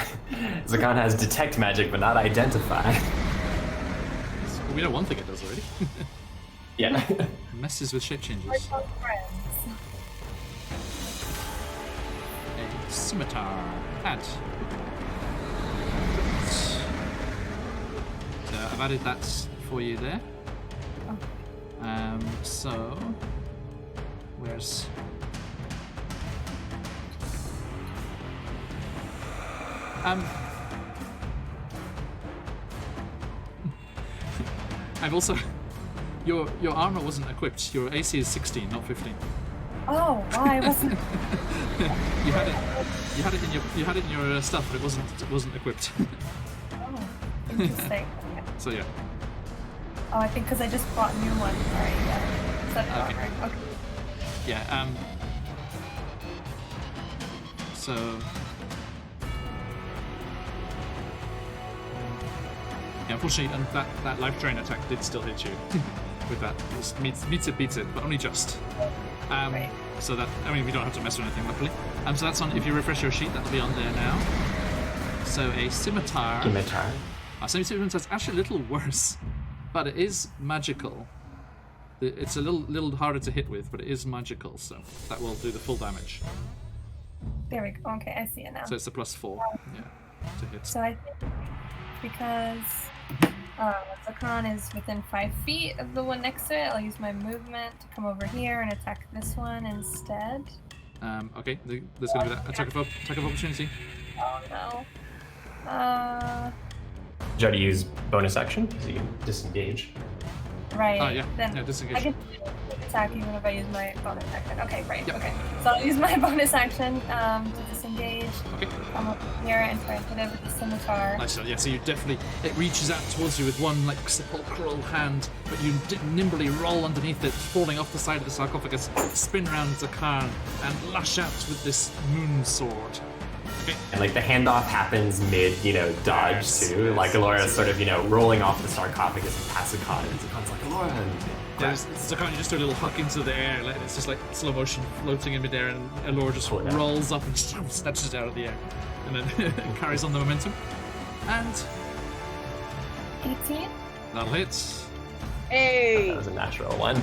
Zakan has detect magic, but not identify. Well, we know one thing it does already. Yeah. Messes with shape changes. We're close friends. A scimitar. Add. So I've added that for you there. So where's I've also your armor wasn't equipped. Your AC is 16, not 15. Oh, why wasn't? You had it in your stuff, but it wasn't equipped. Oh, interesting. So yeah. Oh, I think because I just bought a new one. Alright, yeah. Set Okay. armor. Okay. Yeah. So. Yeah, unfortunately, and that life drain attack did still hit you with that. It meets it, beats it, but only just. Right. So that, I mean, we don't have to mess with anything, luckily. So that's on, if you refresh your sheet, that'll be on there now. So a scimitar. Scimitar. Scimitar's actually a little worse, but it is magical. It's a little harder to hit with, but it is magical, so that will do the full damage. There we go. Okay, I see it now. So it's a +4, yeah, to hit. So I think because Zakan is within 5 feet of the one next to it, I'll use my movement to come over here and attack this one instead. Okay, there's going to be that attack of opportunity. Oh no. Did you already use bonus action? So you can disengage. Right. Oh, yeah. Then Yeah, disengage. I can attack even if I use my bonus action. Okay, right. Yep. Okay. So I'll use my bonus action to disengage. Okay. Come up here and try and hit it with the scimitar. Nice. Yeah, so you definitely, it reaches out towards you with one like sepulchral hand, but you nimbly roll underneath it, falling off the side of the sarcophagus, spin around Zakan, and lash out with this moon sword. Okay. And like the handoff happens mid, dodge Yes, too. yes, Like Alora yes. is sort of, rolling off the sarcophagus and past Zakan, and Zakan's like, Alora, and Yeah, Zakan, you just do a little huck into the air, like it's just like slow motion floating in midair, and Elora just Oh, yeah. rolls up and snatches it out of the air, and then carries on the momentum. And 18. that'll hit. Hey! that was a natural one.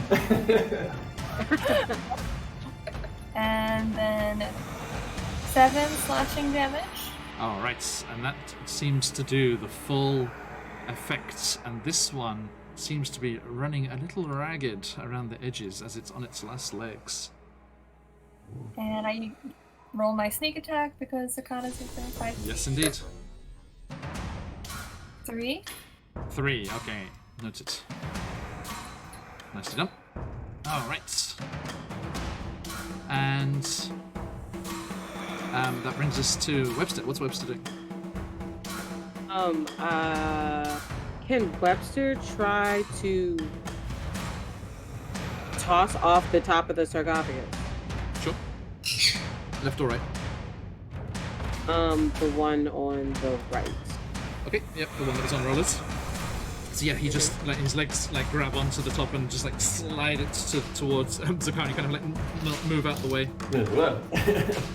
And then 7 slashing damage. All right, and that seems to do the full effect. And this one seems to be running a little ragged around the edges as it's on its last legs. And I roll my sneak attack because Zakan is within 5 feet. Yes, indeed. 3. 3. Okay, noted. Nicely done. All right. And that brings us to Webster. What's Webster doing? Can Webster try to toss off the top of the sarcophagus? Sure. Left or right? The one on the right. Okay, yep, the one that was on rollers. So yeah, he just, like, his legs, like, grab onto the top and just, like, slide it towards Zakan. You kind of, like, move out the way.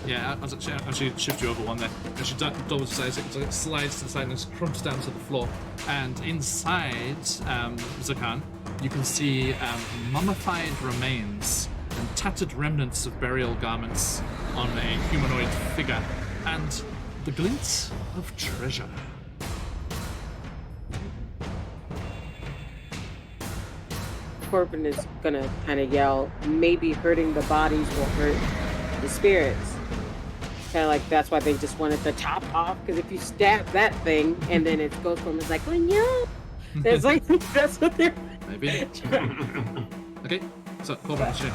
Yeah, I'll actually shift you over one there. Actually, double size it, so it slides to the side and just crumps down to the floor. And inside Zakan, you can see mummified remains and tattered remnants of burial garments on a humanoid figure, and the glint of treasure. Corbin is gonna kind of yell, maybe hurting the bodies will hurt the spirits. Kind of like that's why they just wanted the top off, because if you stab that thing and then it goes from, it's like, oh no! There's like, that's what they're... Maybe. Okay, so Corbin, what's your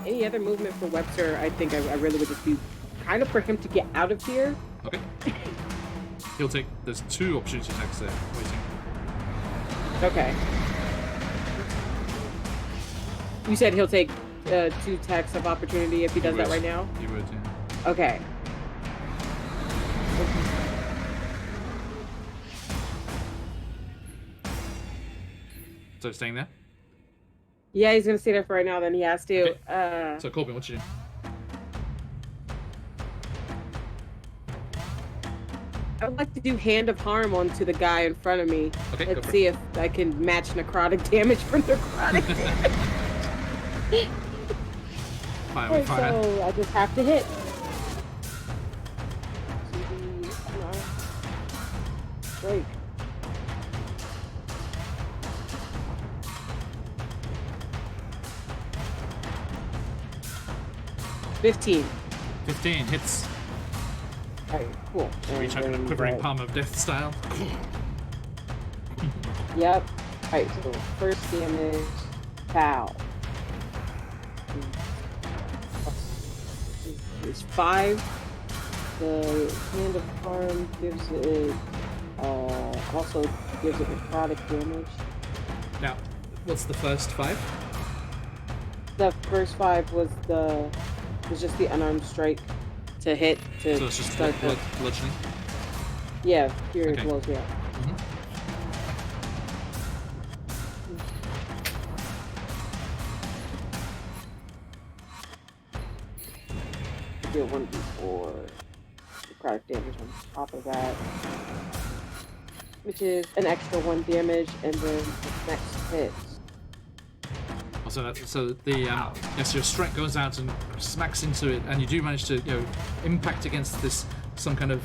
Any other movement for Webster, I think I really would just be kind of for him to get out of here. Okay. He'll take, there's 2 opportunity attacks there, waiting. Okay. You said he'll take 2 attacks of opportunity if he does that right now? He would, yeah. Okay. So staying there. Yeah, he's gonna stay there for right now. Then he has to. Okay. So Corbin, what you do? I would like to do Hand of Harm onto the guy in front of me. Okay, go Let's for see if I can match necrotic damage for necrotic damage. Fire, Okay, fire. so I just have to hit. Break. $15. 15 hits. Alright, cool. Reach out in a quivering palm of death style. Yep. Alright, so first damage, pow. It's 5. The Hand of Harm gives it, also gives it necrotic damage. Now, what's the first 5? The first 5 was just the unarmed strike to hit to So it's just start the, bludgeoning. yeah, fury Okay. blows, yeah. Mhm. Do 1d4 necrotic damage on top of that, which is an extra 1 damage, and then the next hit. So the yes, your strike goes out and smacks into it, and you do manage to impact against this some kind of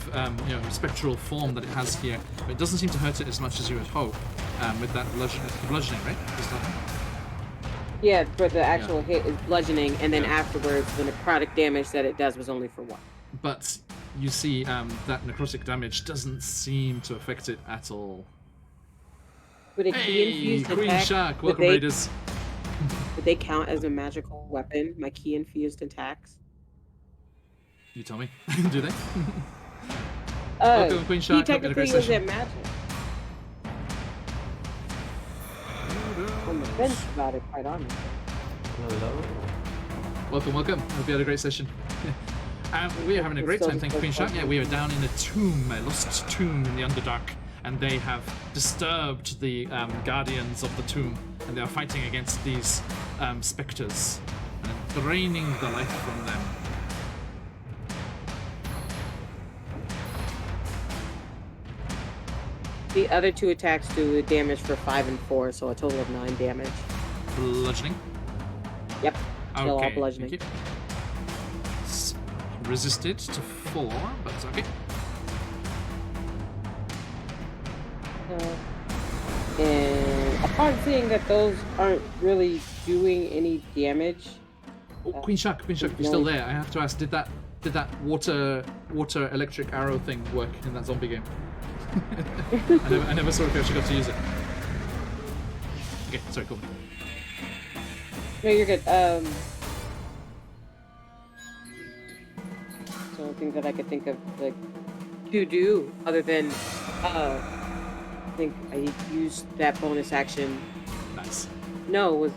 spectral form that it has here. But it doesn't seem to hurt it as much as you would hope with that bludgeoning, right? This time. Yeah, but the actual hit is bludgeoning, and then afterwards, the necrotic damage that it does was only for 1. But you see that necrotic damage doesn't seem to affect it at all. Would a key Hey, infused Queen attack? Shark, would welcome, Raiders. they count as a magical weapon? My key infused attacks. You tell me. Do they? Welcome, Queen He Shark. Hope you had a great technically is session. at magic. On the fence about it, quite honestly. Hello. Welcome. Hope you had a great session. We are having a great time, thank you, Queen Shark. Yeah, we are down in a tomb, a lost tomb in the Underdark, and they have disturbed the guardians of the tomb, and they are fighting against these specters, and draining the life from them. The other 2 attacks do damage for 5 and 4, so a total of 9 damage. Bludgeoning. Yep. Still all Okay. bludgeoning. Thank you. Resisted to 4, but it's okay. And upon seeing that those aren't really doing any damage, Oh, Queen Shark, you're still there. I have to ask, did that water electric arrow thing work in that zombie game? I never saw if you actually got to use it. Okay, sorry, cool. no, you're good. So I think that I could think of like to do other than I think I used that bonus action. Nice. No, it was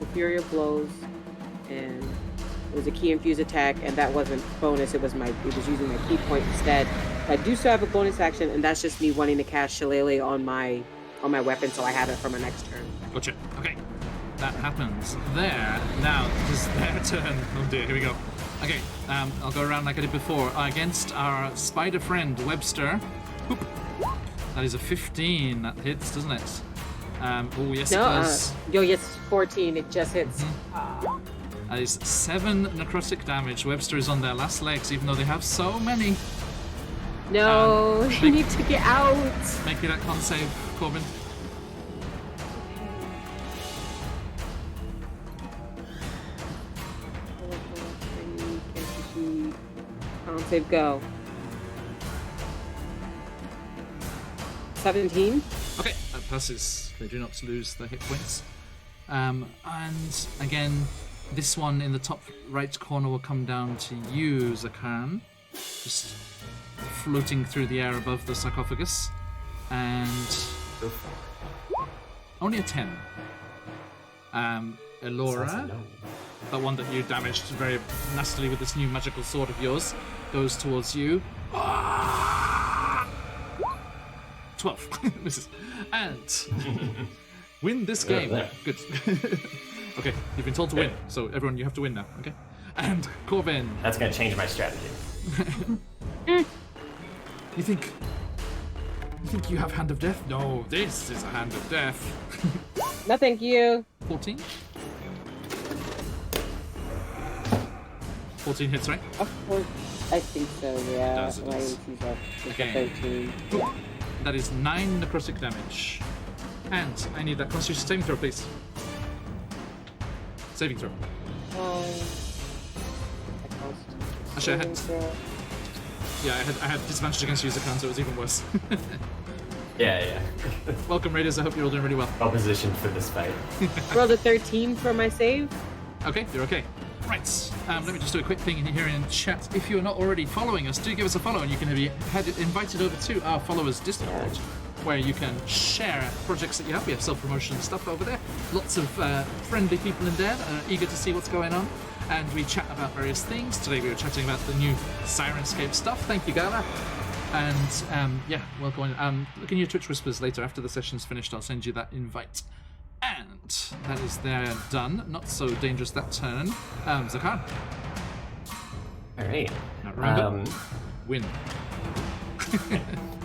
the Fury of Blows, and it was a key infused attack, and that wasn't bonus. It was using my key point instead. I do still have a bonus action, and that's just me wanting to cast Shillelagh on my weapon, so I have it for my next turn. Gotcha. Okay. That happens. There. Now, it is their turn. Oh dear, here we go. Okay, I'll go around like I did before. Against our spider friend, Webster. Boop. That is a 15. That hits, doesn't it? Oh, yes, it does. Yes, 14. It just hits. That is 7 necrotic damage. Webster is on their last legs, even though they have so many. No, they need to get out. Make me that con save, Corbin. Con save, go. 17. Okay, that passes. They do not lose their hit points. And again, this one in the top right corner will come down to you, Zakan. Just floating through the air above the sarcophagus. And only a 10. Elora, the one that you damaged very nastily with this new magical sword of yours, goes towards you. 12 misses. And Win this Yeah, game. there. Good. Okay, you've been told to win, so everyone, you have to win now. Okay. And Corvin, That's gonna change my strategy. you think you have Hand of Death? No, this is a Hand of Death. No, thank you. 14. 14 hits, right? Of course, I think so. Yeah. does, it My does. AC's up. It's Okay. 13. That is 9 necrotic damage. And I need that Constitution saving throw, please. Saving throw. Actually, I had I had disadvantage against you, Zakan, so it was even worse. Yeah. Welcome, Raiders. I hope you're all doing really well. Well positioned for this fight. Rolled a 13 for my save. Okay, you're okay. Right, let me just do a quick thing in here in chat. If you're not already following us, do give us a follow, and you can be invited over to our followers Discord, where you can share projects that you have. We have self-promotion stuff over there. Lots of friendly people in there eager to see what's going on. And we chat about various things. Today we were chatting about the new Sirenscape stuff. Thank you, Gala. And yeah, welcome. Look in your Twitch Whispers later after the session's finished. I'll send you that invite. And that is there done. Not so dangerous that turn. Zakan. All right. Round up. Win.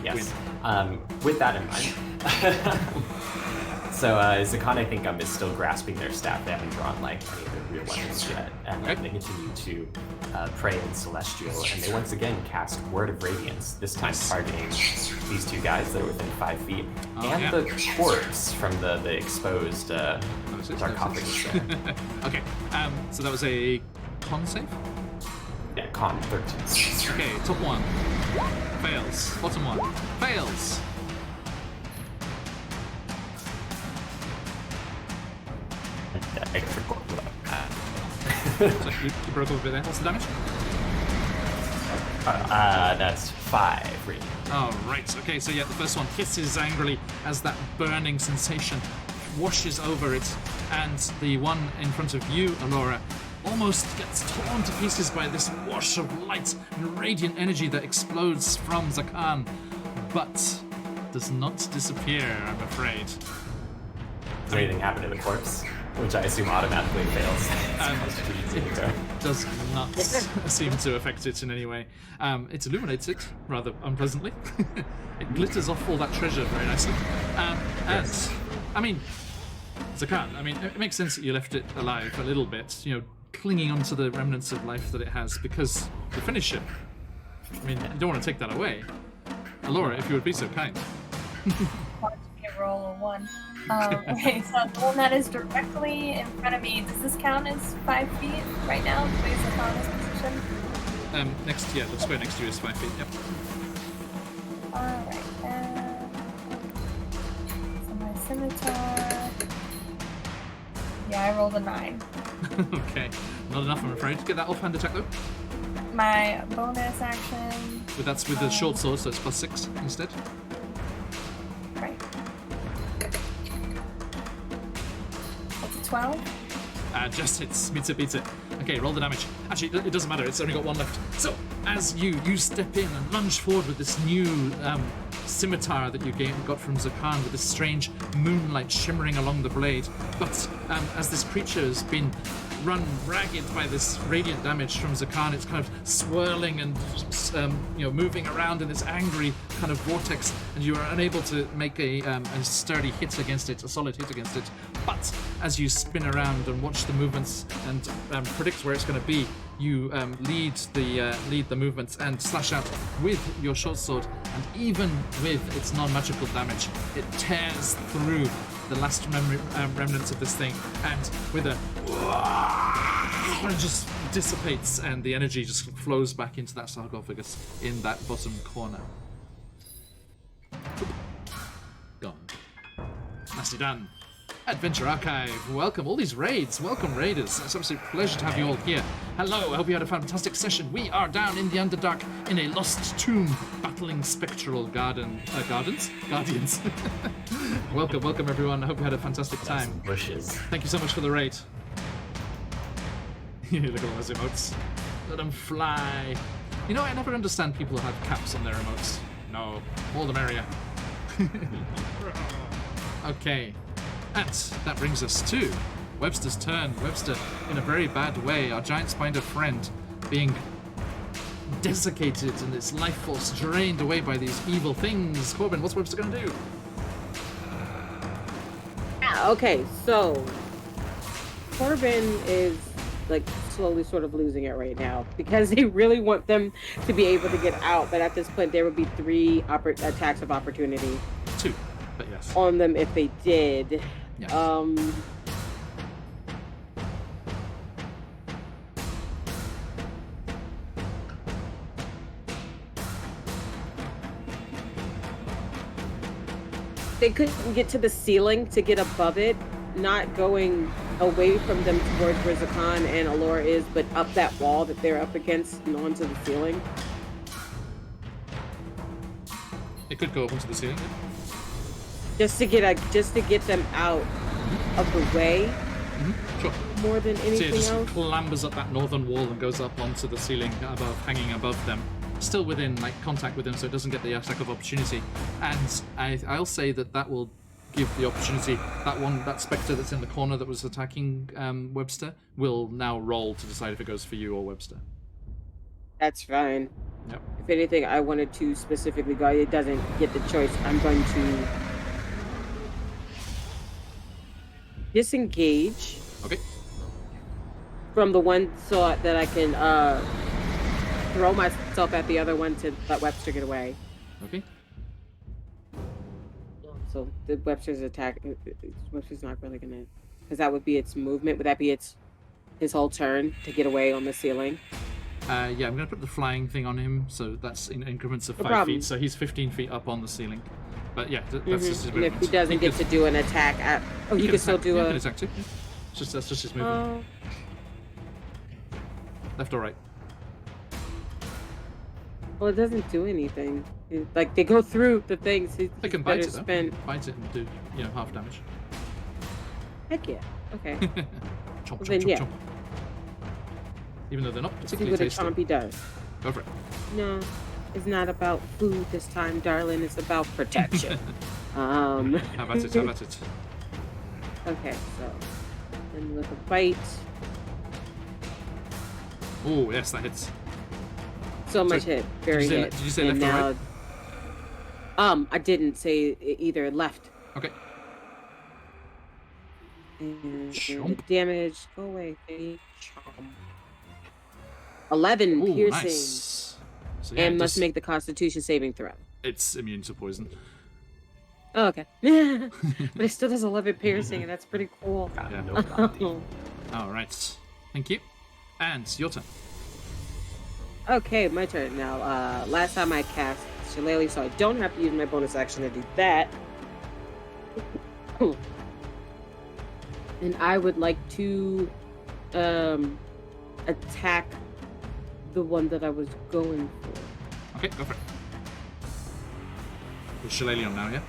Yes. With that in mind. So Zakan, I think, is still grasping their staff. They haven't drawn like any of their real weapons yet, and Okay. they continue to pray in Celestial, and they once again cast Word of Radiance. This time targeting these two guys that are within 5 feet, and yeah. the corpse from the exposed sarcophagus there. Okay. So that was a con save. Yeah, con 13. Okay, top one. Fails. Bottom one. Fails. Extra corpse. So you broke a bit there. What's the damage? That's 5 radiant. Oh, right. Okay, so yeah, the first one hisses angrily as that burning sensation washes over it, and the one in front of you, Alora, almost gets torn to pieces by this wash of light and radiant energy that explodes from Zakan, but does not disappear, I'm afraid. Does anything happen to the corpse? Which I assume automatically fails. It does not seem to affect it in any way. It illuminates it rather unpleasantly. It glitters off all that treasure very nicely. And, I mean, Zakan, I mean, it makes sense that you left it alive a little bit, you know, clinging onto the remnants of life that it has, because the finish it. I mean, you don't want to take that away. Alora, if you would be so kind. Roll a 1. Okay, so the one that is directly in front of me, does this count as 5 feet right now? The place I found this position? Next, yeah, the square next to you is 5 feet, yep. Alright, so my scimitar. Yeah, I rolled a 9. Okay, not enough, I'm afraid. Get that offhand attack though. My bonus action. But that's with the short sword, so it's +6 instead. Right. That's a 12. Just hits, beats it. Okay, roll the damage. Actually, it doesn't matter, it's only got one left. So, as you step in and lunge forward with this new scimitar that you got from Zakan, with this strange moonlight shimmering along the blade. But as this creature has been run ragged by this radiant damage from Zakan, it's kind of swirling and moving around in this angry kind of vortex, and you are unable to make a sturdy hit against it, a solid hit against it. But as you spin around and watch the movements and predict where it's going to be, you lead the movements and slash out with your short sword, and even with its non-magical damage, it tears through the last remnants of this thing, and with a it just dissipates, and the energy just flows back into that sarcophagus in that bottom corner. Gone. Nicely done. Adventure Archive, welcome. All these raids, welcome raiders. It's an absolute pleasure to have you all here. Hello, I hope you had a fantastic session. We are down in the Underdark in a lost tomb, battling spectral guardians. welcome everyone. I hope you had a fantastic time. Bushes. Thank you so much for the raid. Look at all those emotes. Let them fly. You know, I never understand people who have caps on their emotes. No, more the merrier. Okay. And that brings us to Webster's turn. Webster, in a very bad way, our giant spider friend being desiccated and its life force drained away by these evil things. Corbin, what's Webster going to do? Okay, so Corbin is like slowly sort of losing it right now because they really want them to be able to get out, but at this point there would be 3 attacks of opportunity. 2, but yes. On them if they did. Yes. They couldn't get to the ceiling to get above it, not going away from them towards where Zakan and Allura is, but up that wall that they're up against and onto the ceiling. It could go up onto the ceiling. Just to get them out of the way. Sure. More than So anything it just else. clambers up that northern wall and goes up onto the ceiling above, hanging above them. Still within like contact with them, so it doesn't get the attack of opportunity. And I'll say that will give the opportunity. That spectre that's in the corner that was attacking Webster will now roll to decide if it goes for you or Webster. That's fine. Yep. If anything, I wanted to specifically go. It doesn't get the choice. I'm going to disengage. Okay. From the one so that I can throw myself at the other one to let Webster get away. Okay. So the Webster's attack, Webster's not really gonna, because that would be its movement. Would that be his whole turn to get away on the ceiling? Yeah, I'm going to put the flying thing on him, so that's in increments of 5 feet, so he's 15 feet up on the ceiling. But yeah, that's just his And movement. if he doesn't get to do an attack at, he can still do He a. can attack too. Yeah. That's just his movement. Left or right? Well, it doesn't do anything. Like they go through the things. They can he's bite better it, though. spend. Bite it and do, half damage. Heck yeah. Okay. Chomp, chomp, Then chomp, yeah. chomp. Even though they're not See particularly what a tasty. chompy does. Go for it. No, it's not about food this time, darling. It's about protection. Have at it, have at it. Okay, so then with a bite, Oh, yes, that hits. so much hit, very hit. Did you say and left or now, right? I didn't say either left. Okay. And the Chomp. damage, go away, baby. Chomp. 11 Ooh, piercing, nice. So, yeah, and it must does- make the Constitution saving throw. It's immune to poison. Oh, okay. But it still does 11 piercing, and that's pretty cool. Yeah. No bounty. All right. Thank you. And your turn. Okay, my turn now. Last time I cast Shillelagh, so I don't have to use my bonus action to do that. And I would like to attack the one that I was going for. Okay, go for it. With Shillelagh on now, yeah?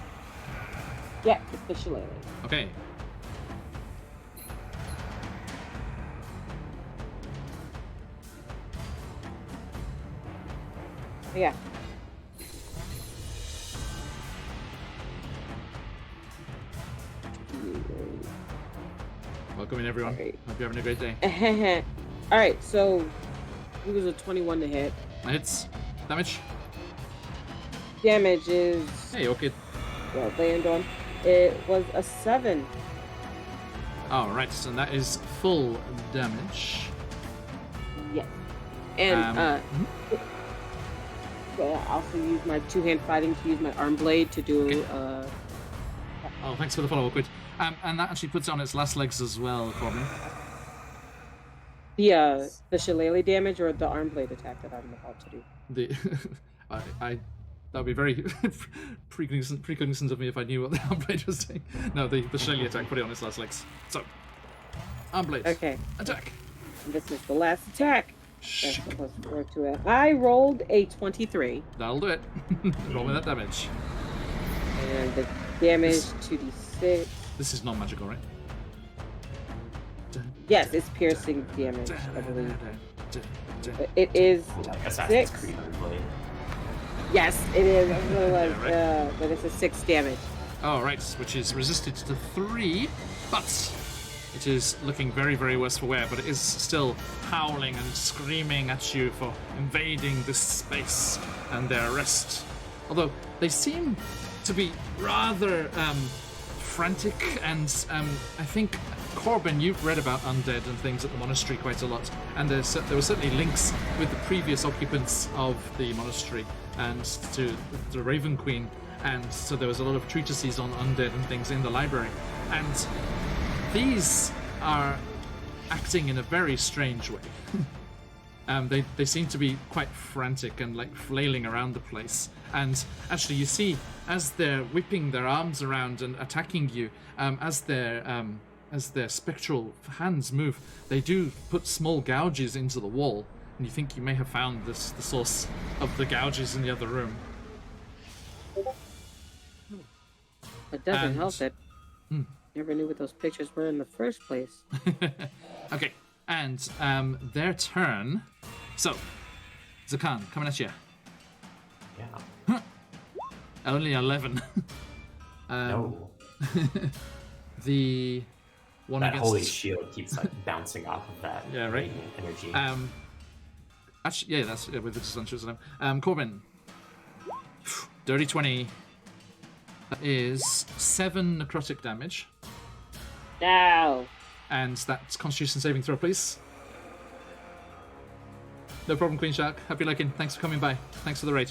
Yeah, it's the Shillelagh. Okay. Yeah. Welcome in, everyone. Alright. Hope you're having a great day. Alright, so it was a 21 to hit. That hits. Damage. Damage is Hey, okay. land on. It was a 7. Alright, so that is full damage. Yes. And mhm. I also use my two-hand fighting to use my arm blade to do Oh, thanks for the follow-up, Quid. And that actually puts it on its last legs as well, Corbin. the Shillelagh damage or the arm blade attack that I'm about to do. That would be very precognizant of me if I knew what the arm blade was doing. No, the Shillelagh attack, put it on its last legs. So, arm blade. Okay. Attack. This is the last attack. That's Shh. supposed to work to it. I rolled a 23. That'll do it. Roll me that damage. And the damage 2d6. This is non-magical, right? Yes, it's piercing damage, I believe. It is Assassin's 6. Creed blade. Yes, it is. I realized, Yeah, right. but it's a 6 damage. All right, which is resisted to 3, but it is looking very, very worse for wear. But it is still howling and screaming at you for invading this space and their arrest. Although they seem to be rather frantic, and I think, Corbin, you've read about undead and things at the monastery quite a lot, and there were certainly links with the previous occupants of the monastery and to the Raven Queen, and so there was a lot of treatises on undead and things in the library, and these are acting in a very strange way. They seem to be quite frantic and like flailing around the place. And actually, you see, as they're whipping their arms around and attacking you, as their spectral hands move, they do put small gouges into the wall. And you think you may have found the source of the gouges in the other room. It doesn't help that never knew what those pictures were in the first place. Okay, and their turn. So, Zakan, coming at you. Yeah. Only 11. No. The one That against... holy shield keeps like bouncing off of that Yeah, right. energy. Actually, yeah, that's with the distances. Corbin. Dirty 20. That is 7 necrotic damage. No. And that's Constitution saving throw, please. No problem, Queen Shark. Happy looking. Thanks for coming by. Thanks for the raid.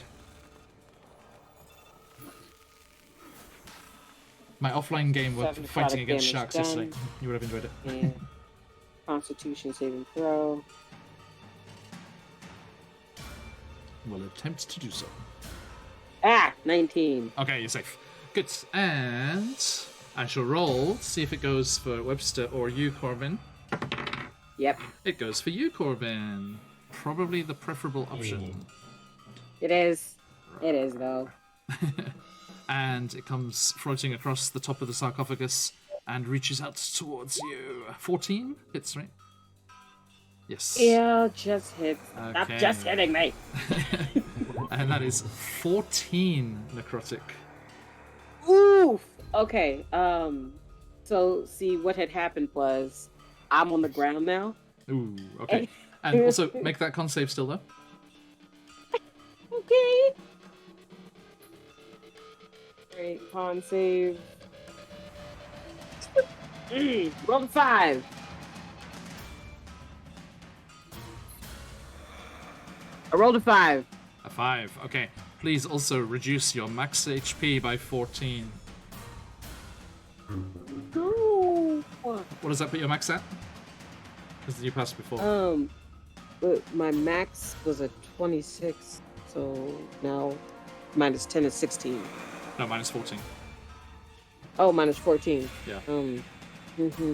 My offline game with 7 fighting necrotic against damage sharks done. yesterday. You would have enjoyed it. And Constitution saving throw. Will attempt to do so. 19. Okay, you're safe. Good. And I shall roll to see if it goes for Webster or you, Corbin. Yep. It goes for you, Corbin. Probably the preferable option. It is. It is, though. And it comes floating across the top of the sarcophagus and reaches out towards you. 14 hits, right? Yes. Yeah, just hit. Stop Okay. just hitting me. And that is 14 necrotic. Oof. Okay. So see, what had happened was, I'm on the ground now. Ooh, okay. And also, make that con save still, though. Okay. Great con save. Roll 5. I rolled a 5. A 5. Okay. Please also reduce your max HP by 14. No. What does that put your max at? Because you passed before. But my max was a 26, so now minus 10 is 16. No, minus 14. Oh, minus 14. Yeah.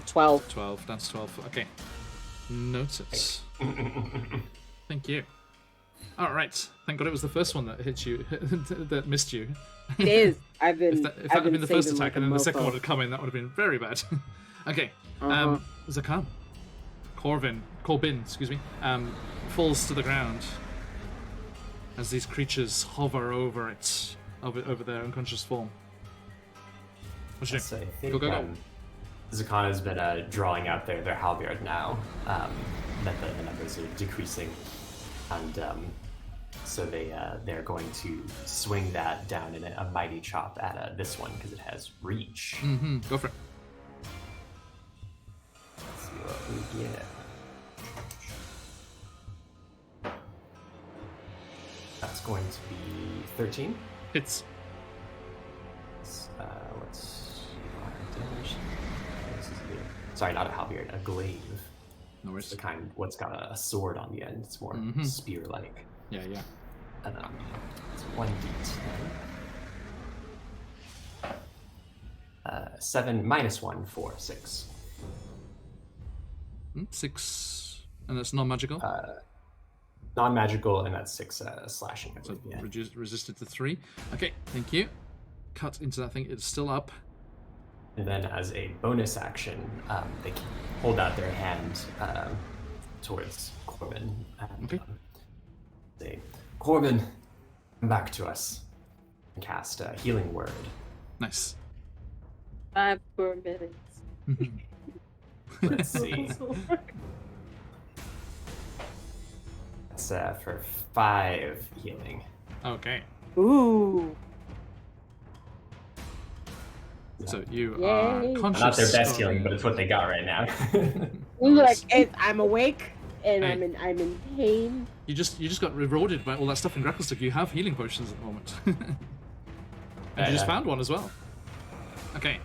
12. 12. That's 12. Okay. Noted. Thank you. All right. Thank God it was the first one that hit you, that missed you. It is. I've been. If that had been the first attack and then the second mofo. one had come in, that would have been very bad. Okay. Zakan. Corbin, excuse me, falls to the ground as these creatures hover over it, over their unconscious form. What you So I do? think Go. Zakan has been drawing out their halberd now. That the numbers are decreasing, and so they're going to swing that down in a mighty chop at this one because it has reach. Mm-hmm. Go for it. Let's see what we get. That's going to be 13. Hits. Let's see damage. This is sorry, not a halberd, a glaive. No It's worries. the kind what's got a sword on the end. It's more spear-like. Yeah. And it's 1d10. 7 minus 1 for 6. 6, and that's non-magical. Non-magical, and that's 6 slashing. I So believe, yeah. resisted to 3. Okay, thank you. Cut into that thing. It's still up. And then as a bonus action, they can hold out their hand towards Corbin. And, Okay. say, Corbin, come back to us. And cast a healing word. Nice. 5 more minutes. Let's see. That's for 5 healing. Okay. Ooh. So you Yay. are conscious. Not their best Corbin. healing, but it's what they got right now. Look, I'm awake and Hey. I'm in pain. You just got rewarded by all that stuff in Grapple Stick. You have healing potions at the moment. And you just found one as well. Okay.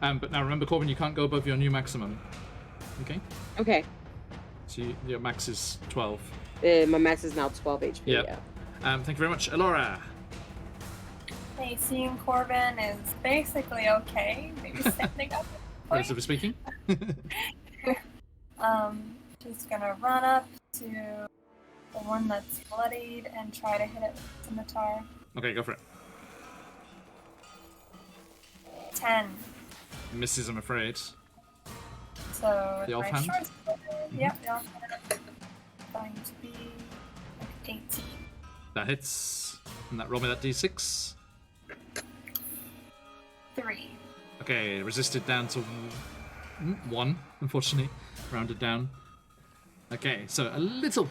But now remember, Corbin, you can't go above your new maximum. Okay? Okay. So your max is 12. My max is now 12 HP. Yep. Yeah. Thank you very much. Elora. Hey, seeing Corbin is basically okay. Maybe standing up. Relatively speaking. She's gonna run up to the one that's bloodied and try to hit it with the scimitar. Okay, go for it. 10. Misses, I'm afraid. So The my offhand? short sword, yep, the offhand is going to be like 18. That hits. And that roll me that d6. 3. Okay, resisted down to 1, unfortunately. Rounded down. Okay, so a little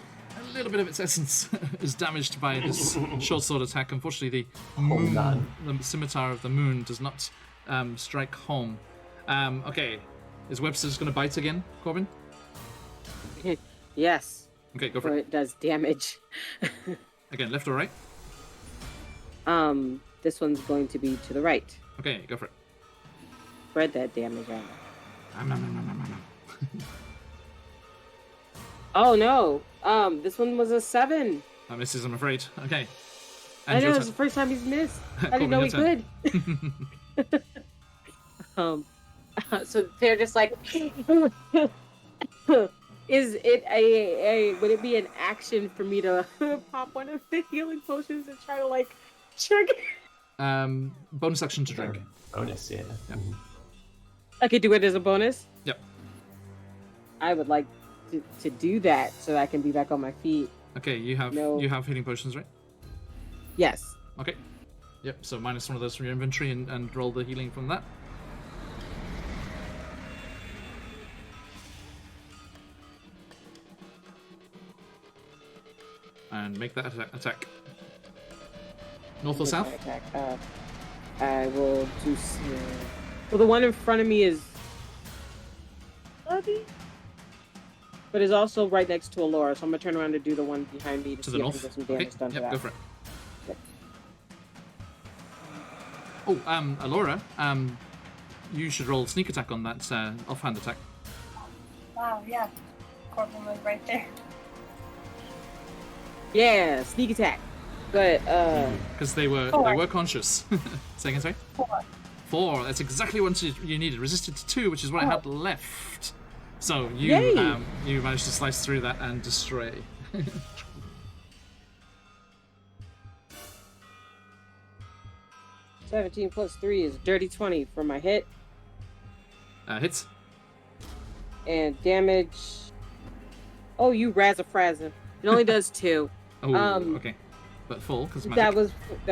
bit of its essence is damaged by this short sword attack. Unfortunately, the scimitar of the moon does not strike home. Okay, is Webster's going to bite again, Corbin? Yes. Okay, go for So it. it does damage. Again, left or right? This one's going to be to the right. Okay, go for it. Spread that damage out. Nom, nom, nom, nom, nom, nom. Oh no. This one was a 7. That misses, I'm afraid. Okay. I And know your it's the first time he's missed. I Corbin, didn't know your he turn. could. So they're just like, is it a would it be an action for me to pop one of the healing potions and try to like check? Bonus action to drink. Bonus, yeah. Yep. I could do it as a bonus. Yep. I would like to do that so I can be back on my feet. Okay, you have No. healing potions, right? Yes. Okay. Yep, so minus one of those from your inventory and roll the healing from that. And make that attack. North or south? Attack. I will do. Well, the one in front of me is bloody, but is also right next to Alora. So I'm gonna turn around and do the one behind me to To see the if I can north? get some Okay, damage done to yep, that. go for it. Yep. Oh, Alora, you should roll sneak attack on that offhand attack. Wow, yeah. Corbin was right there. Yeah, sneak attack. But Because they were Four. conscious. Second, sorry? 4. 4. That's exactly what you needed. Resisted to 2, which is what I had left. So you Yay. you managed to slice through that and destroy. 17 plus 3 is dirty 20 for my hit, Hits. and damage. Oh, you razafrazza. It only does 2. Oh, Um, okay. But full because That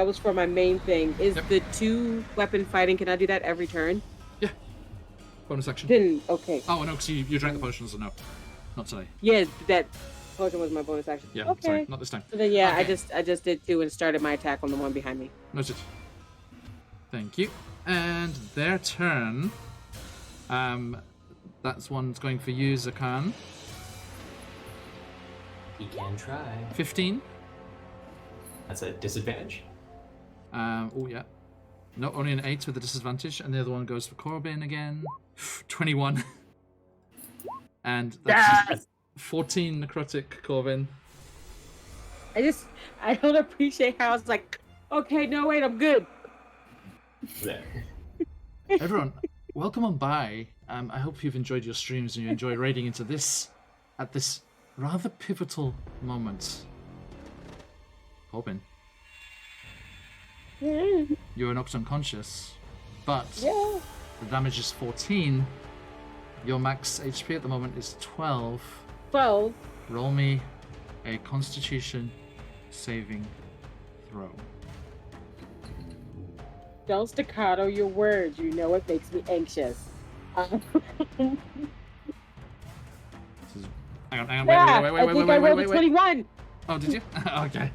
was for my main thing. Is Yep. the 2 weapon fighting? Can I do that every turn? bonus action. Then okay. Oh no, because you drank the potions. So no, not today. Yeah, that potion was my bonus action. Yeah, Okay. sorry, not this time. So then yeah, Okay. I just did 2 and started my attack on the one behind me. Noted. Thank you. And their turn. That's one's going for you, Zakan. He can try. 15. That's a disadvantage. Oh yeah. No, only an 8 with a disadvantage, and the other one goes for Corbin again. 21. And that's 14 necrotic, Corbin. I don't appreciate how it's like, okay, no wait, I'm good. There. Everyone, welcome on by. I hope you've enjoyed your streams and you enjoy raiding into this at this rather pivotal moment. Corbin, Yeah. you are knocked unconscious, but Yeah. the damage is 14. Your max HP at the moment is 12. 12. Roll me a Constitution saving throw. don't staccato your words. You know it makes me anxious. Hang on, Yeah, wait, I think I rolled a 21. Oh, did you? Okay.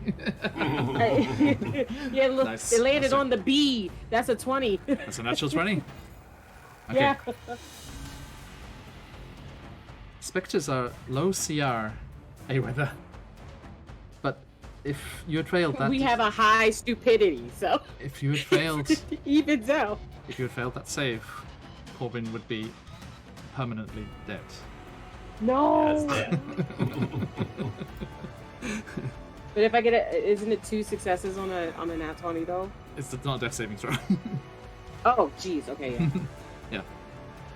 Yeah, look, Nice. they landed That's it. on the B. That's a 20. That's a natural 20. Okay. Yeah. Spectres are low CR, Aweather. But if you had failed that, We have a high stupidity, so if you had failed, even so. if you had failed that save, Corbin would be permanently dead. No. That's it. But if I get it, isn't it 2 successes on a nat 20 though? It's not a death saving throw. Oh, jeez. Okay, yeah. Yeah.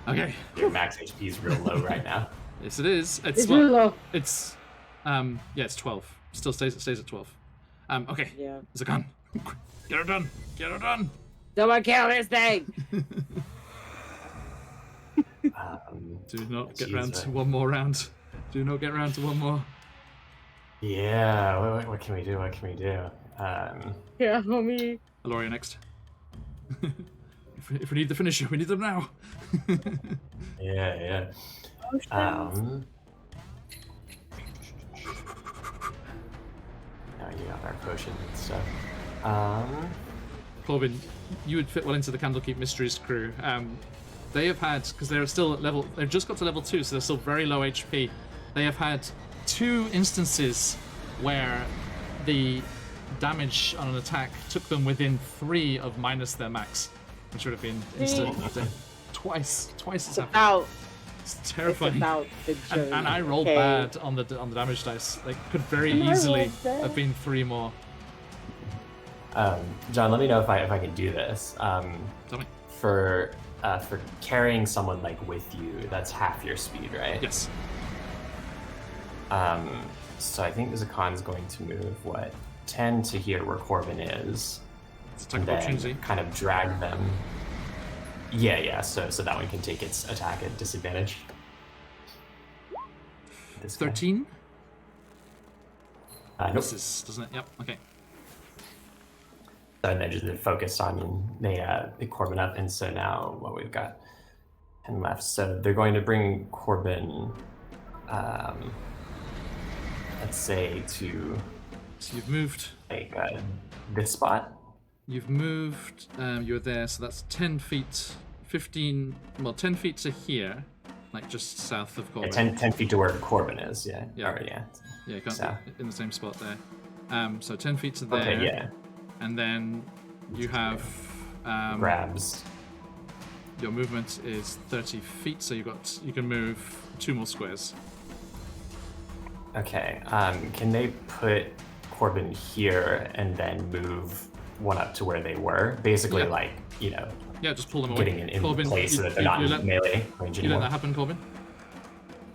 Okay. Your max HP is real low right now. Yes, it is. It's really low. It's yeah, it's 12. Still stays at 12. Okay. Yeah. There's a gun. Get her done. Get her done. Someone kill this thing. Do not get Jeez, round to one more round. Do not get round to one more. Yeah, what can we do? What can we do? Yeah, homie. Aloria next. if we need the finisher, we need them now. Yeah. Now you got our potion and stuff. Corbin, you would fit well into the Candlekeep Mysteries crew. They have had, because they're still at level, they've just got to level 2, so they're still very low HP. They have had 2 instances where the damage on an attack took them within 3 of minus their max, which would have been instant. Twice it's happened. About. It's It's terrifying. about the journey. And I rolled okay? bad on the damage dice. Like, could very I easily rolled bad. have been 3 more. John, let me know if I can do this. Tell me. For carrying someone like with you, that's half your speed, right? Yes. So I think Zakan's going to move 10 to here where Corbin is, It's attack and of then opportunity. kind of drag them. Yeah. So that one can take its attack at disadvantage. This guy. 13? Nope. This is, doesn't it? Yep. Okay. And then just focus on they Corbin up, and so now we've got 10 left. So they're going to bring Corbin, let's say to So you've moved. like this spot. You've moved. You're there. So that's 10 feet. 15. Well, 10 feet to here, like just south of Yeah, Corbin. 10 feet to where Corbin is. Yeah. Yeah. Or, yeah. Yeah, you can't So- in the same spot there. So 10 feet to there. Okay. Yeah. And then you have Grabs. your movement is 30 feet, so you can move 2 more squares. Okay. Can they put Corbin here and then move one up to where they were? Basically, Yeah. like Yeah, just pull them away. getting in Corbin, place so that they're you not let, in melee range you let anymore. that happen, Corbin?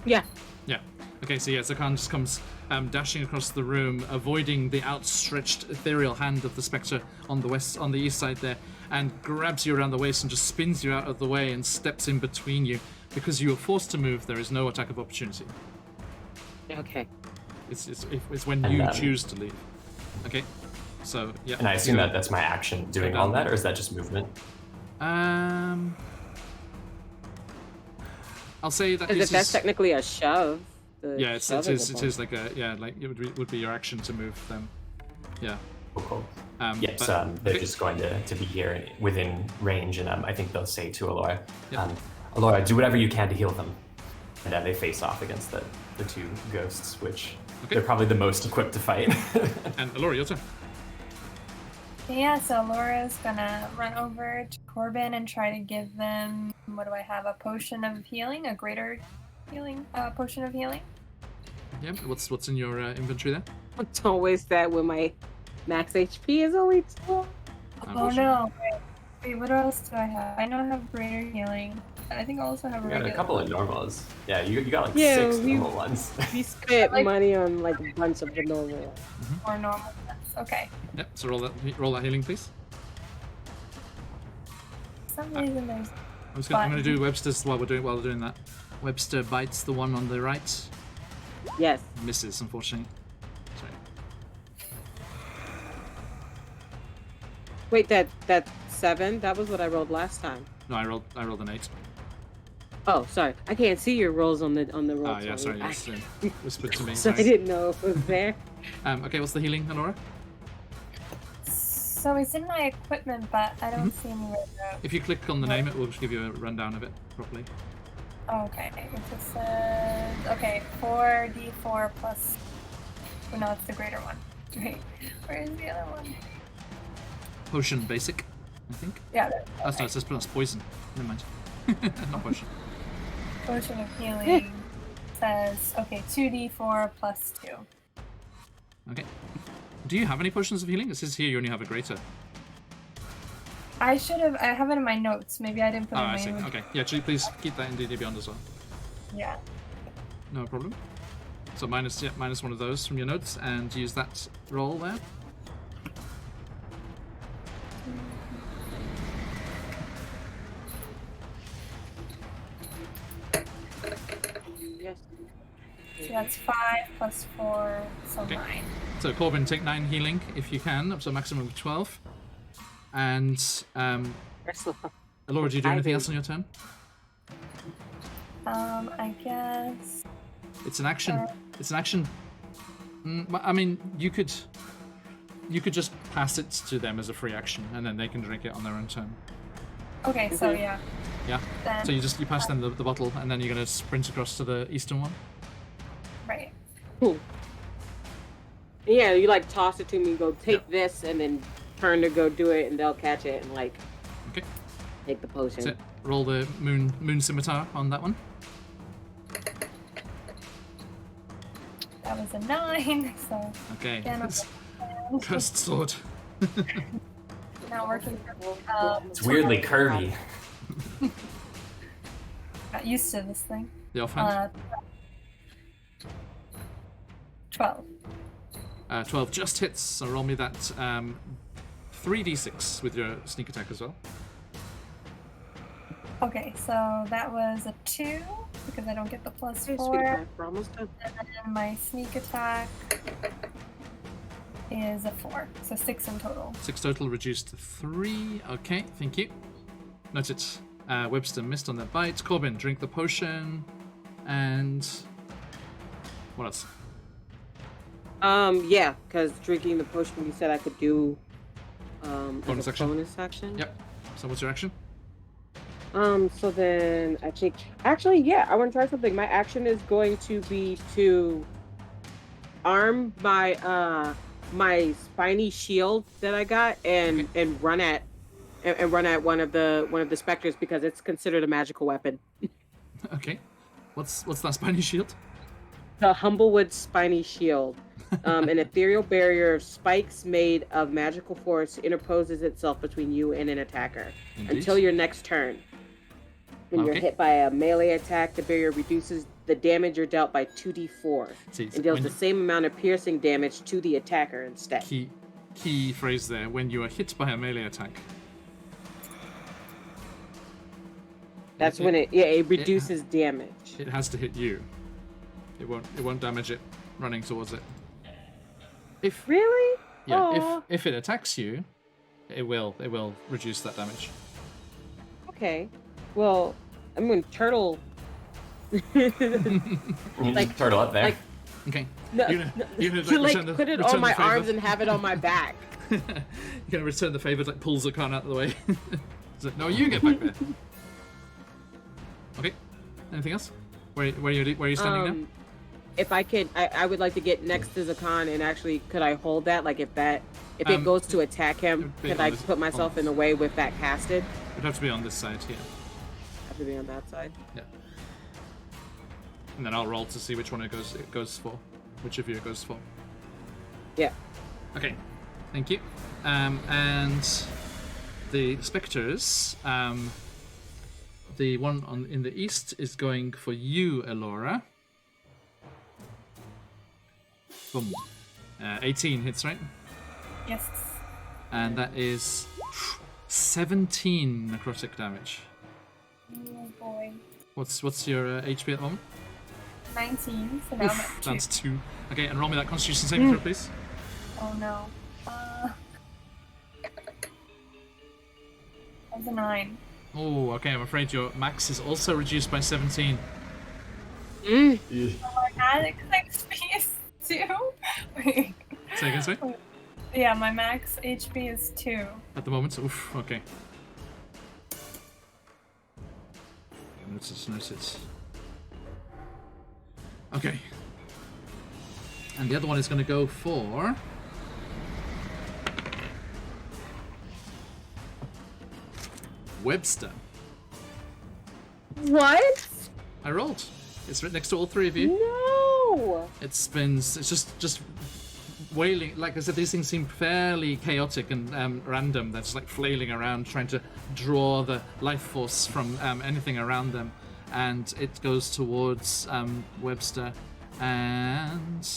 Yeah. Yeah. Okay, so yeah, Zakan just comes dashing across the room, avoiding the outstretched ethereal hand of the spectre on the east side there, and grabs you around the waist and just spins you out of the way and steps in between you. Because you are forced to move, there is no attack of opportunity. Okay. It's when And you then- choose to leave. Okay. So yeah. And I assume you that go- that's my action doing down all that, there. or is that just movement? I'll say that Because if that's technically a shove. The yeah, shove it is a is like it would be your action to move them. Yeah. Cool. but- Yes, they're okay. just going to be here within range, and I think they'll say to Alora, Yep. Alora, do whatever you can to heal them. And then they face off against the 2 ghosts, which Okay. they're probably the most equipped to fight. And Alora, your turn. Yeah, so Laura's gonna run over to Corbin and try to give them, what do I have, a potion of healing, a greater healing, potion of healing? Yeah. What's in your inventory there? Don't waste that when my max HP is only 12. Oh no, wait, what else do I have? I know I have greater healing. I think I also have You got regular. a couple of normals. Yeah, you got like Yeah, 6 we- normal ones. We spent Like- money on like a bunch of the normal. Or normal ones. Okay. Yep. So roll that healing, please. For some reason there's. I'm gonna do Webster's while we're doing that. Webster bites the one on the right. Yes. Misses, unfortunately. Sorry. Wait, that's 7. That was what I rolled last time. No, I rolled an 8. Oh, sorry. I can't see your rolls on the roll. Oh, yeah, sorry. Yes, whispered to me. So I Sorry. didn't know if it was there. Okay, what's the healing, Alora? So it's in my equipment, but I don't see anywhere to... If you click on the name, it will just give you a rundown of it properly. Okay, it just says... Okay, 4d4 plus... Oh, no, it's the greater one. Wait, where is the other one? Potion basic, I think. Yeah, That's no, it says poison. Never mind. Not potion. Potion of healing says, okay, 2d4 plus 2. Okay. Do you have any potions of healing? It says here you only have a greater. I have it in my notes. Maybe I didn't put it in I my see. inventory. Okay. Yeah, actually, please keep that in D&D Beyond as well. Yeah. No problem. So minus one of those from your notes, and use that roll there. Yes. So that's 5 plus 4, so Okay. 9. So Corbin, take 9 healing if you can, up to a maximum of 12. And Ursula. Alora, do you do anything do. else on your turn? I guess... It's an action. It's an action. I mean, you could just pass it to them as a free action, and then they can drink it on their own turn. Okay, so yeah. Yeah. Then, So you pass them the bottle, and then you're gonna sprint across to the eastern one. right. Cool. Yeah, you like toss it to me, go take this, and then turn to go do it, and they'll catch it and like Okay. take the potion. That's it. Roll the moon scimitar on that one. That was a 9, so Okay. again, It's cursed sword. not working. It's weirdly curvy. Got used to this thing. The offhand. 12. 12 just hits. So roll me that 3d6 with your sneak attack as well. Okay, so that was a 2 because I don't get the plus Hey, 4. sweetheart, we're almost done. And then my sneak attack is a 4, so 6 in total. 6 total, reduced to 3. Okay, thank you. Noted. Webster missed on that bite. Corbin, drink the potion. And what else? Yeah, because drinking the potion you said I could do Bonus as a action? bonus action. Yep. So what's your action? So then I think actually, yeah, I want to try something. My action is going to be to arm my my spiny shield that I got and run at one of the specters because it's considered a magical weapon. Okay. What's that spiny shield? The Humblewood Spiny Shield. An ethereal barrier of spikes made of magical force interposes itself between you and an attacker Indeed. until your next turn. When you're Okay. hit by a melee attack, the barrier reduces the damage you're dealt by 2d4 See, and deals when the same amount of piercing damage to the attacker instead. key phrase there. When you are hit by a melee attack. That's when it reduces damage. It has to hit you. It won't damage it running towards it. If Really? yeah, Aw. if it attacks you, it will reduce that damage. Okay. Well, I'm going to turtle. You Like- just turtle up there. like- Okay. No, You're gonna, to like return the- put it return on my the favor. arms and have it on my back. You're gonna return the favor, like pulls the can out of the way. So, no, you get back there. Okay. Anything else? Where are you standing now? If I could, I would like to get next to Zakan and actually, could I hold that? Like if it Um, goes to attack him, it'd be could on I this- put myself in the way with that casted? It'd have to be on this side here. Have to be on that side. Yeah. And then I'll roll to see which one it goes for. Which of you it goes for. Yeah. Okay. Thank you. And the specters. The one in the east is going for you, Elora. Boom. 18 hits, right? Yes. And that is 17 necrotic damage. Oh boy. What's your HP at the moment? 19, so now I'm at 2. That's 2. Okay, and roll me that Constitution saving throw, please. Oh no. That's a 9. Oh, okay. I'm afraid your max is also reduced by 17. Mm. My max XP is 2. Wait. Say again, sorry? Yeah, my max HP is 2. At the moment. Oof. Okay. Notice. Okay. And the other one is going to go for... Webster. What? I rolled. It's right next to all three of you. No. It spins. It's just wailing. Like I said, these things seem fairly chaotic and random. They're just like flailing around, trying to draw the life force from anything around them. And it goes towards Webster, and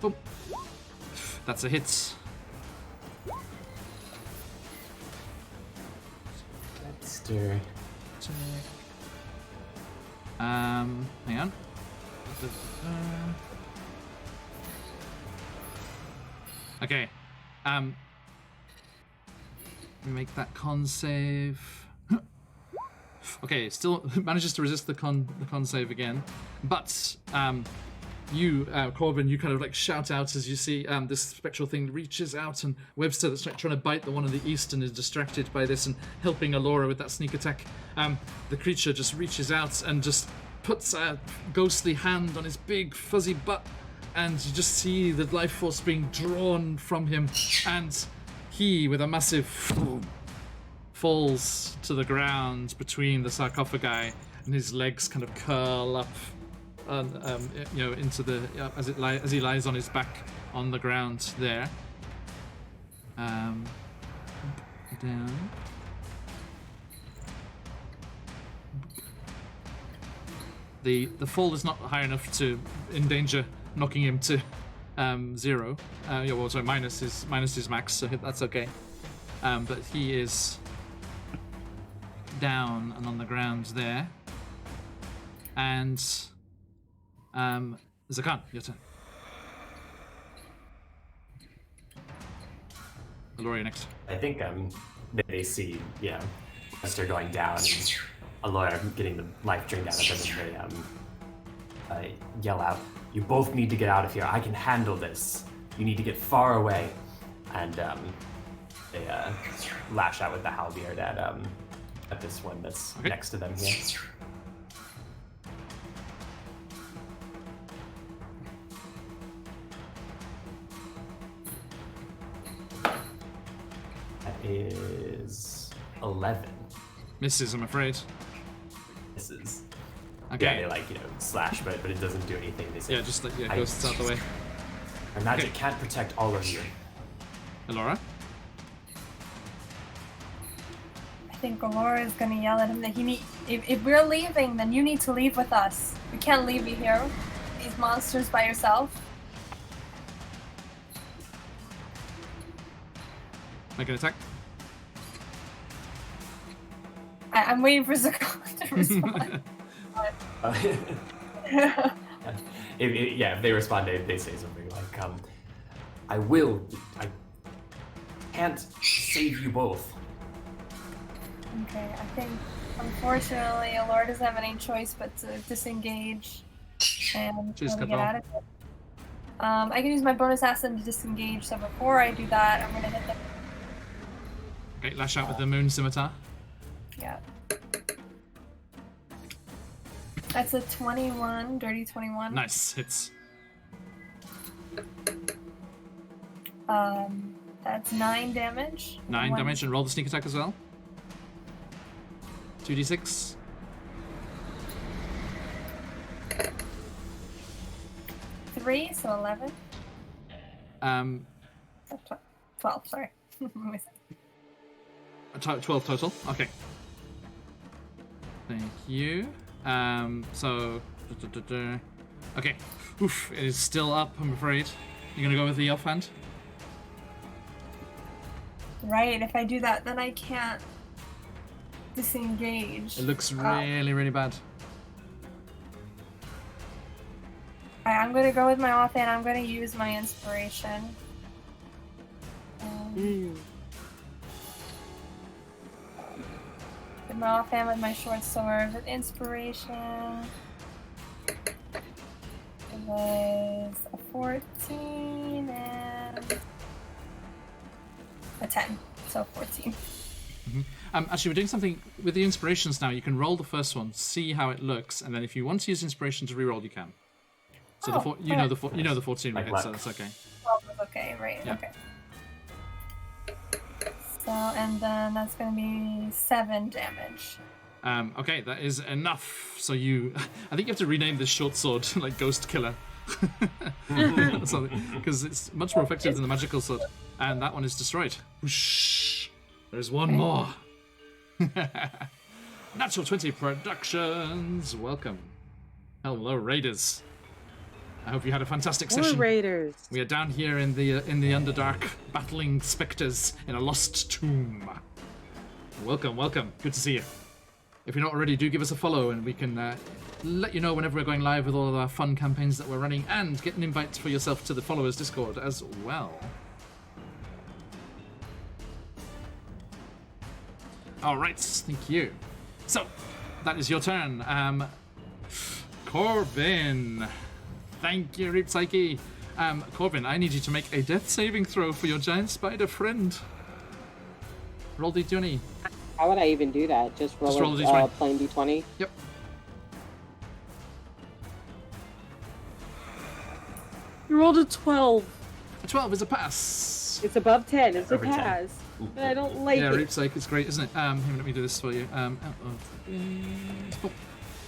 boom. That's a hit. Webster. Hang on. Okay. Let me make that con save. Okay, still manages to resist the con save again, but you, Corbin, you kind of like shout out as you see this spectral thing reaches out, and Webster that's trying to bite the one on the east and is distracted by this and helping Alora with that sneak attack. The creature just reaches out and just puts a ghostly hand on his big fuzzy butt, and you just see the life force being drawn from him, and he, with a massive falls to the ground between the sarcophagi, and his legs kind of curl up, into the as he lies on his back on the ground there. Down. The fall is not high enough to endanger knocking him to 0. Minus his max, so that's okay. But he is down and on the ground there. And Zakan, your turn. Aloria next. I think they see Webster going down and Alora getting the life drained out of him, and they yell out, "You both need to get out of here. I can handle this. You need to get far away." And they lash out with the halberd at this one that's next to them here. That is 11. Misses, I'm afraid. Misses. Okay. Yeah, they slash, but it doesn't do anything. They say, Just ghosts out the way. Our magic can't protect all of you. Alora? I think Alora is gonna yell at him that if we're leaving, then you need to leave with us. We can't leave you here, these monsters, by yourself. Make an attack. I'm waiting for Zakan to respond. If they respond, they say something like, I can't save you both. Okay, I think, unfortunately, Alora doesn't have any choice but to disengage and She's get got out of it. I can use my bonus action to disengage, so before I do that, I'm gonna hit them. Okay, lash out with the moon scimitar. Yeah. That's a 21, dirty 21. Nice, hits. That's 9 damage. 9 damage, and roll the sneak attack as well. 2d6. 3, so 11. 12, sorry. 12 total. Okay. Thank you. Okay. Oof, it is still up, I'm afraid. You're gonna go with the offhand? Right, if I do that, then I can't disengage. It looks really, really bad. I'm gonna go with my offhand. I'm gonna use my inspiration. him offhand with my short sword with inspiration. It was a 14 and a 10, so 14. Actually, we're doing something with the inspirations now. You can roll the first one, see how it looks, and then if you want to use inspiration to reroll, you can. So you know the 14 right? So that's okay. 12 was okay, right? Yeah. Okay. So and then that's gonna be 7 damage. Okay, that is enough. So I think you have to rename this short sword like Ghost Killer, because it's much more effective than the magical sword. And that one is destroyed. Whoosh. There's one more. Natural 20 Productions. Welcome. Hello, Raiders. I hope you had a fantastic session. Raiders. We are down here in the Underdark, battling specters in a lost tomb. Welcome, welcome. Good to see you. If you're not already, do give us a follow, and we can let you know whenever we're going live with all of our fun campaigns that we're running, and get an invite for yourself to the followers Discord as well. All right, thank you. So, that is your turn. Corbin. Thank you, Reap Psyche. Corbin, I need you to make a death saving throw for your giant spider friend. Roll d20. How would I even do that? Just roll a d20. Plain d20? Yep. You rolled a 12. A 12 is a pass. It's above 10. It's a Over 10. pass. But I don't like Yeah, it. Reap Psyche, it's great, isn't it? Here, let me do this for you.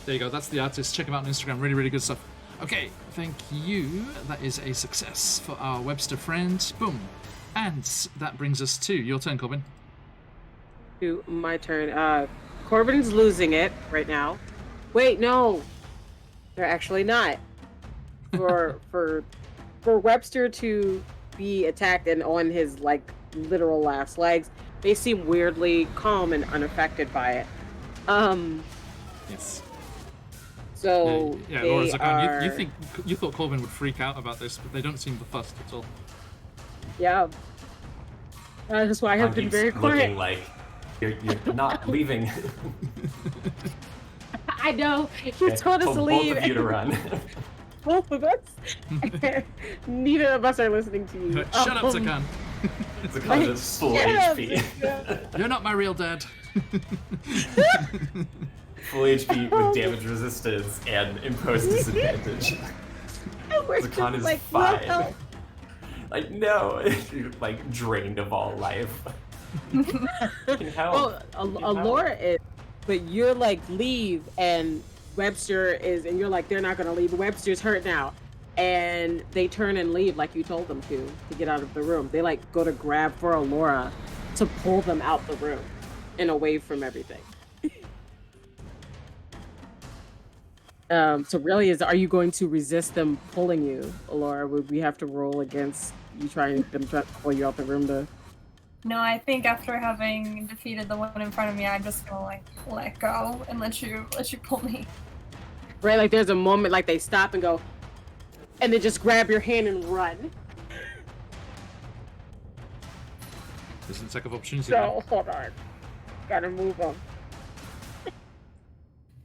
There you go, that's the artist. Check him out on Instagram. Really, really good stuff. Okay, thank you. That is a success for our Webster friend. Boom. And that brings us to your turn, Corbin. To my turn. Corbin's losing it right now. Wait, no. They're actually not. For Webster to be attacked and on his like literal last legs, they seem weirdly calm and unaffected by it. Yes. So yeah, they Laura Zakan, are... you thought Corbin would freak out about this, but they don't seem fussed at all. Yeah. That's why I have been very quiet. Looking like you're not leaving. I know. You told us to leave. Both of you to run. Both of us. Neither of us are listening to you. Shut up, Zakan. Zakan is full HP. You're not my real dad. Full HP with damage resistance and imposed disadvantage. Zakan is like, fine. no. Like, no. You're like drained of all life. You can help. Well, Alora is, but you're like, leave, and Webster is, and you're like, they're not gonna leave. Webster's hurt now. And they turn and leave like you told them to get out of the room. They like go to grab for Alora to pull them out the room and away from everything. So really, are you going to resist them pulling you, Alora? Would we have to roll against you trying to pull you out the room to? No, I think after having defeated the one in front of me, I'm just gonna like let go and let you pull me. Right, like there's a moment like they stop and go, and then just grab your hand and run. There's a second opportunity. So hold on, gotta move them.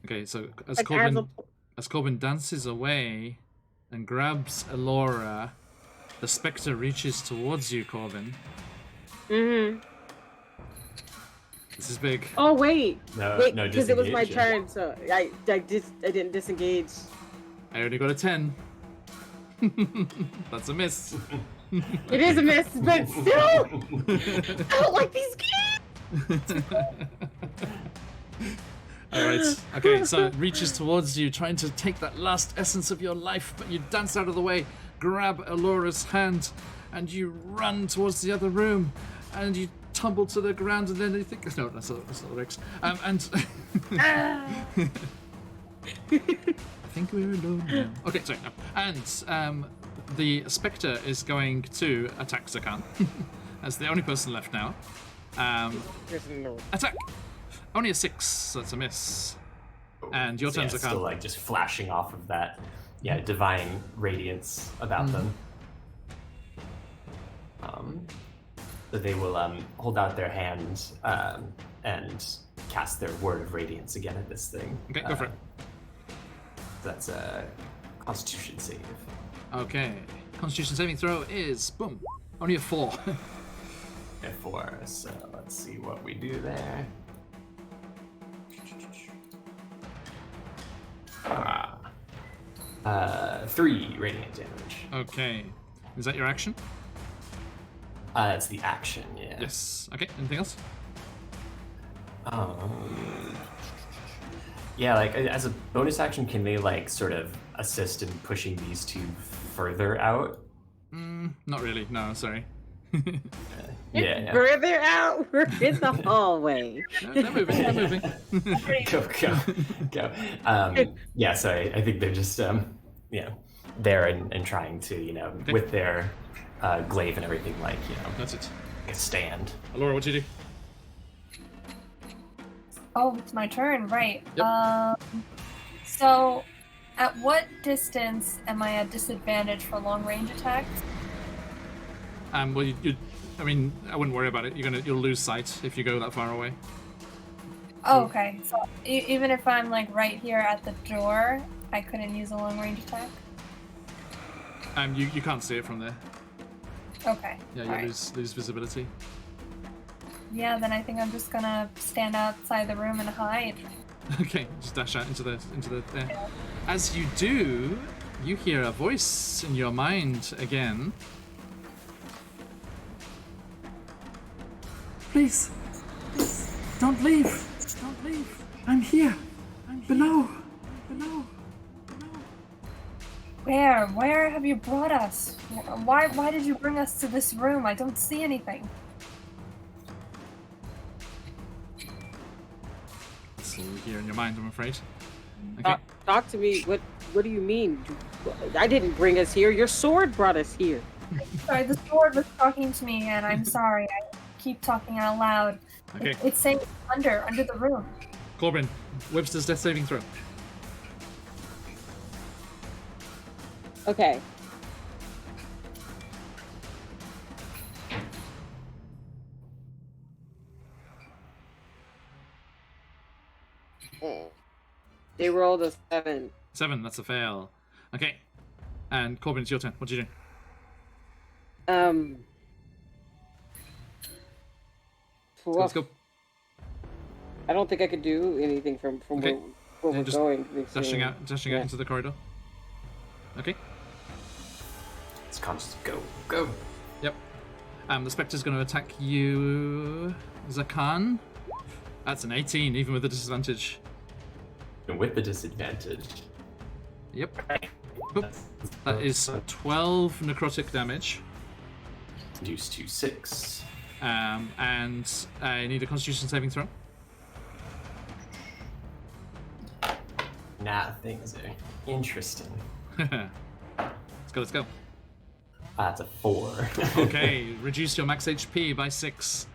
Okay, so Like, as Corbin dances away and grabs Alora, the spectre reaches towards you, Corbin. Mm-hmm. This is big. Oh wait, No, because it was my disengage. turn, so I didn't disengage. I already got a 10. That's a miss. It is a miss, but still, I don't like these games. Alright, okay, so it reaches towards you, trying to take that last essence of your life, but you dance out of the way, grab Alora's hand, and you run towards the other room, and you tumble to the ground, and then you think, no, that's not the lyrics. And I think we're alone now. Okay, sorry, no. And the Spectre is going to attack Zakan. As the only person left now. Attack! Only a 6, so that's a miss. And your turn, Yeah, Zakan. still like just flashing off of that, divine radiance about them. So they will hold out their hands and cast their Word of Radiance again at this thing. Okay, go for it. That's a Constitution save. Okay. Constitution saving throw is boom. Only a 4. A 4. So let's see what we do there. 3 radiant damage. Okay. Is that your action? It's the action, yeah. Yes. Okay. Anything else? Yeah, like as a bonus action, can they like sort of assist in pushing these two further out? Not really. No, sorry. Yeah. Further out, we're in the hallway. They're moving. They're moving. Go. Yeah, so I think they're just there and trying to, Okay. with their glaive and everything, like, That's it. a stand. Alora, what'd you do? Oh, it's my turn, right. Yep. So, at what distance am I at disadvantage for long range attacks? Well, I mean, I wouldn't worry about it. You'll lose sight if you go that far away. Oh, okay. So, even if I'm, like, right here at the door, I couldn't use a long range attack? You can't see it from there. Okay. Yeah, you alright. lose visibility. Yeah, then I think I'm just gonna stand outside the room and hide. Okay, just dash out into the air. As you do, you hear a voice in your mind again. Please, don't leave. Don't leave. I'm here. Below. Where have you brought us? Why did you bring us to this room? I don't see anything. That's all you hear in your mind, I'm afraid. Okay. Talk to me. What do you mean? I didn't bring us here. Your sword brought us here. Sorry, the sword was talking to me, and I'm sorry. I keep talking out loud. Okay. It's saying under the room. Corbin, Webster's death saving throw. Okay. They rolled a 7. 7, that's a fail. Okay. And Corbin, it's your turn. What do you do? Well, Let's go. I don't think I could do anything from Okay. where Yeah, we're just going. Dashing out Yeah. into the corridor. Okay. It's conscious. Go. Yep. The Spectre's going to attack you, Zakan. That's an 18, even with the disadvantage. And with the disadvantage. Yep. Boop. That is 12 necrotic damage. Reduced to 6. And I need a Constitution saving throw. Nah, things are interesting. Let's go. That's a 4. Okay, reduce your max HP by 6.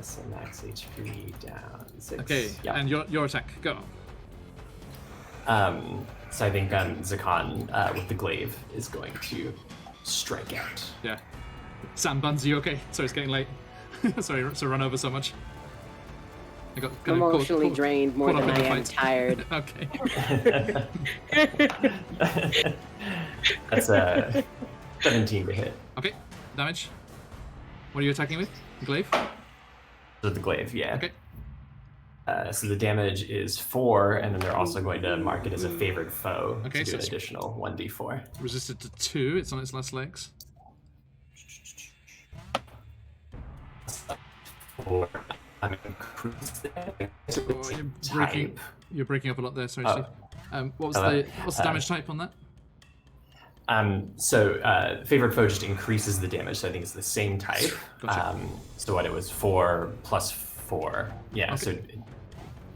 So max HP down 6. Okay, Yeah. and your attack, go. So I think Zakan with the glaive is going to strike out. Yeah. Sam Buns, you okay? Sorry, it's getting late. Sorry to run over so much. I got I'm emotionally drained more caught than up in I the am fight. tired. Okay. That's a 17 to hit. Okay, damage. What are you attacking with? Glaive? So the glaive, yeah. Okay. So the damage is 4, and then they're also going to mark it as a favored foe Okay, to do so an it's- additional 1d4. Resisted to 2, it's on its last legs. Or I'm increased Oh, type. you're breaking up a lot there, sorry, Oh. Steve. What's Hello? the damage type on that? So favored foe just increases the damage, so I think it's the same type. Gotcha. So what it was 4 plus 4. Yeah, Okay. so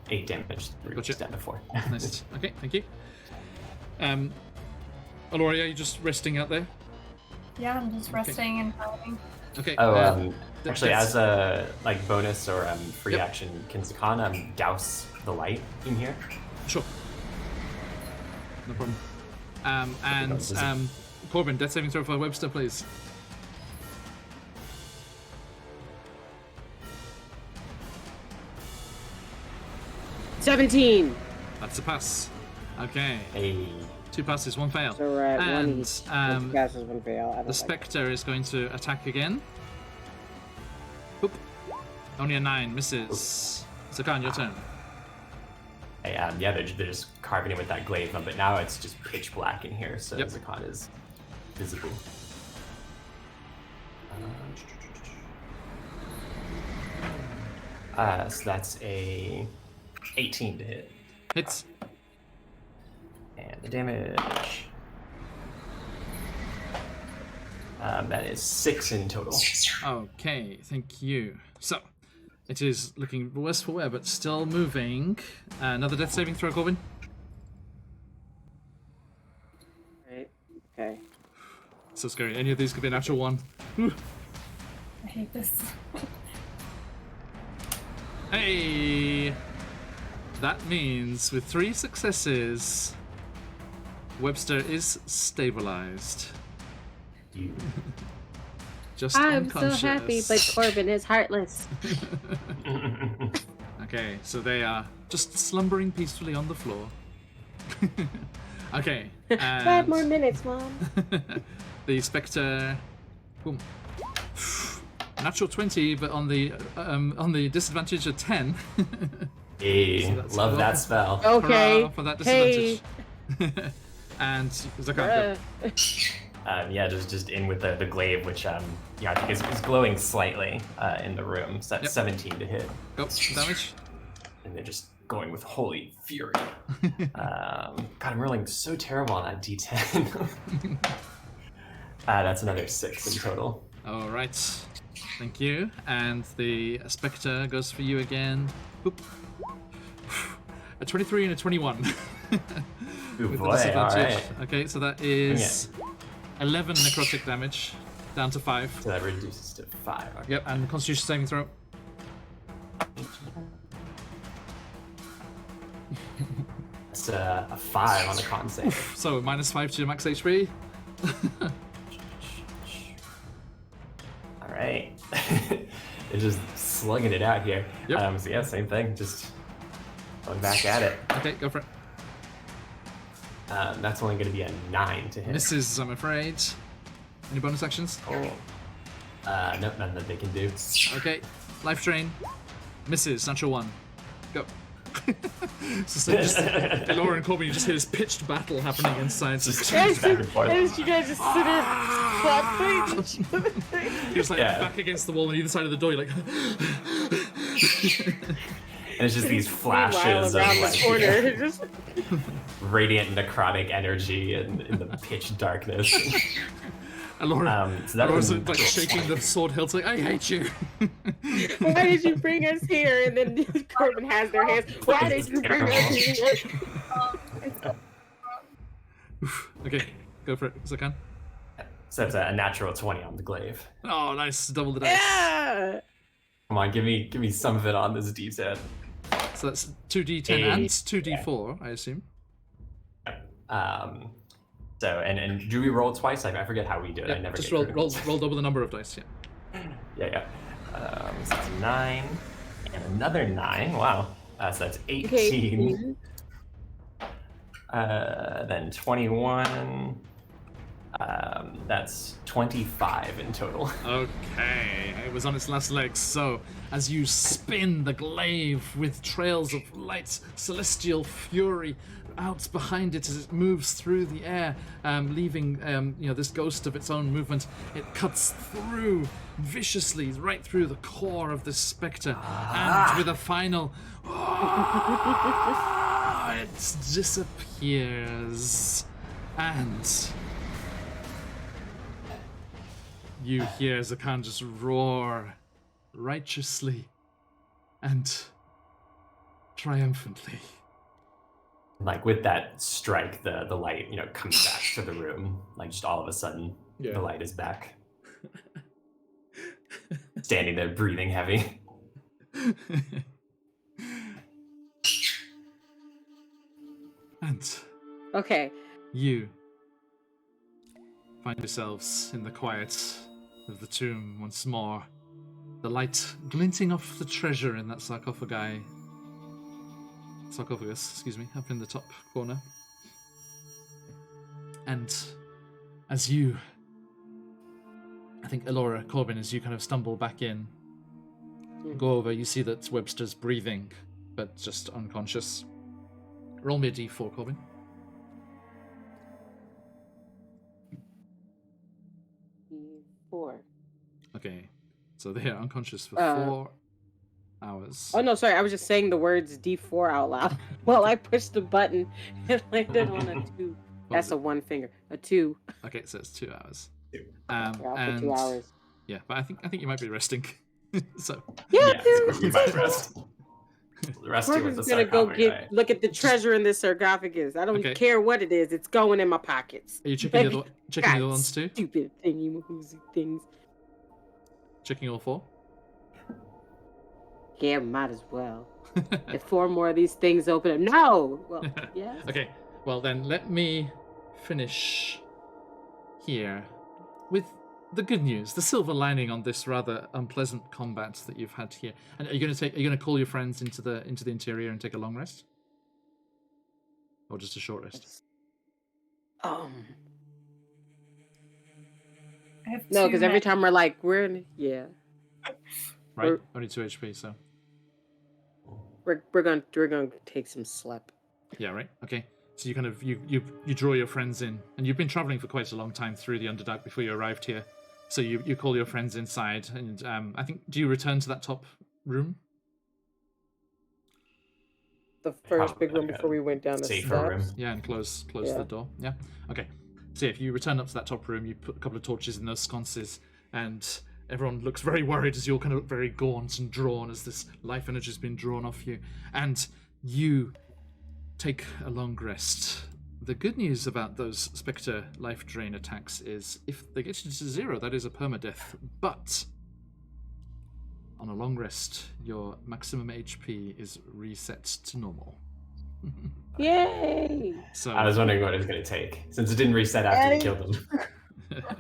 8 damage Gotcha. down to 4. Nice. Okay, thank you. Aloria, you just resting out there? Yeah, I'm just Okay. resting and hiding. Okay. Actually, that's- as a bonus or free Yep. action, can Zakan douse the light in here? Sure. No problem. And Is it- Corbin, death saving throw for Webster, please. 17. That's a pass. Okay. Hey. 2 passes, 1 fail. So we're at one And each. Two passes, one fail. I don't the like Spectre is going to attack again. Oop. Only a 9, misses. Zakan, your turn. Hey, yeah, they're just carving it with that glaive, but now it's just pitch black in here, so Yep. Zakan is visible. So that's a 18 to hit. Hits. And the damage. That is 6 in total. Okay, thank you. So, it is looking worse for wear, but still moving. Another death saving throw, Corbin. Right. Okay. So scary. Any of these could be a natural 1. I hate this. Hey! That means with 3 successes, Webster is stabilized. You. Just I'm unconscious. so happy, but Corbin is heartless. Okay, so they are just slumbering peacefully on the floor. Okay, 5 more and minutes, Mom. the Spectre, boom, natural 20, but on the disadvantage of 10. Hey, So that's love cool. that spell. Okay. Hurrah for that Hey. disadvantage. And Zakan, go. Uh, Just in with the glaive, which I think is glowing slightly in the room. So that's Yep. 17 to hit, Go, damage. and they're just going with holy fury. God, I'm rolling so terrible on that D10. That's another 6 in total. All right, thank you. And the Spectre goes for you again. Boop. A 23 and a 21. Ooh, With the boy, disadvantage. alright. Okay, so that is 11 necrotic damage, down to 5. So that reduces to 5. Okay. Yep, and Constitution saving throw. It's a 5 on the con save. So -5 to your max HP. Alright. They're just slugging it out here. Yep. So yeah, same thing. Just going back at it. Okay, go for it. That's only going to be a 9 to hit. Misses, I'm afraid. Any bonus actions? Nope, none that they can do. Okay, life drain. Misses, natural 1. Go. So just, Laura and Corbin, you just hear this pitched battle happening inside. Just As back and forth. you guys just sit there, clapping each other. You're just like Yeah. back against the wall on either side of the door. You're like, And it's just these Meanwhile, flashes of around the like corner, just radiant necrotic energy and in the pitch darkness. and Laura, So that Laura's was like shaking the sword hilt, like, I hate you. why did you bring us here? And then Corbin has their hands. Why did you bring us here? Okay, go for it, Zakan. So it's a natural 20 on the glaive. Oh, nice, double the dice. Yeah. Come on, give me some of it on this D10. So that's 2d10 and 2d4, I assume. So and do we roll twice? I forget how we do it. I Yeah, never just get roll through. double the number of dice. Yeah. Yeah. So it's 9 and another 9. Wow. So that's 18. Okay. Then 21. That's 25 in total. Okay, it was on its last legs. So, as you spin the glaive with trails of light, celestial fury out behind it as it moves through the air, leaving this ghost of its own movement, it cuts through viciously right through the core of this spectre, and with a final, it disappears, and you hear Zakan just roar righteously and triumphantly. Like with that strike, the light, comes back to the room. Like just all of a sudden, Yeah. the light is back. Standing there, breathing heavy. And Okay. you find yourselves in the quiet of the tomb once more. The light glinting off the treasure in that sarcophagi. sarcophagus, excuse me, up in the top corner. And as you, I think Elora, Corbin, as you kind of stumble back in, go over, you see that Webster's breathing, but just unconscious. Roll me a d4, Corbin. D4. Okay, so they're unconscious for 4 hours. Oh no, sorry, I was just saying the words D4 out loud. Well, I pushed the button and landed on a 2. That's a 1 finger. A 2. Okay, so it's 2 hours. Yeah, for And 2 hours. yeah, but I think you might be resting. So Yeah, dude. You might rest. Rest here with the Corbin's gonna go sarcophagus. look at the treasure in this sarcophagus. I don't care what it is. It's going in my pockets. are you checking the other ones too? Stupid thingy things. Checking all 4? Yeah, might as well. If 4 more of these things open up. No! Well, yes. Okay, well then let me finish here with the good news, the silver lining on this rather unpleasant combat that you've had here. And are you going to call your friends into the interior and take a long rest, or just a short rest? I have No, 2 because every men. time we're in, yeah, Right, only 2 HP, so we're gonna take some slep. yeah, right. Okay, so you kind of you draw your friends in, and you've been traveling for quite a long time through the Underdark before you arrived here. So you call your friends inside, and I think, do you return to that top room? The first big room Like a before we went down the safer steps. room. Yeah, and close Yeah. the door. Yeah. Okay. So if you return up to that top room, you put a couple of torches in those sconces, and everyone looks very worried as you all kind of look very gaunt and drawn as this life energy has been drawn off you. And you take a long rest. The good news about those Spectre life drain attacks is if they get you to 0, that is a permadeath. But on a long rest, your maximum HP is reset to normal. Yay! So I was wondering what it was going to take, since it didn't reset after you killed them.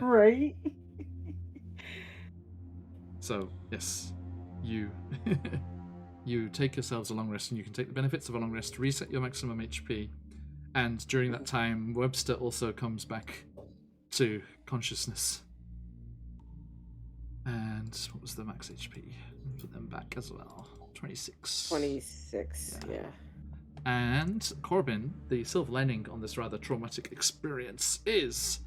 Right. So yes, you you take yourselves a long rest, and you can take the benefits of a long rest, reset your maximum HP, and during that time, Webster also comes back to consciousness. And what was the max HP? Put them back as well. 26. 26. Yeah. And Corbin, the silver lining on this rather traumatic experience is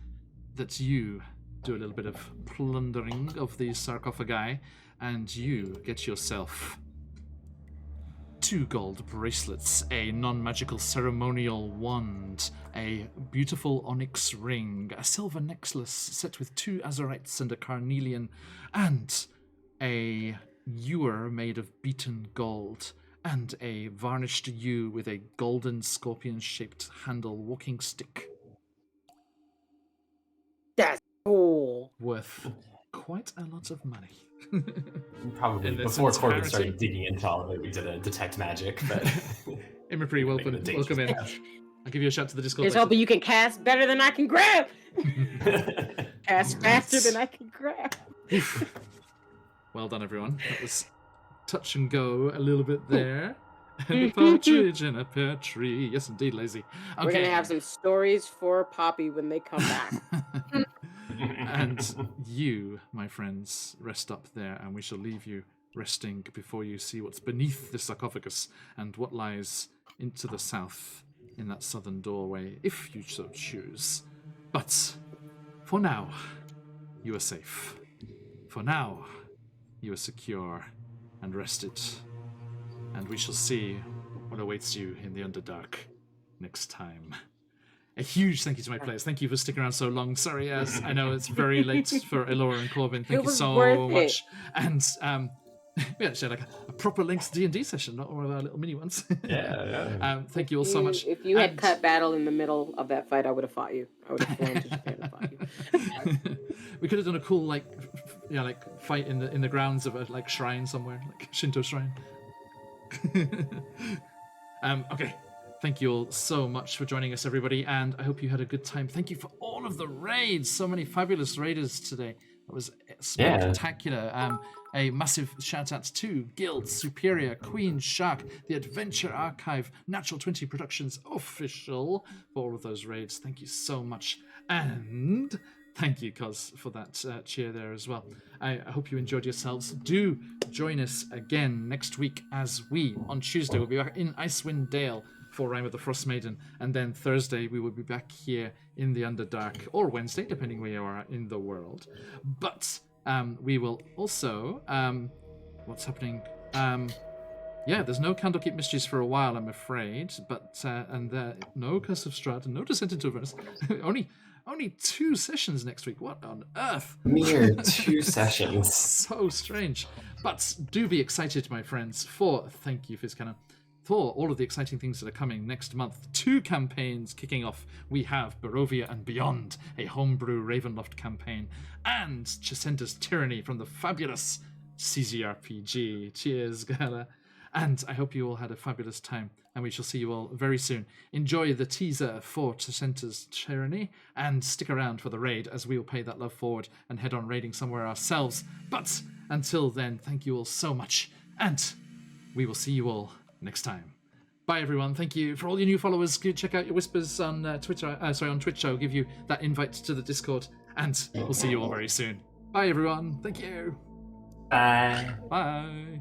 that you do a little bit of plundering of these sarcophagi, and you get yourself 2 gold bracelets, a non-magical ceremonial wand, a beautiful onyx ring, a silver necklace set with 2 azurites and a carnelian, and a ewer made of beaten gold, and a varnished yew with a golden scorpion-shaped handle walking stick. That's cool. Worth quite a lot of money. Probably In this before Corbin entirety. started digging into all of it, we did a detect magic, but Imrapri, welcome in. I'll give you a shout to the Discord. Here's later. hoping you can cast better than I can grab. Cast faster than I can grab. Well done, everyone. That was touch and go a little bit there. And a partridge in a pear tree. Yes, indeed, lazy. Okay. We're gonna have some stories for Poppy when they come back. And you, my friends, rest up there, and we shall leave you resting before you see what's beneath the sarcophagus and what lies into the south in that southern doorway, if you so choose. But for now, you are safe. For now, you are secure and rested. And we shall see what awaits you in the Underdark next time. A huge thank you to my players. Thank you for sticking around so long. Sorry, as I know it's very late for Elora and Corbin. Thank It you was so worth much. And we actually had like a proper length D&D session, not one of our little mini ones. Yeah. Thank you all so much. If you had And- cut battle in the middle of that fight, I would have fought you. I would have flown to Japan and fought you. We could have done a cool like fight in the grounds of a like shrine somewhere, like Shinto shrine. Okay. Thank you all so much for joining us, everybody, and I hope you had a good time. Thank you for all of the raids. So many fabulous raiders today. That was spectacular. A massive shout out to Guild Superior, Queen Shark, the Adventure Archive, Natural 20 Productions Official for all of those raids. Thank you so much. And thank you, Cos, for that cheer there as well. I hope you enjoyed yourselves. Do join us again next week as we, on Tuesday, will be back in Icewind Dale for Rime of the Frost Maiden, and then Thursday we will be back here in the Underdark, or Wednesday, depending where you are in the world. But we will also, what's happening? There's no Candlekeep Mysteries for a while, I'm afraid, but no Curse of Strahd, no Descent into Avernus, only 2 sessions next week. What on earth? Mere 2 sessions. So strange. But do be excited, my friends, thank you, Fizcannon, for all of the exciting things that are coming next month. 2 campaigns kicking off. We have Barovia and Beyond, a homebrew Ravenloft campaign, and Chisenda's Tyranny from the fabulous CZRPG. Cheers, Gala. And I hope you all had a fabulous time, and we shall see you all very soon. Enjoy the teaser for Chisenda's Tyranny, and stick around for the raid, as we will pay that love forward and head on raiding somewhere ourselves. But until then, thank you all so much, and we will see you all next time. Bye, everyone. Thank you for all your new followers. Go check out your whispers on Twitter. On Twitch. I'll give you that invite to the Discord, and we'll see you all very soon. Bye, everyone. Thank you. Bye. Bye.